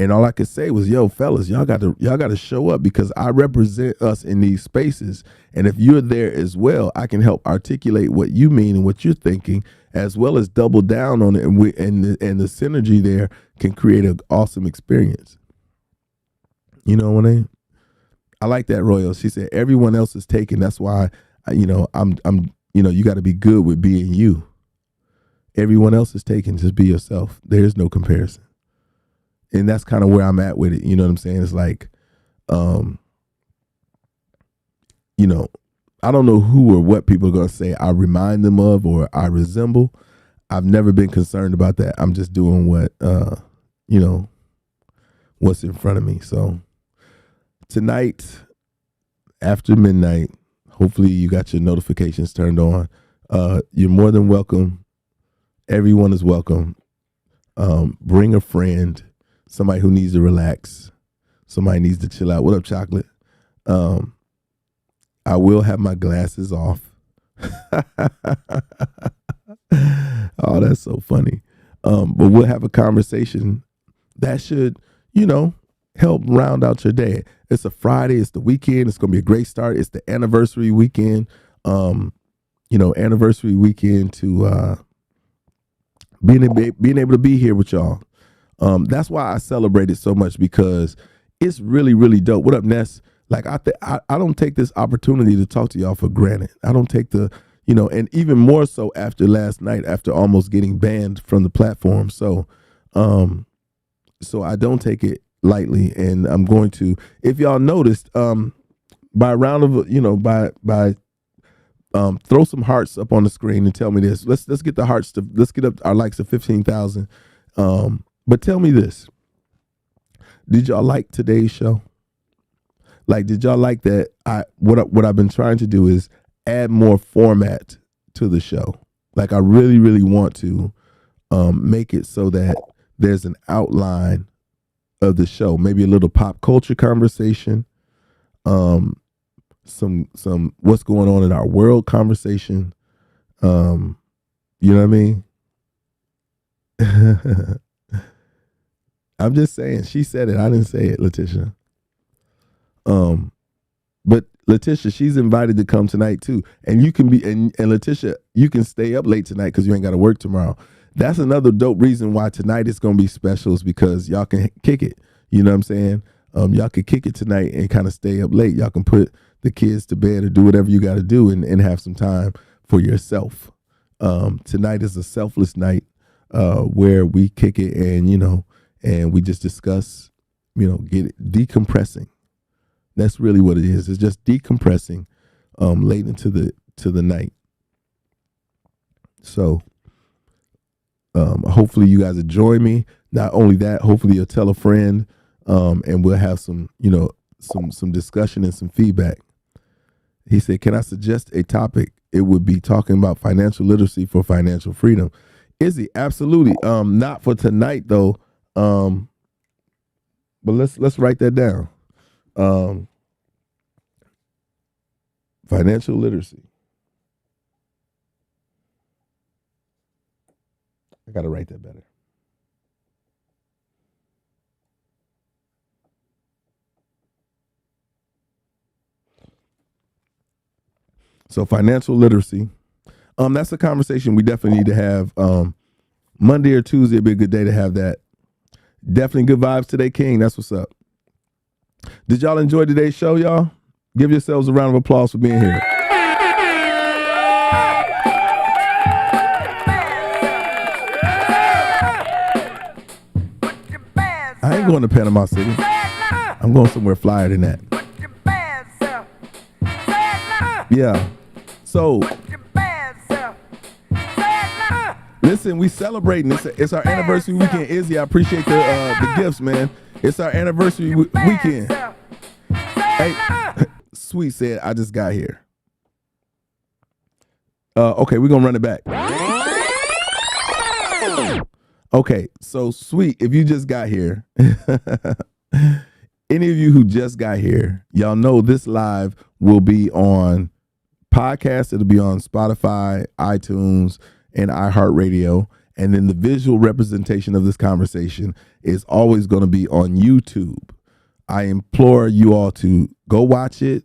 And all I could say was, yo, fellas, y'all got to show up because I represent us in these spaces. And if you're there as well, I can help articulate what you mean and what you're thinking, as well as double down on it. And the synergy there can create an awesome experience. You know what I mean? I like that, Royal. She said, everyone else is taken. That's why, you got to be good with being you. Everyone else is taken. Just be yourself. There is no comparison. And that's kind of where I'm at with it. You know what I'm saying? It's like, I don't know who or what people are going to say I remind them of or I resemble. I've never been concerned about that. I'm just doing what, what's in front of me. So tonight, after midnight, hopefully you got your notifications turned on. You're more than welcome. Everyone is welcome. Bring a friend. Somebody who needs to relax. Somebody needs to chill out. What up, Chocolate? I will have my glasses off. Oh, that's so funny. But we'll have a conversation that should, help round out your day. It's a Friday. It's the weekend. It's going to be a great start. It's the anniversary weekend. Anniversary weekend to being able to be here with y'all. That's why I celebrate it so much because it's really, really dope. What up, Ness? Like, I don't take this opportunity to talk to y'all for granted. I don't take and even more so after last night, after almost getting banned from the platform. So I don't take it lightly, and I'm going to, if y'all noticed, by a round of, by throw some hearts up on the screen and tell me this. Let's get the hearts let's get up our likes to 15,000. But tell me this. Did y'all like today's show? Like, did y'all like that? What I've been trying to do is add more format to the show. Like, I really, really want to make it so that there's an outline of the show. Maybe a little pop culture conversation, some what's going on in our world conversation. You know what I mean? I'm just saying. She said it. I didn't say it, Letitia. But Letitia, she's invited to come tonight too. And you can be and Letitia, you can stay up late tonight because you ain't got to work tomorrow. That's another dope reason why tonight is gonna be special is because y'all can kick it. You know what I'm saying? Y'all can kick it tonight and kind of stay up late. Y'all can put the kids to bed or do whatever you got to do and have some time for yourself. Tonight is a selfless night where we kick it and we just discuss, get it decompressing. That's really what it is. It's just decompressing late into the night. So hopefully you guys enjoy me. Not only that, hopefully you'll tell a friend and we'll have some discussion and some feedback. He said, can I suggest a topic? It would be talking about financial literacy for financial freedom. Izzy, absolutely. Not for tonight though. But let's write that down. Financial literacy. I got to write that better. So financial literacy. That's a conversation we definitely need to have. Monday or Tuesday would be a good day to have that. Definitely good vibes today, King. That's what's up. Did y'all enjoy today's show, y'all? Give yourselves a round of applause for being here. I ain't going to Panama City. I'm going somewhere flyer than that. Yeah. So, listen, we celebrating. It's our anniversary weekend. Izzy, I appreciate the gifts, man. It's our anniversary weekend. Hey, Sweet said, I just got here. Okay, we're going to run it back. Okay, so Sweet, if you just got here, any of you who just got here, y'all know this live will be on podcast. It'll be on Spotify, iTunes, and iHeartRadio. And then the visual representation of this conversation is always going to be on YouTube. I implore you all to go watch it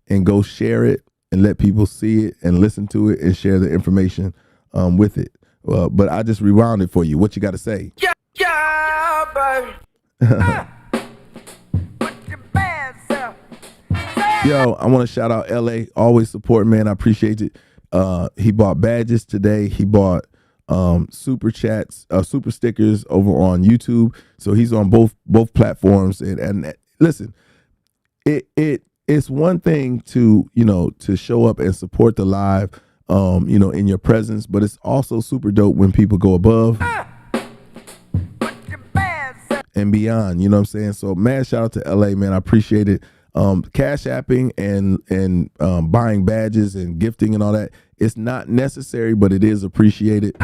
and go share it and let people see it and listen to it and share the information with it. But I just rewound it for you. What you got to say? Yeah, baby. Yo, I want to shout out LA. Always support, man. I appreciate it. He bought badges today. He bought super chats, super stickers over on YouTube. So he's on both platforms. And listen, it's one thing to show up and support the live, in your presence, but it's also super dope when people go above and beyond. You know what I'm saying? So mad shout out to LA, man. I appreciate it. Cash apping and buying badges and gifting and all that, it's not necessary, but it is appreciated.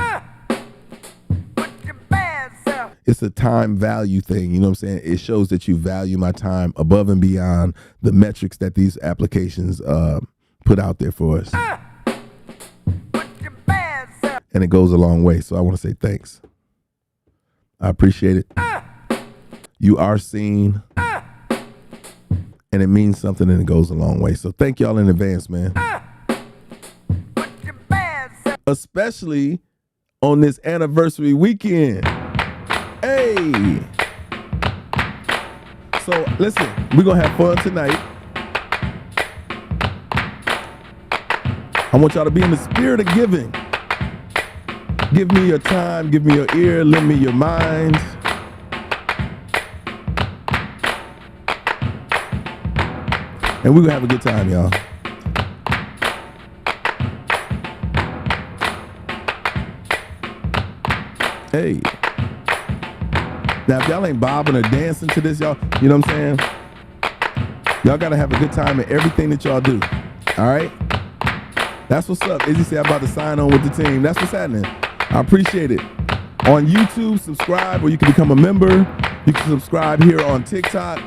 It's a time value thing, you know what I'm saying? It shows that you value my time above and beyond the metrics that these applications put out there for us. And it goes a long way, so I want to say thanks. I appreciate it. You are seen. And it means something and it goes a long way. So thank y'all in advance, man. Especially on this anniversary weekend. Hey. So listen, we're going to have fun tonight. I want y'all to be in the spirit of giving. Give me your time, give me your ear, lend me your mind. And we're going to have a good time, y'all. Hey. Now, if y'all ain't bobbing or dancing to this, y'all, you know what I'm saying? Y'all got to have a good time in everything that y'all do. All right? That's what's up. Izzy said I'm about to sign on with the team. That's what's happening. I appreciate it. On YouTube, subscribe, or you can become a member. You can subscribe here on TikTok.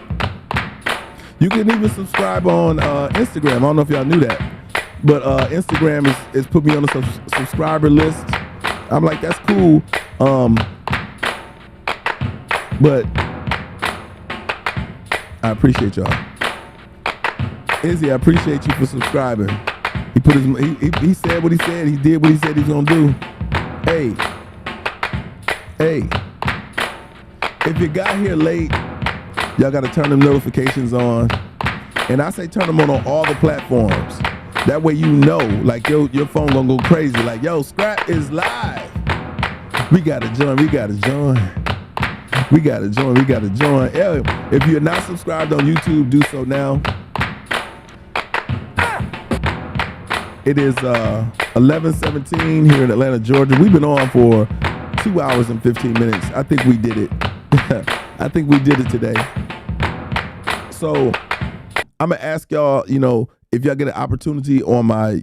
You can even subscribe on Instagram. I don't know if y'all knew that. But Instagram is put me on the subscriber list. I'm like, that's cool. But I appreciate y'all. Izzy, I appreciate you for subscribing. He put his he said what he said. He did what he said he's gonna do. Hey, if you got here late, y'all gotta turn them notifications on. And I say turn them on all the platforms. That way you know, like your phone gonna go crazy. Like, yo, Scrap is live. We gotta join. Hey, if you're not subscribed on YouTube, do so now. It is 11:17 here in Atlanta, Georgia. We've been on for 2 hours and 15 minutes. I think we did it. I think we did it today. So I'm going to ask y'all, if y'all get an opportunity on my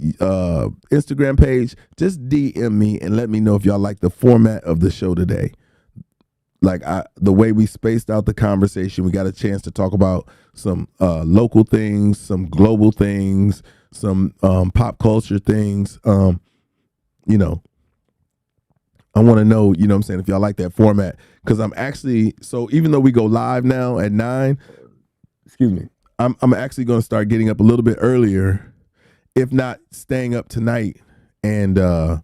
Instagram page, just DM me and let me know if y'all like the format of the show today. Like the way we spaced out the conversation, we got a chance to talk about some local things, some global things, some pop culture things. I want to know, what I'm saying, if y'all like that format. Because I'm actually, so even though we go live now at 9, I'm actually going to start getting up a little bit earlier, if not staying up tonight and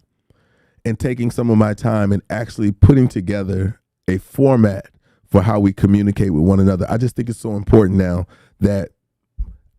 taking some of my time and actually putting together a format for how we communicate with one another. I just think it's so important now that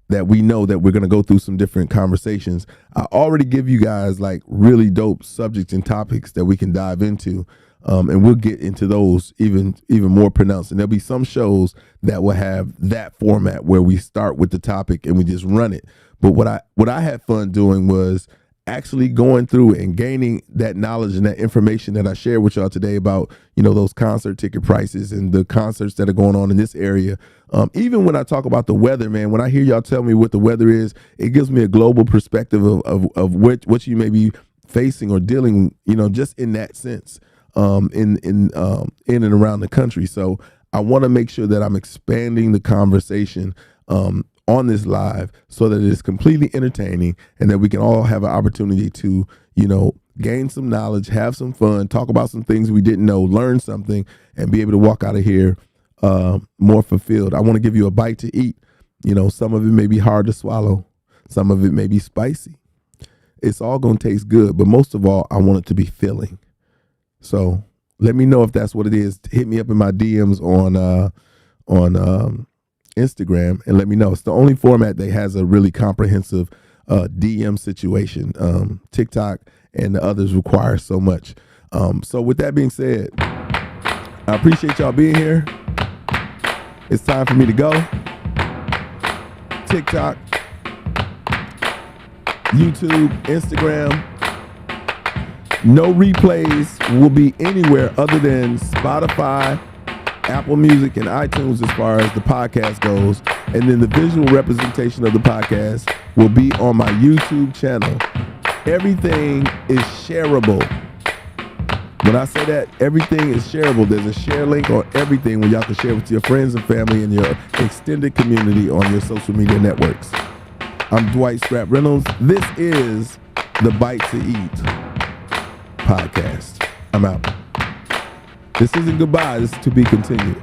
we know that we're going to go through some different conversations. I already give you guys like really dope subjects and topics that we can dive into. And we'll get into those even more pronounced. And there'll be some shows that will have that format where we start with the topic and we just run it. But what I had fun doing was actually going through and gaining that knowledge and that information that I shared with y'all today about, those concert ticket prices and the concerts that are going on in this area. Even when I talk about the weather, man, when I hear y'all tell me what the weather is, it gives me a global perspective of what you may be facing or dealing, just in that sense. In and around the country. So I want to make sure that I'm expanding the conversation on this live so that it is completely entertaining and that we can all have an opportunity to, gain some knowledge, have some fun, talk about some things we didn't know, learn something, and be able to walk out of here more fulfilled. I want to give you a bite to eat. Some of it may be hard to swallow. Some of it may be spicy. It's all going to taste good, but most of all, I want it to be filling. So let me know if that's what it is. Hit me up in my DMs on Instagram and let me know. It's the only format that has a really comprehensive DM situation. TikTok and the others require so much. So with that being said, I appreciate y'all being here. It's time for me to go. TikTok, YouTube, Instagram. No replays will be anywhere other than Spotify, Apple Music, and iTunes as far as the podcast goes. And then the visual representation of the podcast will be on my YouTube channel. Everything is shareable. When I say that, everything is shareable. There's a share link on everything where y'all can share with your friends and family and your extended community on your social media networks. I'm Dwight Scrap Reynolds. This is the Bite to Eat podcast. I'm out. This isn't goodbye. This is to be continued.